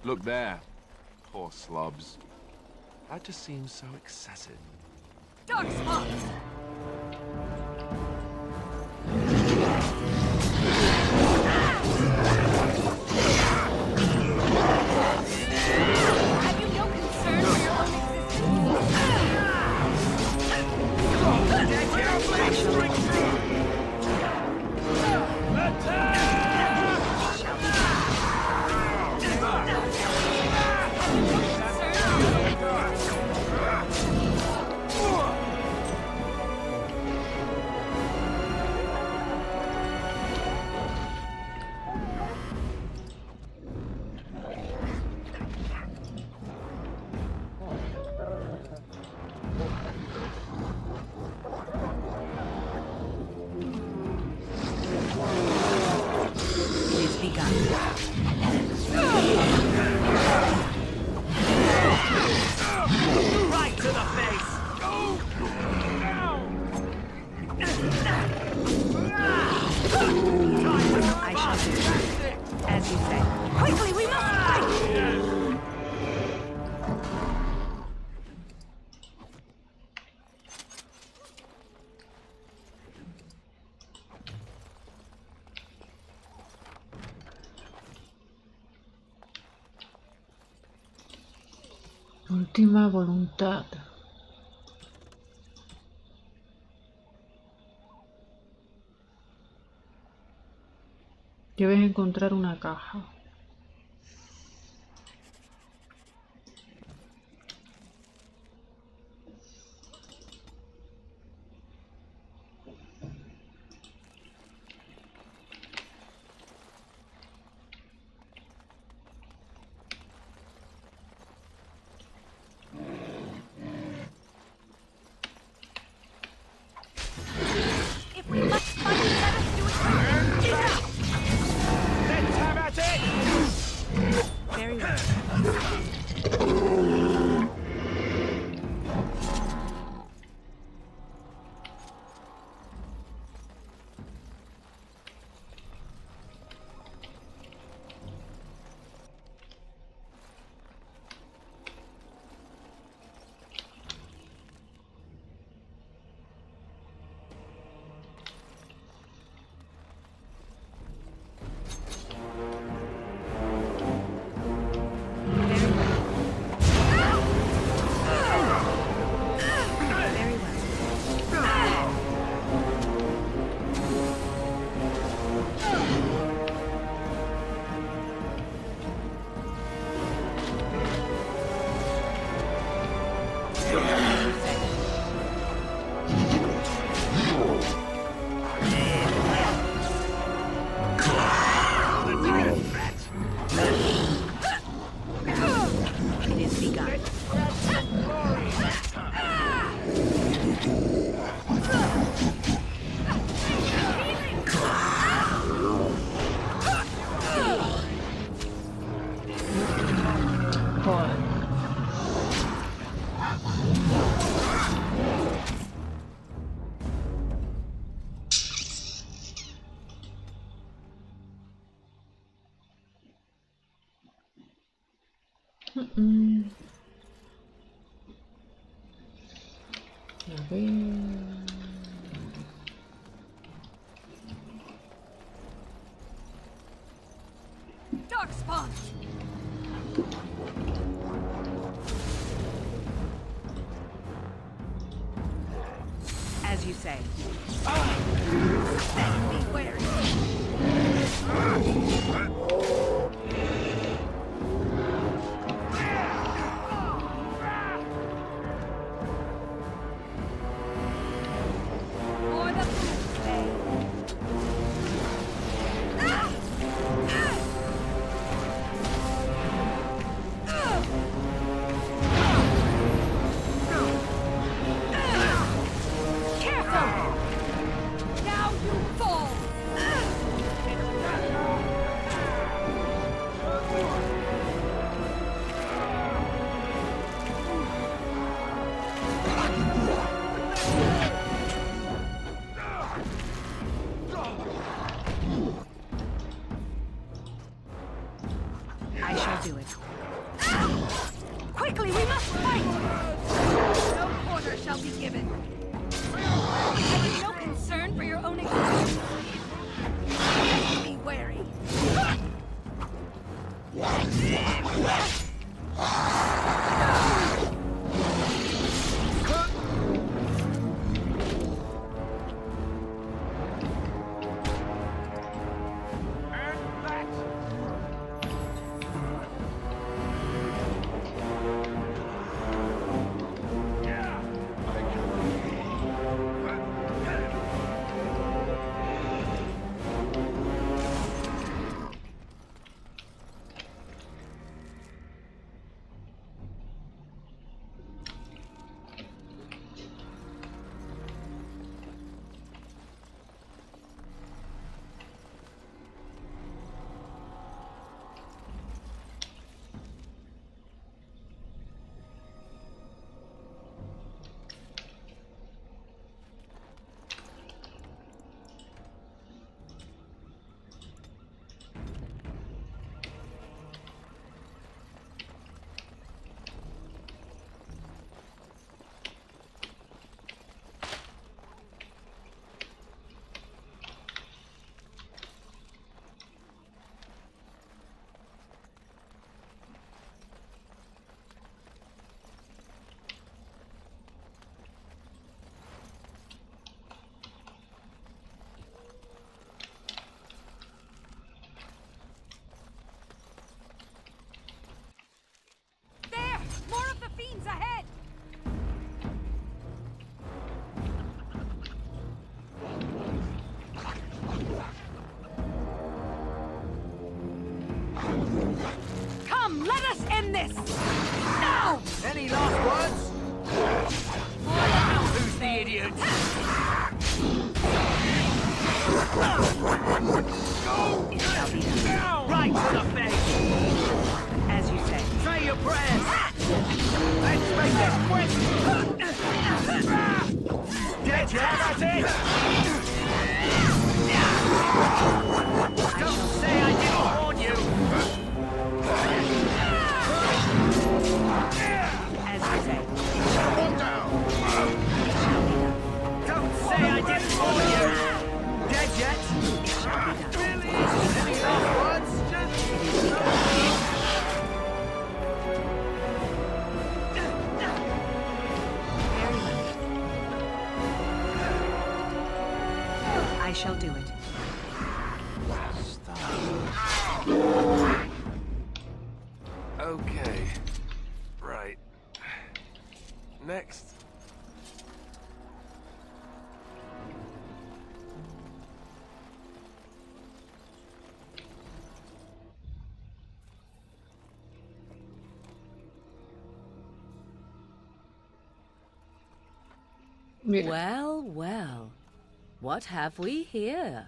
Look there. Poor slobs. That just seems so excessive. Dark spots! Have you no concern for your own Right to the face! I shall do. As you say. Quickly, we must fight! Última voluntad. Debes encontrar una caja. Let's have at it! Mm. A ver. Dark spot! As you say. Then be wary. For the fool's day. Careful! Now you fall! I shall do it. Quickly, we must fight! No quarter shall be given. Have you no concern for your own existence? Be wary. There! More of the fiends ahead! Come, let us end this! Now! Any last words? Who's the idiot? Right to the face! As you say. Say your prayers! Let's make this quick! Get your at it! Don't say I didn't warn you! As you say. One down! Don't say I didn't warn you! Dead yet? Really? Any last words? I shall do it. Okay. Right. Next. Well, well. What have we here?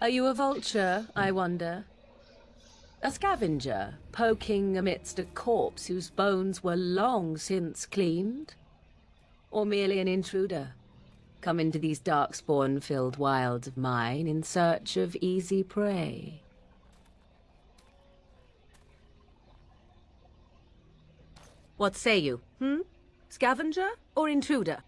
Are you a vulture, I wonder? A scavenger, poking amidst a corpse whose bones were long since cleaned? Or merely an intruder, come into these darkspawn-filled wilds of mine in search of easy prey? What say you, Scavenger or intruder?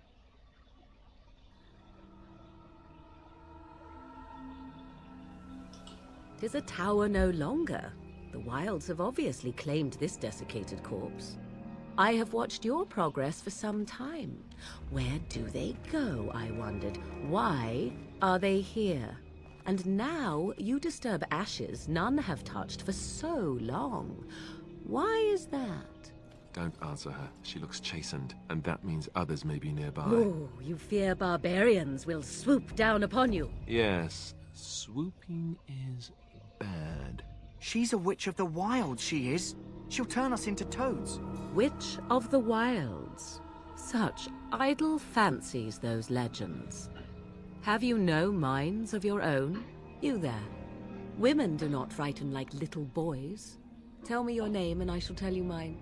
Tis a tower no longer. The wilds have obviously claimed this desiccated corpse. I have watched your progress for some time. Where do they go, I wondered? Why are they here? And now you disturb ashes none have touched for so long. Why is that? Don't answer her. She looks chastened, and that means others may be nearby. Oh, you fear barbarians will swoop down upon you. Yes, swooping is bad. She's a witch of the wild, she is. She'll turn us into toads. Witch of the wilds. Such idle fancies, those legends. Have you no minds of your own? You there. Women do not frighten like little boys. Tell me your name and I shall tell you mine.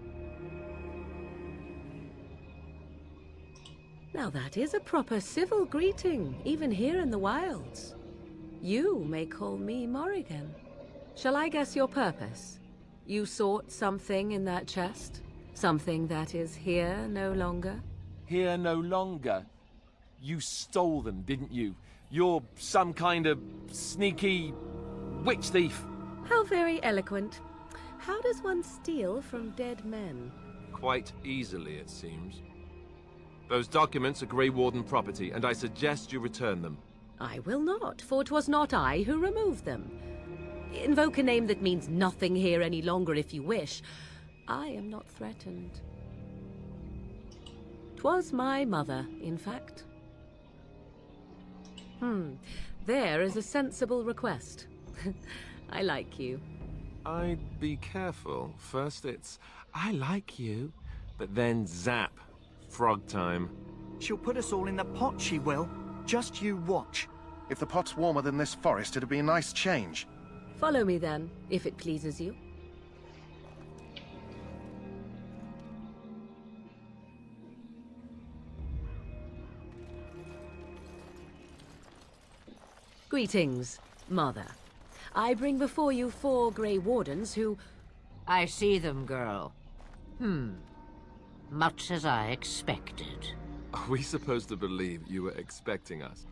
Now that is a proper civil greeting, even here in the wilds. You may call me Morrigan. Shall I guess your purpose? You sought something in that chest? Something that is here no longer? Here no longer? You stole them, didn't you? You're some kind of sneaky witch thief. How very eloquent. How does one steal from dead men? Quite easily, it seems. Those documents are Grey Warden property, and I suggest you return them. I will not, for 'twas not I who removed them. Invoke a name that means nothing here any longer if you wish. I am not threatened. 'Twas my mother, in fact. There is a sensible request. I like you. I'd be careful. First it's, I like you, but then zap. Frog time. She'll put us all in the pot, she will. Just you watch. If the pot's warmer than this forest, it'd be a nice change. Follow me then, if it pleases you. Greetings, Mother. I bring before you 4 Grey Wardens who... I see them, girl. Much as I expected. Are we supposed to believe you were expecting us?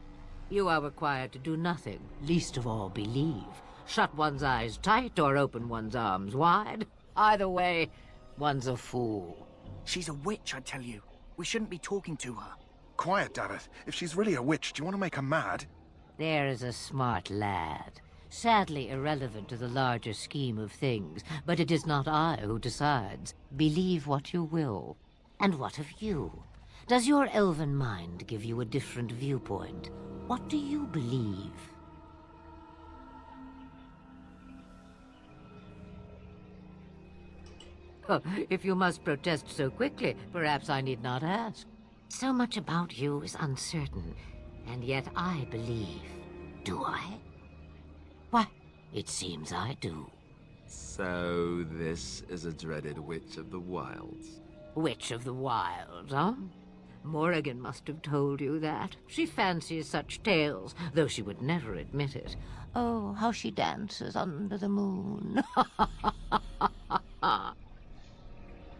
You are required to do nothing, least of all believe. Shut one's eyes tight or open one's arms wide. Either way, one's a fool. She's a witch, I tell you. We shouldn't be talking to her. Quiet, Dareth. If she's really a witch, do you want to make her mad? There is a smart lad. Sadly irrelevant to the larger scheme of things, but it is not I who decides. Believe what you will. And what of you? Does your elven mind give you a different viewpoint? What do you believe? Oh, if you must protest so quickly, perhaps I need not ask. So much about you is uncertain, and yet I believe. Do I? Why, it seems I do. So this is a dreaded Witch of the Wilds. Witch of the Wilds, huh? Morrigan must have told you that. She fancies such tales, though she would never admit it. Oh, how she dances under the moon.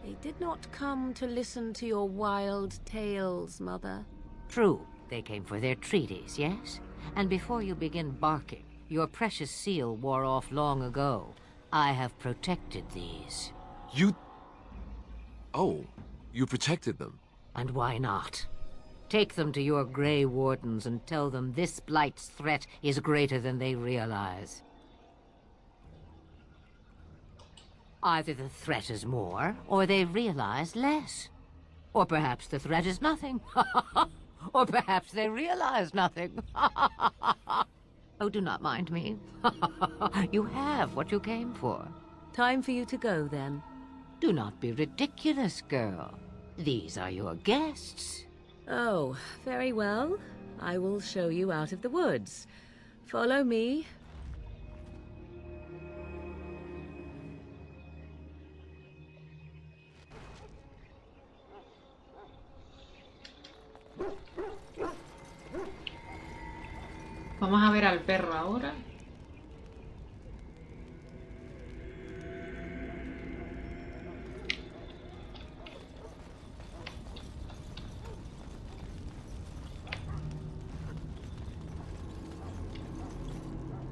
They did not come to listen to your wild tales, Mother. True, they came for their treaties, yes? And before you begin barking, your precious seal wore off long ago. I have protected these. You... Oh, you protected them? And why not? Take them to your Grey Wardens and tell them this blight's threat is greater than they realize. Either the threat is more, or they realize less. Or perhaps the threat is nothing. Or perhaps they realize nothing. Oh, do not mind me. You have what you came for. Time for you to go, then. Do not be ridiculous, girl. These are your guests. Oh, very well. I will show you out of the woods. Follow me. Vamos a ver al perro ahora.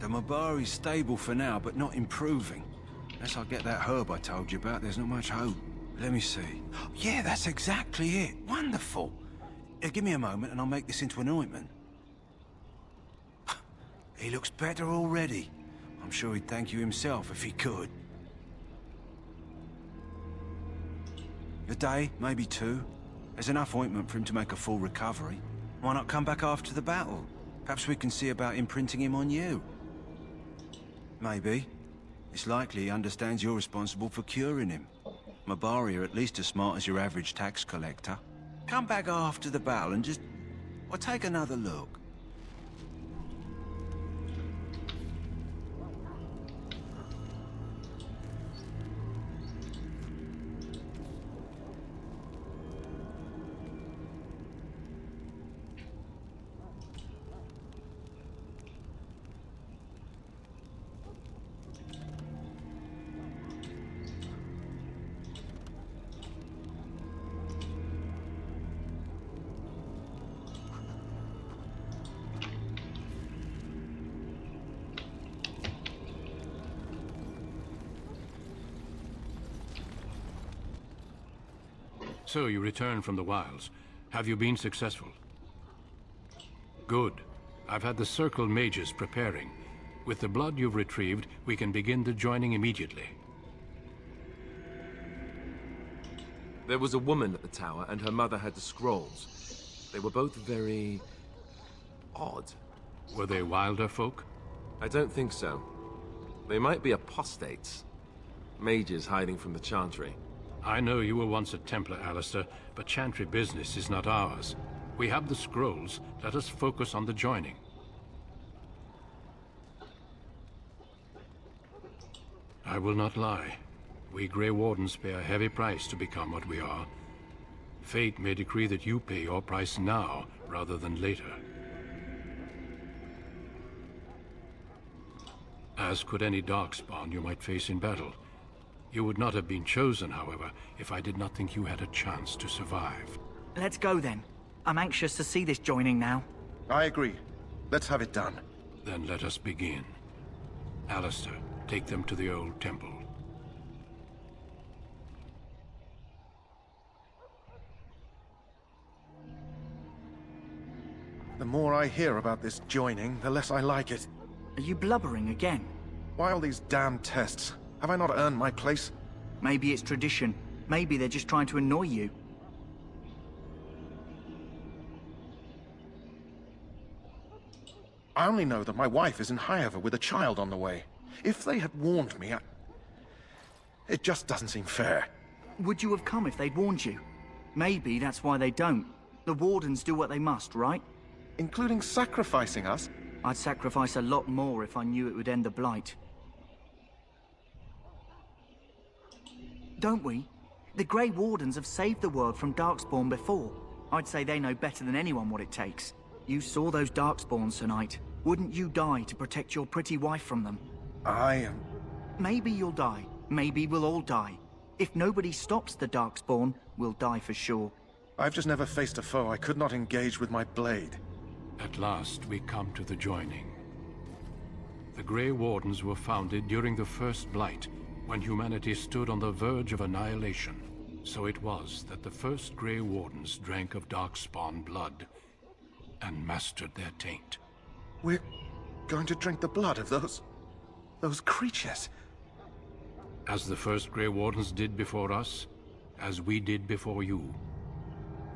The Mabari's stable for now, but not improving. Unless I get that herb I told you about, there's not much hope. Let me see. Yeah, that's exactly it. Wonderful. Give me a moment and I'll make this into an ointment. He looks better already. I'm sure he'd thank you himself if he could. A day, maybe 2. There's enough ointment for him to make a full recovery. Why not come back after the battle? Perhaps we can see about imprinting him on you. Maybe. It's likely he understands you're responsible for curing him. Mabari are at least as smart as your average tax collector. Come back after the battle and just... well, take another look. So you returned from the wilds. Have you been successful? Good. I've had the Circle mages preparing. With the blood you've retrieved, we can begin the joining immediately. There was a woman at the tower, and her mother had the scrolls. They were both very... odd. Were they Wilder folk? I don't think so. They might be apostates. Mages hiding from the Chantry. I know you were once a Templar, Alistair, but Chantry business is not ours. We have the scrolls. Let us focus on the joining. I will not lie. We Grey Wardens pay a heavy price to become what we are. Fate may decree that you pay your price now, rather than later. As could any Darkspawn you might face in battle. You would not have been chosen, however, if I did not think you had a chance to survive. Let's go then. I'm anxious to see this joining now. I agree. Let's have it done. Then let us begin. Alistair, take them to the old temple. The more I hear about this joining, the less I like it. Are you blubbering again? Why all these damn tests? Have I not earned my place? Maybe it's tradition. Maybe they're just trying to annoy you. I only know that my wife is in Highover with a child on the way. If they had warned me, it just doesn't seem fair. Would you have come if they'd warned you? Maybe that's why they don't. The Wardens do what they must, right? Including sacrificing us? I'd sacrifice a lot more if I knew it would end the Blight. Don't we? The Grey Wardens have saved the world from Darkspawn before. I'd say they know better than anyone what it takes. You saw those Darkspawns tonight. Wouldn't you die to protect your pretty wife from them? Maybe you'll die. Maybe we'll all die. If nobody stops the Darkspawn, we'll die for sure. I've just never faced a foe I could not engage with my blade. At last, we come to the joining. The Grey Wardens were founded during the First Blight, when humanity stood on the verge of annihilation. So it was that the first Grey Wardens drank of Darkspawn blood and mastered their taint. We're going to drink the blood of those creatures? As the first Grey Wardens did before us, as we did before you.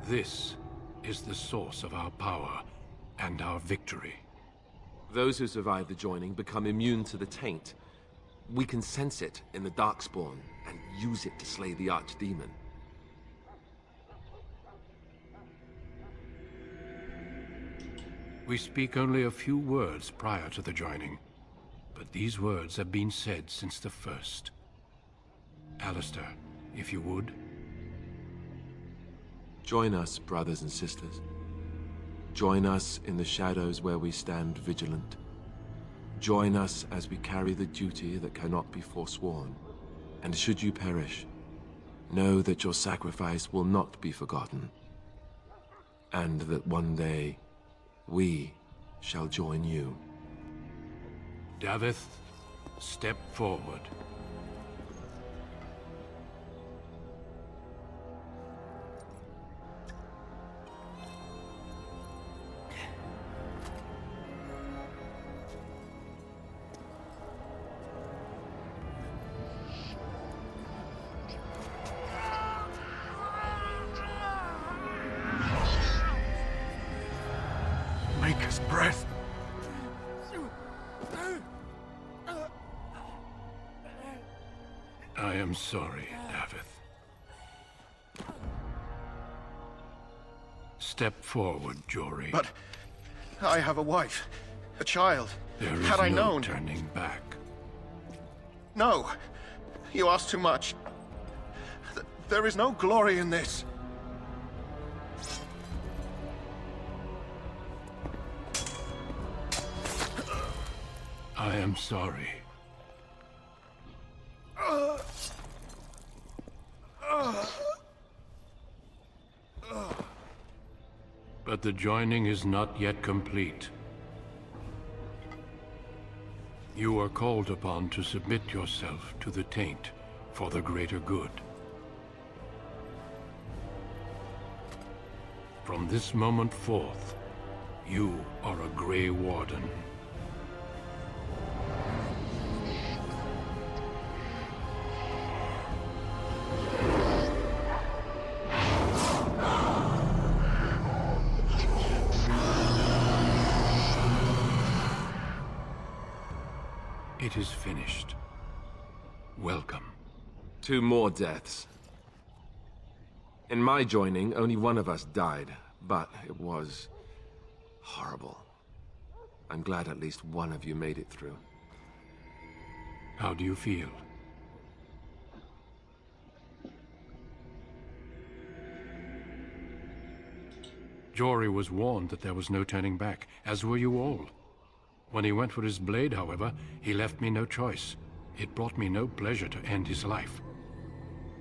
This is the source of our power and our victory. Those who survive the joining become immune to the taint. We can sense it in the Darkspawn and use it to slay the Archdemon. We speak only a few words prior to the joining, but these words have been said since the first. Alistair, if you would. Join us, brothers and sisters. Join us in the shadows where we stand vigilant. Join us as we carry the duty that cannot be forsworn. And should you perish, know that your sacrifice will not be forgotten. And that one day, we shall join you. Davith, step forward. Maker's breath. I am sorry, Davith. Step forward, Jory. But I have a wife, a child. There is Had I no known... turning back. No, you ask too much. There is no glory in this. I am sorry. But the joining is not yet complete. You are called upon to submit yourself to the taint for the greater good. From this moment forth, you are a Grey Warden. It is finished. Welcome. 2 more deaths. In my joining, only one of us died, but it was horrible. I'm glad at least one of you made it through. How do you feel? Jory was warned that there was no turning back, as were you all. When he went for his blade, however, he left me no choice. It brought me no pleasure to end his life.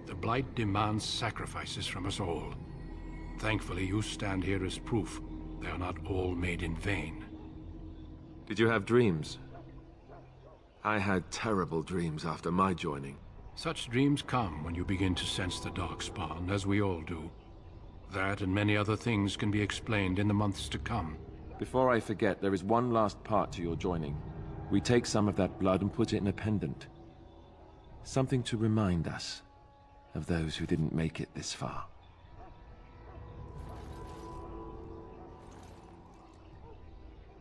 The Blight demands sacrifices from us all. Thankfully, you stand here as proof they are not all made in vain. Did you have dreams? I had terrible dreams after my joining. Such dreams come when you begin to sense the Darkspawn, as we all do. That and many other things can be explained in the months to come. Before I forget, there is one last part to your joining. We take some of that blood and put it in a pendant. Something to remind us of those who didn't make it this far.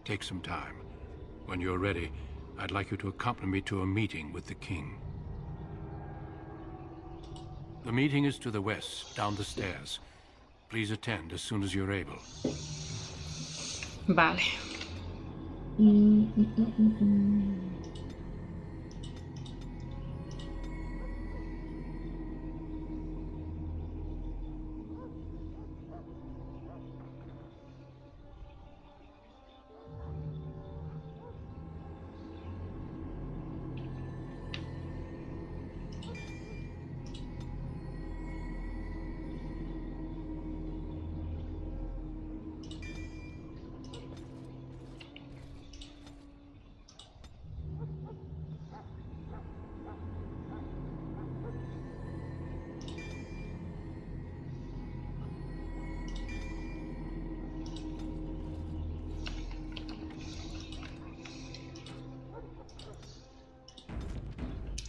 Take some time. When you're ready, I'd like you to accompany me to a meeting with the king. The meeting is to the west, down the stairs. Please attend as soon as you're able. Vale.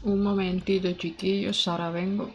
Un momentito, chiquillos, ahora vengo.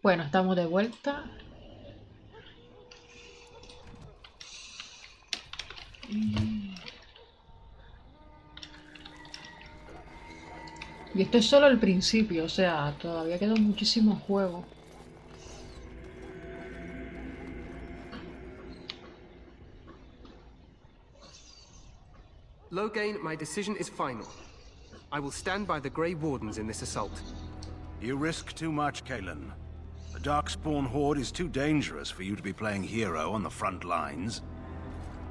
Bueno, estamos de vuelta. Y esto es solo el principio, o sea, todavía queda muchísimo juego. Loghain, my decision is final. I will stand by the Grey Wardens in this assault. You risk too much, Kalen. The Darkspawn Horde is too dangerous for you to be playing hero on the front lines.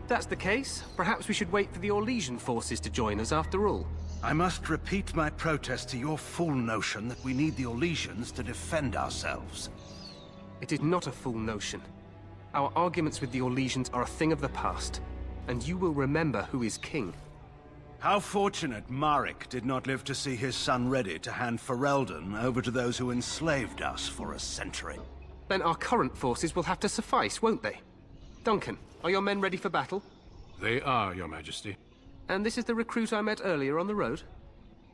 If that's the case, perhaps we should wait for the Orlesian forces to join us after all. I must repeat my protest to your fool notion that we need the Orlesians to defend ourselves. It is not a fool notion. Our arguments with the Orlesians are a thing of the past, and you will remember who is king. How fortunate Marek did not live to see his son ready to hand Ferelden over to those who enslaved us for a century. Then our current forces will have to suffice, won't they? Duncan, are your men ready for battle? They are, Your Majesty. And this is the recruit I met earlier on the road?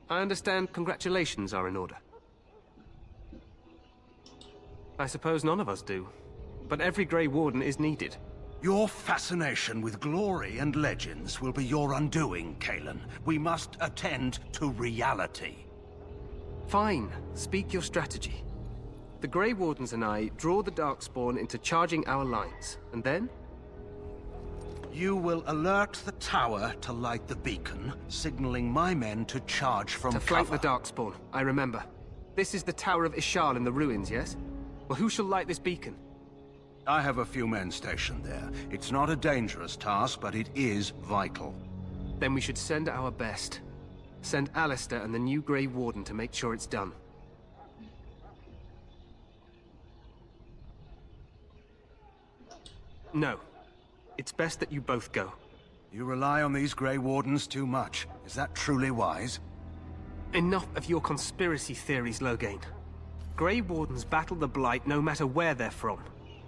I understand congratulations are in order. I suppose none of us do, but every Grey Warden is needed. Your fascination with glory and legends will be your undoing, Kalen. We must attend to reality. Fine. Speak your strategy. The Grey Wardens and I draw the Darkspawn into charging our lines, and then? You will alert the tower to light the beacon, signaling my men to charge from cover. To flank the Darkspawn, I remember. This is the Tower of Ishal in the ruins, yes? Well, who shall light this beacon? I have a few men stationed there. It's not a dangerous task, but it is vital. Then we should send our best. Send Alistair and the new Grey Warden to make sure it's done. No. It's best that you both go. You rely on these Grey Wardens too much. Is that truly wise? Enough of your conspiracy theories, Loghain. Grey Wardens battle the Blight no matter where they're from.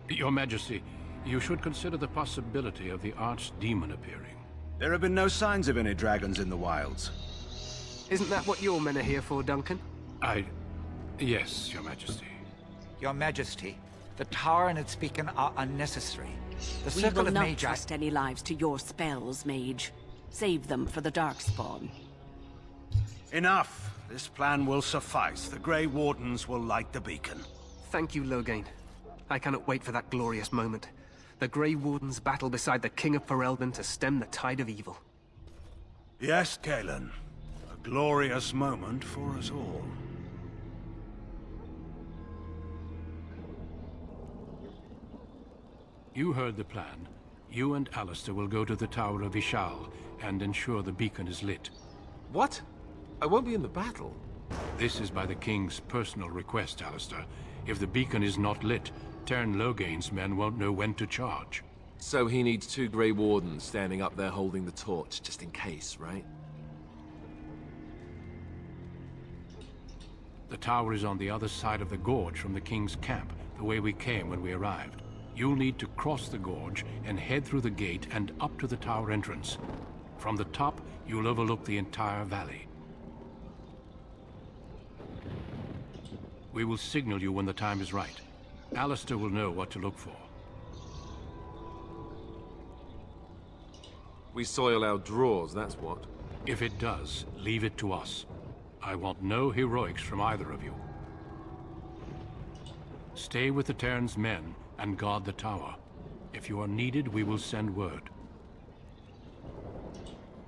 Your Majesty, you should consider the possibility of the Archdemon appearing. There have been no signs of any dragons in the wilds. Isn't that what your men are here for, Duncan? Yes, Your Majesty. Your Majesty, the tower and its beacon are unnecessary. The We circle will of not Magi... trust any lives to your spells, Mage. Save them for the Darkspawn. Enough! This plan will suffice. The Grey Wardens will light the beacon. Thank you, Loghain. I cannot wait for that glorious moment. The Grey Wardens battle beside the King of Ferelden to stem the tide of evil. Yes, Kalen. A glorious moment for us all. You heard the plan. You and Alistair will go to the Tower of Ishal and ensure the beacon is lit. What? I won't be in the battle. This is by the King's personal request, Alistair. If the beacon is not lit, Tern Loghain's men won't know when to charge. So he needs 2 Grey Wardens standing up there holding the torch, just in case, right? The tower is on the other side of the gorge from the King's camp, the way we came when we arrived. You'll need to cross the gorge and head through the gate and up to the tower entrance. From the top, you'll overlook the entire valley. We will signal you when the time is right. Alistair will know what to look for. We soil our drawers, that's what. If it does, leave it to us. I want no heroics from either of you. Stay with the Terran's men and guard the tower. If you are needed, we will send word.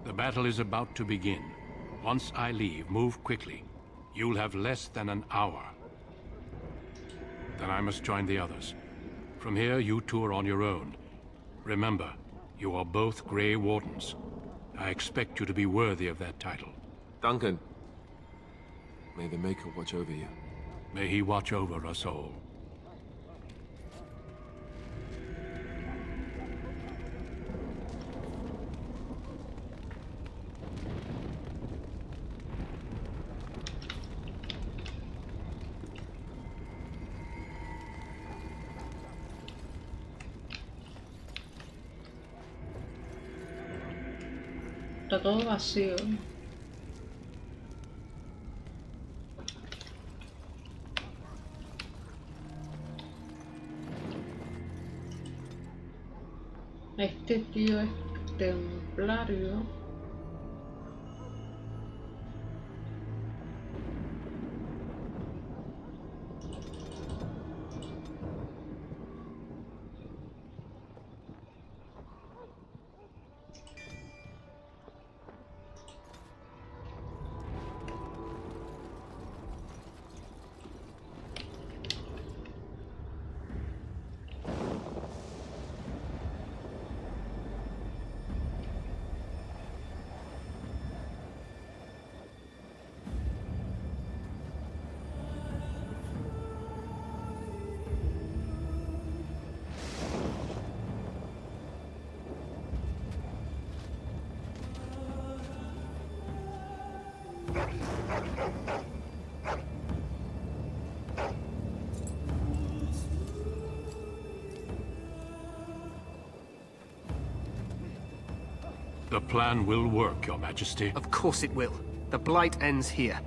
The battle is about to begin. Once I leave, move quickly. You'll have less than an hour. Then I must join the others. From here, you two are on your own. Remember, you are both Grey Wardens. I expect you to be worthy of that title. Duncan, may the Maker watch over you. May he watch over us all. Está todo vacío. Este tío es templario. The plan will work, Your Majesty. Of course it will. The Blight ends here.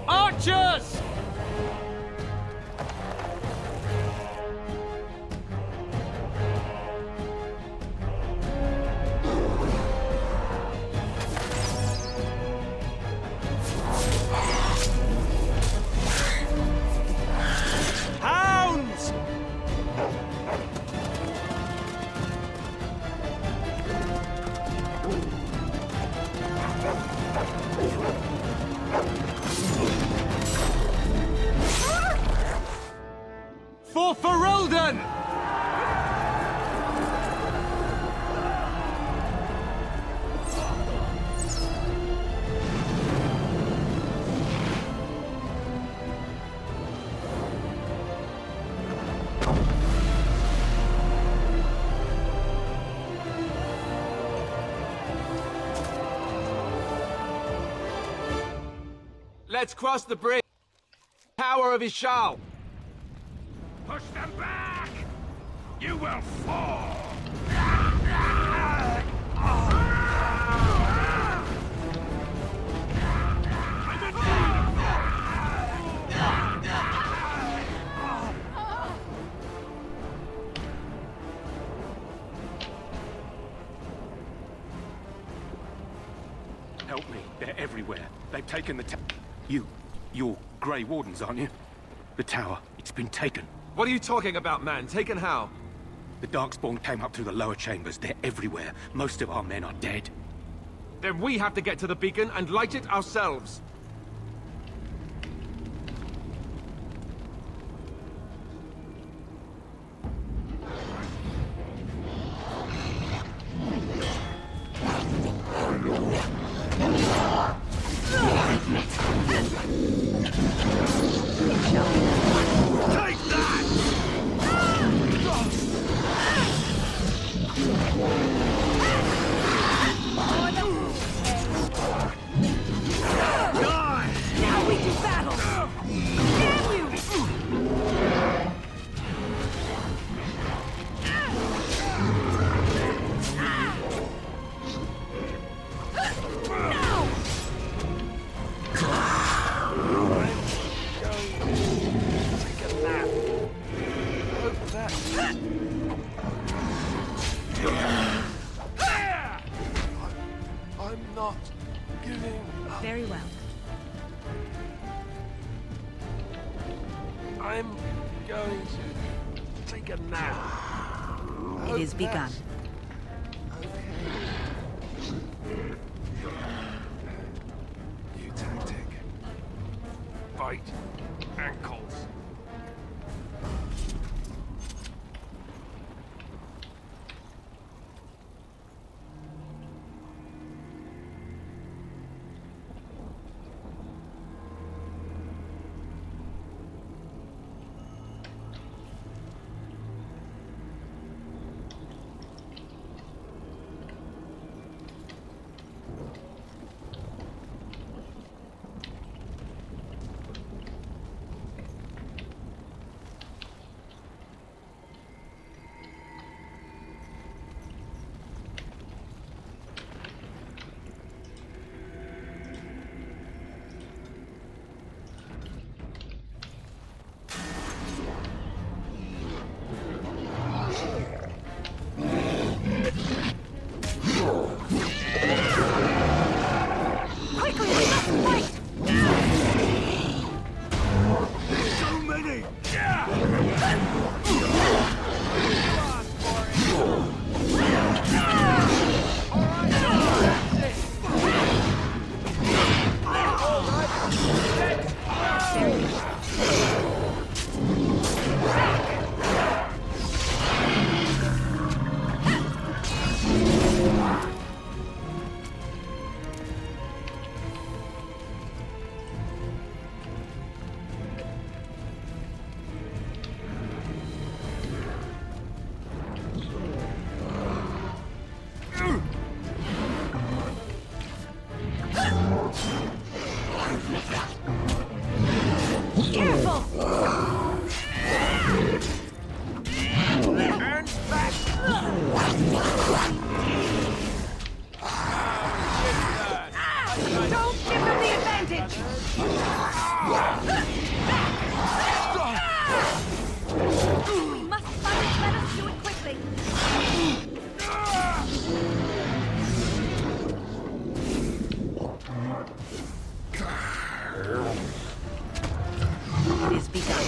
Archers! Hounds! For Ferelden! Let's cross the bridge. Power of Ishal. Push them back! You will fall! Help me. They're everywhere. They've taken the You're Grey Wardens, aren't you? The tower. It's been taken. What are you talking about, man? Taken how? The Darkspawn came up through the lower chambers. They're everywhere. Most of our men are dead. Then we have to get to the beacon and light it ourselves. Take that! No! not giving up. Very well. I'm going to take a nap. It is begun. New tactic. Fight ankles. Don't give them the advantage! We must fight. Let us do it quickly. It is begun.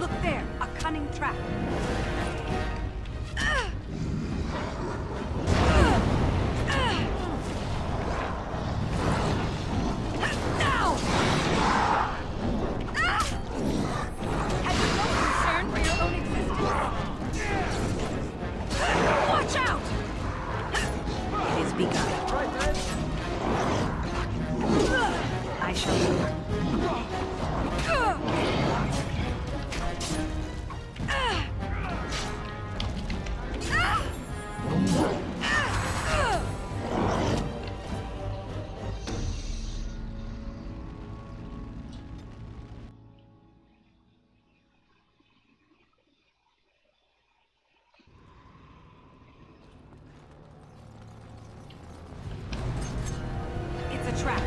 Look there, a cunning trap. Now! Have you no concern for your own existence? Watch out! It is begun. I shall move. It's a trap.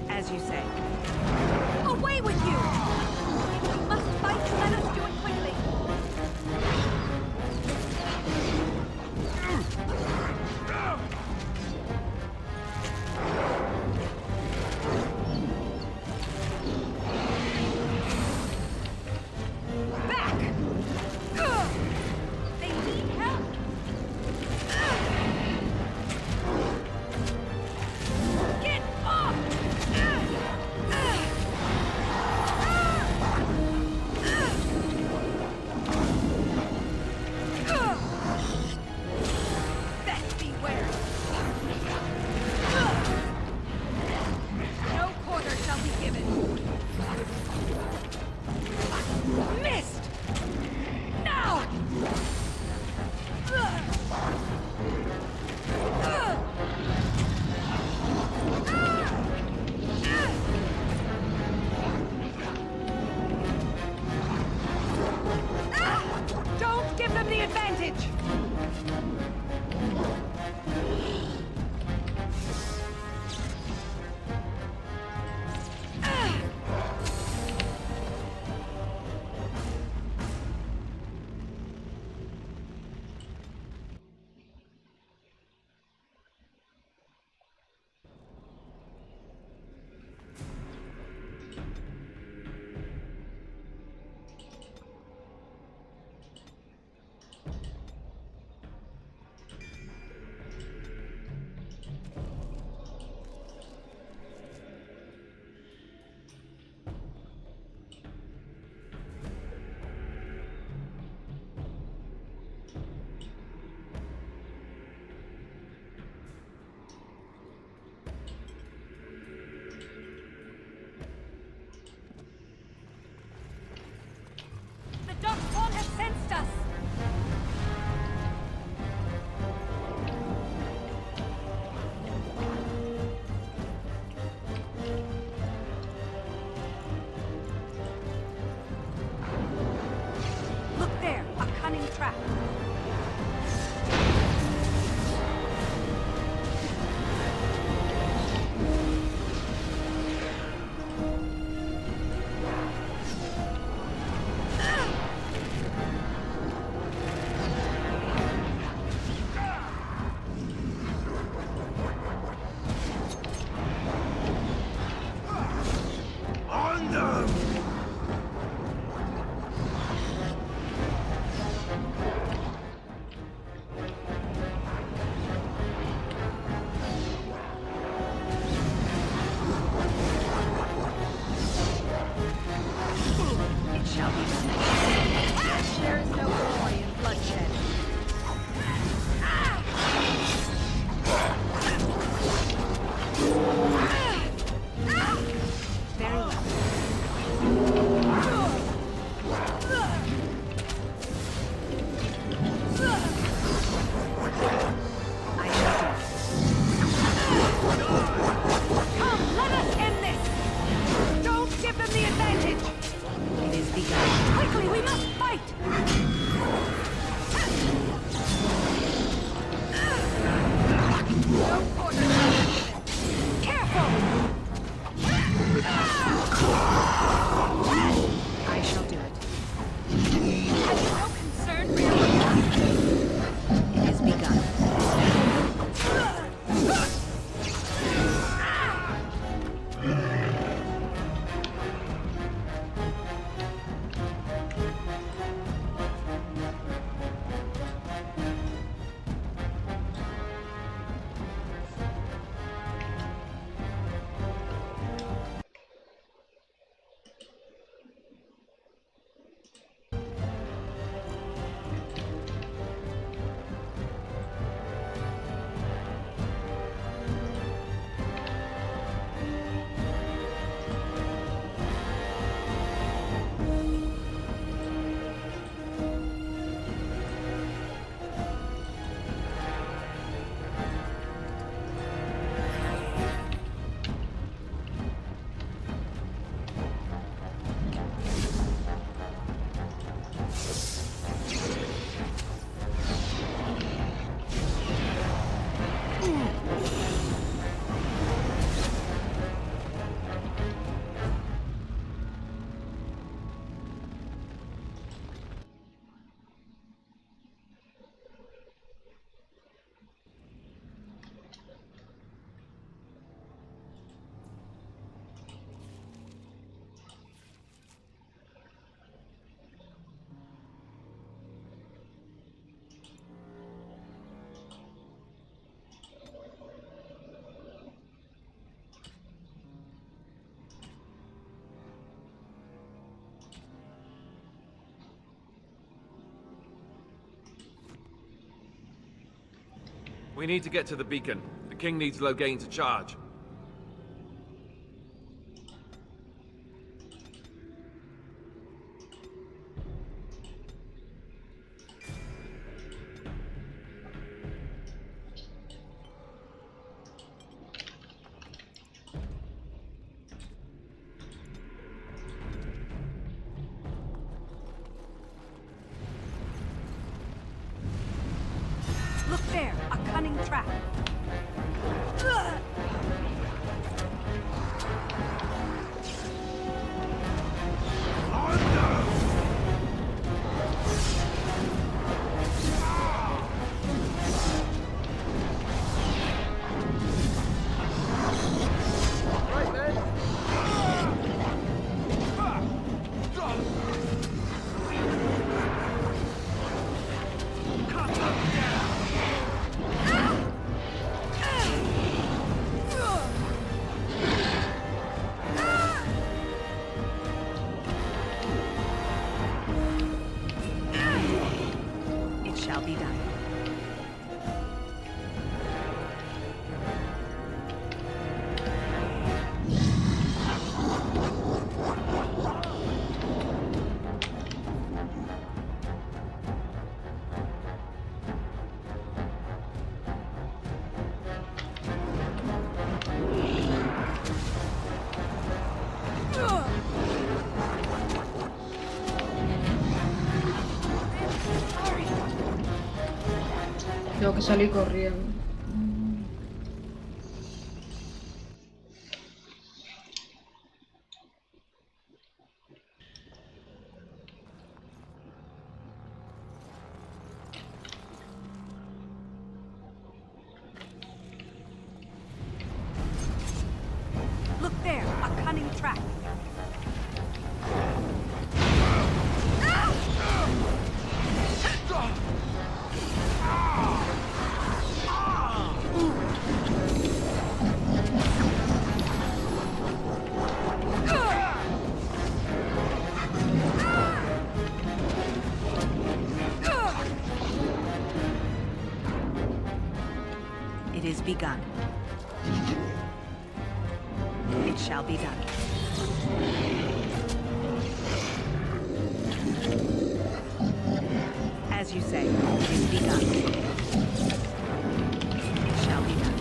As you say. Away with you! We must fight. Let us do it quickly. the advantage! The Darkspawn has sensed us! Look there, a cunning trap. There is no glory in bloodshed. Very well. Come, let us end this! Don't give them the advantage! It is begun. Quickly, we must fight! No quarter. Careful! I shall do it. Have you no concern for your... It is begun. We need to get to the beacon. The king needs Loghain to charge. Look there, a cunning trap. It shall be done. Tengo que salir corriendo. Look there, a cunning trap. It is begun. It shall be done. As you say, it is begun. It shall be done.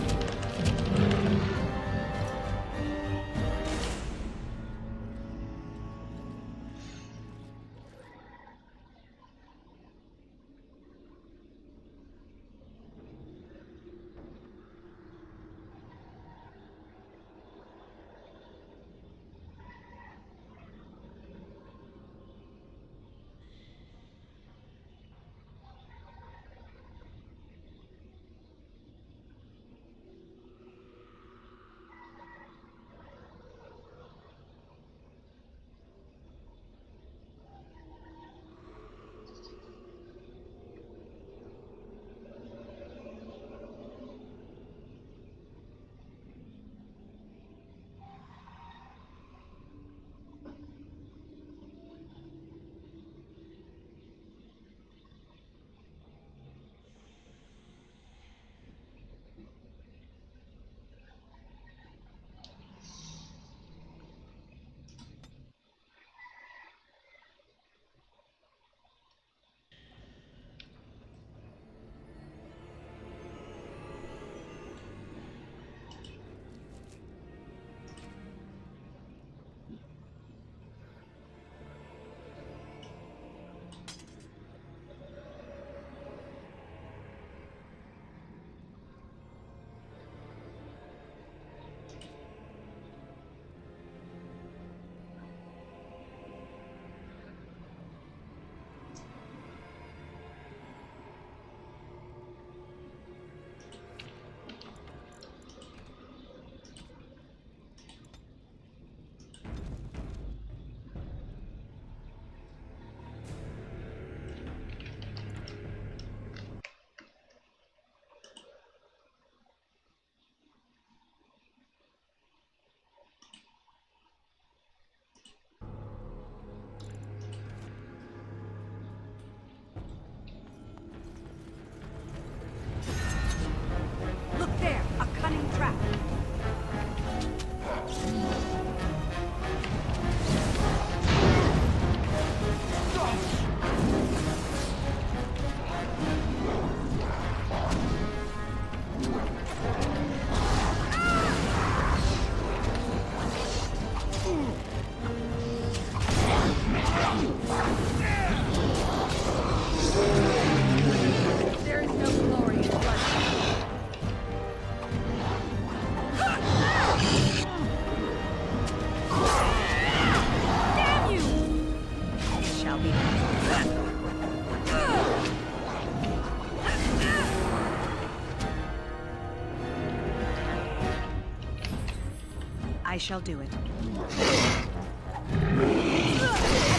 I shall do it. Have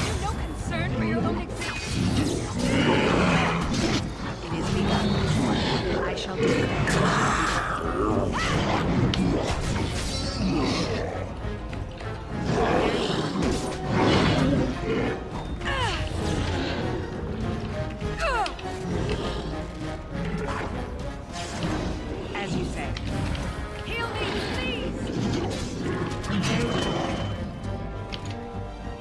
you no concern for your own existence? It is begun. I shall do it. As you say. Heal me, please!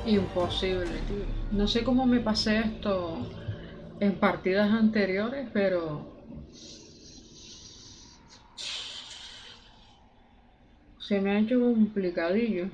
Imposible, tío. No sé cómo me pasé esto en partidas anteriores, pero se me ha hecho complicadillo.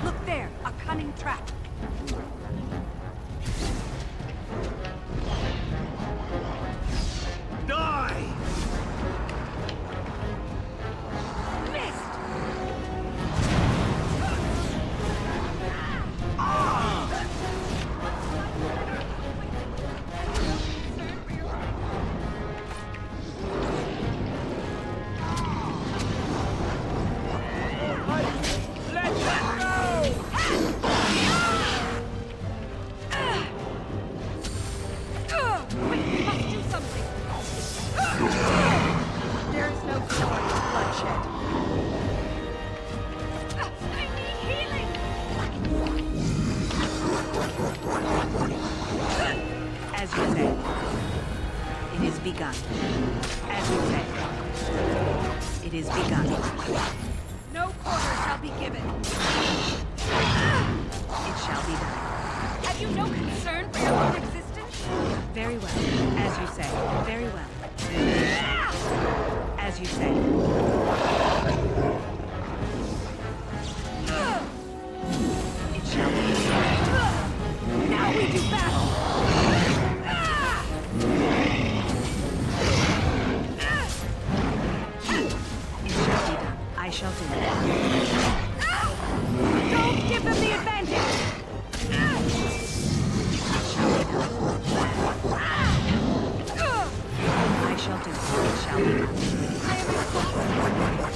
Look there, a cunning trap. Die! Missed! We must do something. There is no cure for bloodshed. I need healing. As you say. It is begun. As you say. It is begun. No quarter shall be given. It shall be done. Have you no concern for your own existence? Very well. As you say. Very well. As you say. It shall be done. Now we do battle. It shall be done. I shall do it. Don't give them the advantage. I shall do it. It shall be done.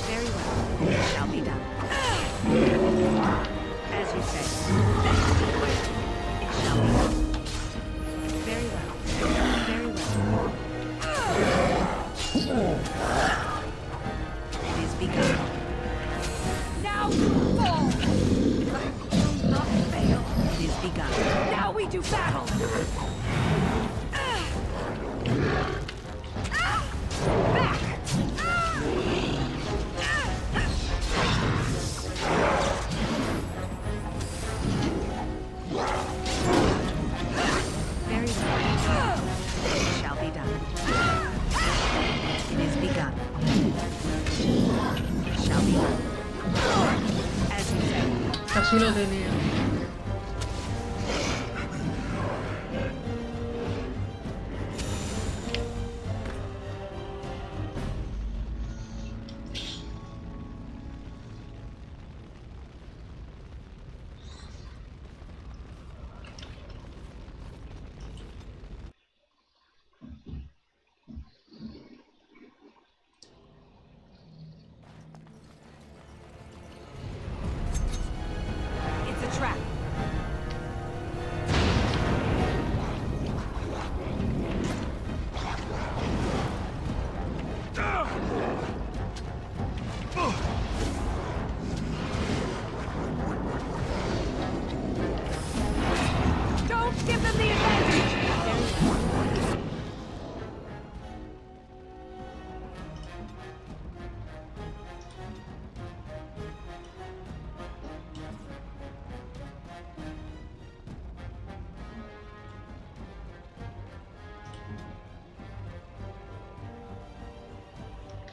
Very well. It shall be done. As you say. It shall be done. Very well. Very well. It is begun. Now fall. I will not fail. It is begun. Now we do battle. Back. Very well. It shall be done. It is begun. It shall be done. As you say. Casi lo tenía.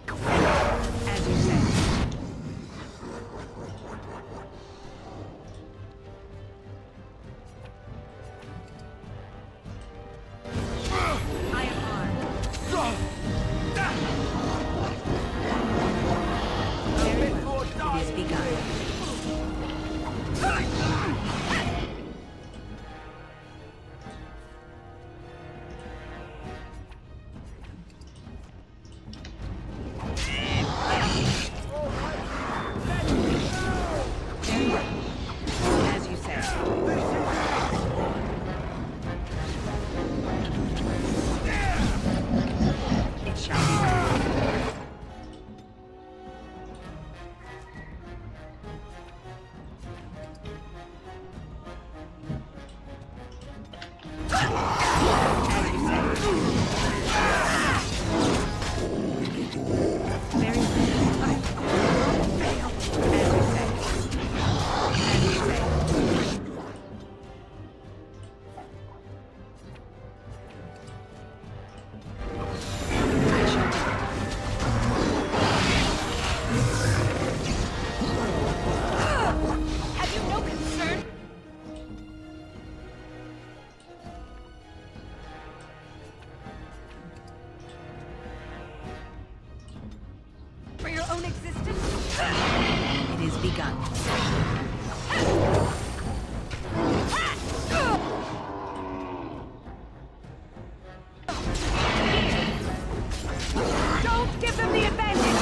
As you say. I am armed. Very well. It is begun. As you say. It shall be done. Have you no concern? For your own existence? It is begun. Don't give them the advantage!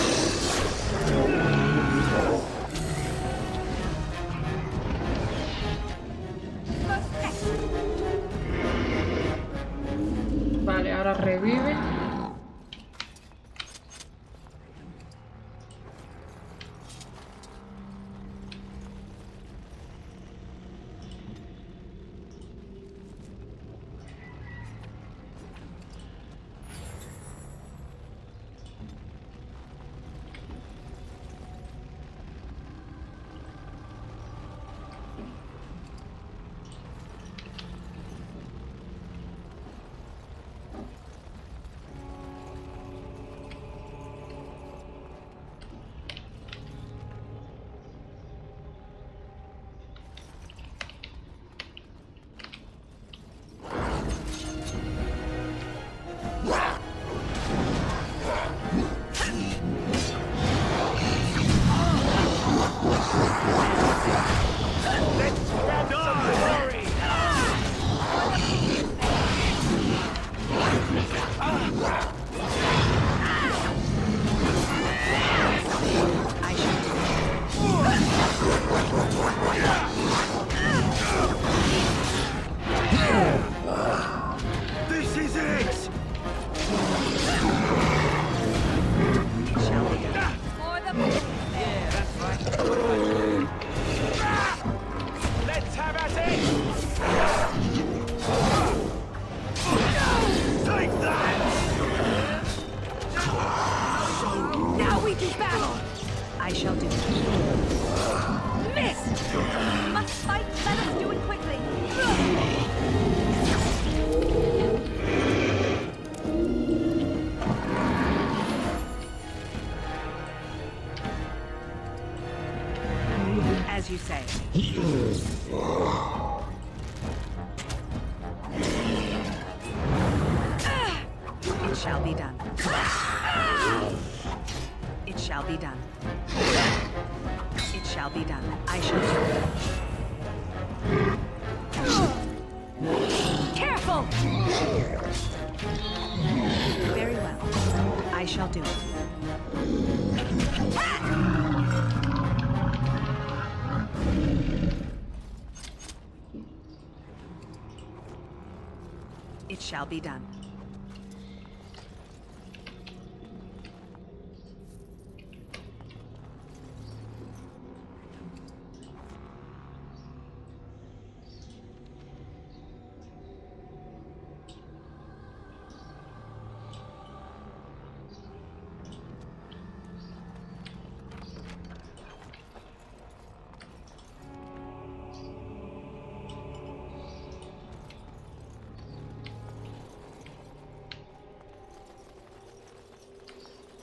Vale, ahora revive. This is it! For the Yeah, that's right. Let's have at it! Take that! Now we do battle! I shall do it. Missed! Must fight, let us do it quickly! As you say. It shall be done. It shall be done. It shall be done. I shall do it. Careful! Very well. I shall do it. It shall be done.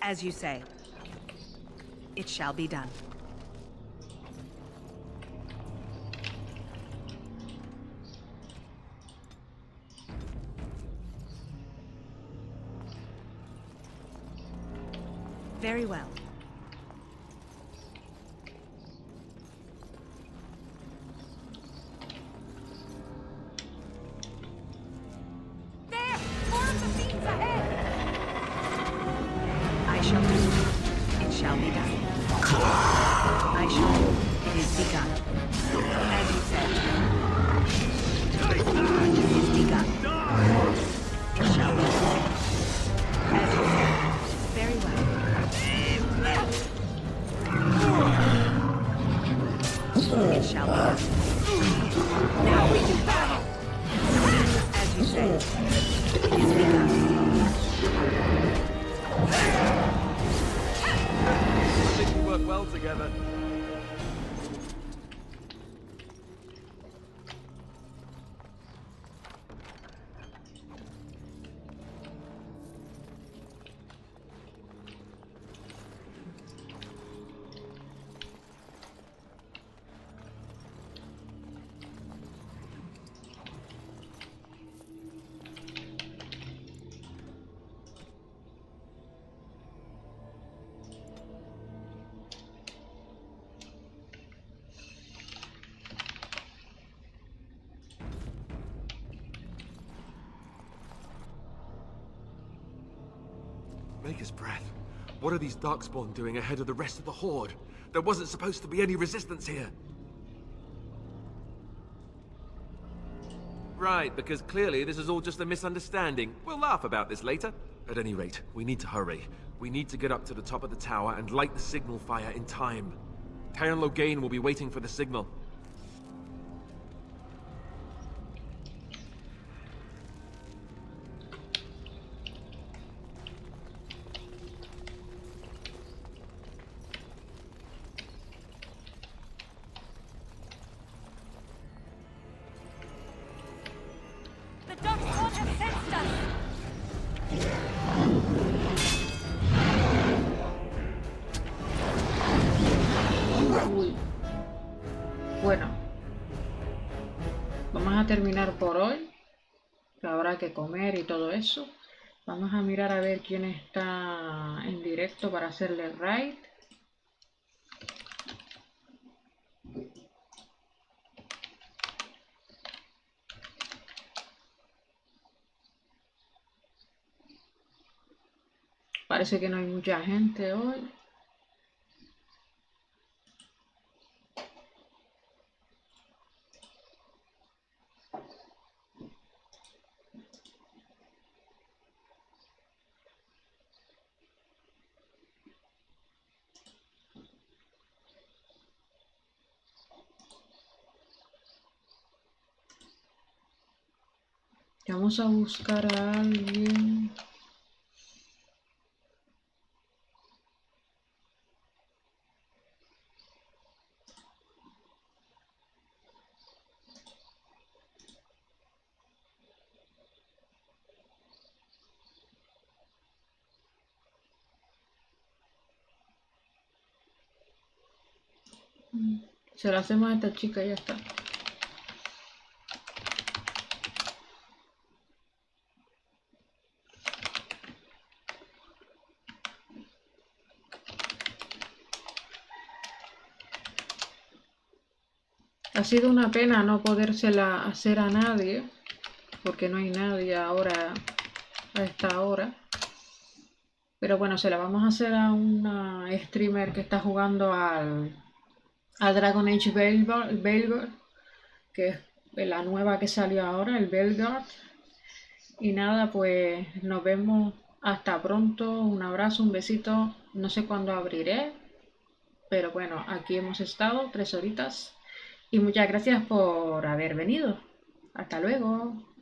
As you say. It shall be done. Very well. There! More of the fiends ahead! I shall do. It shall be done. I shall do. It is begun. As you said. It is begun. It shall be done. As you said. Very well. It shall be done. Now we do battle. As you say. It is begun. I think we work well together. Maker's breath. What are these Darkspawn doing ahead of the rest of the Horde? There wasn't supposed to be any resistance here. Right, because clearly this is all just a misunderstanding. We'll laugh about this later. At any rate, we need to hurry. We need to get up to the top of the tower and light the signal fire in time. Taron Loghain will be waiting for the signal. The Darkspawn have sensed us! Uy. Bueno, vamos a terminar por hoy, que habrá que comer y todo eso. Vamos a mirar a ver quién está en directo para hacerle raid. Parece que no hay mucha gente hoy. Vamos a buscar a alguien. Se lo hacemos a esta chica y ya está. Ha sido una pena no podérsela hacer a nadie, porque no hay nadie ahora a esta hora. Pero bueno, se la vamos a hacer a una streamer que está jugando al Dragon Age Veilguard, que es la nueva que salió ahora, el Veilguard. Y nada, pues nos vemos. Hasta pronto. Un abrazo, un besito. No sé cuándo abriré, pero bueno, aquí hemos estado 3 horitas. Y muchas gracias por haber venido. Hasta luego.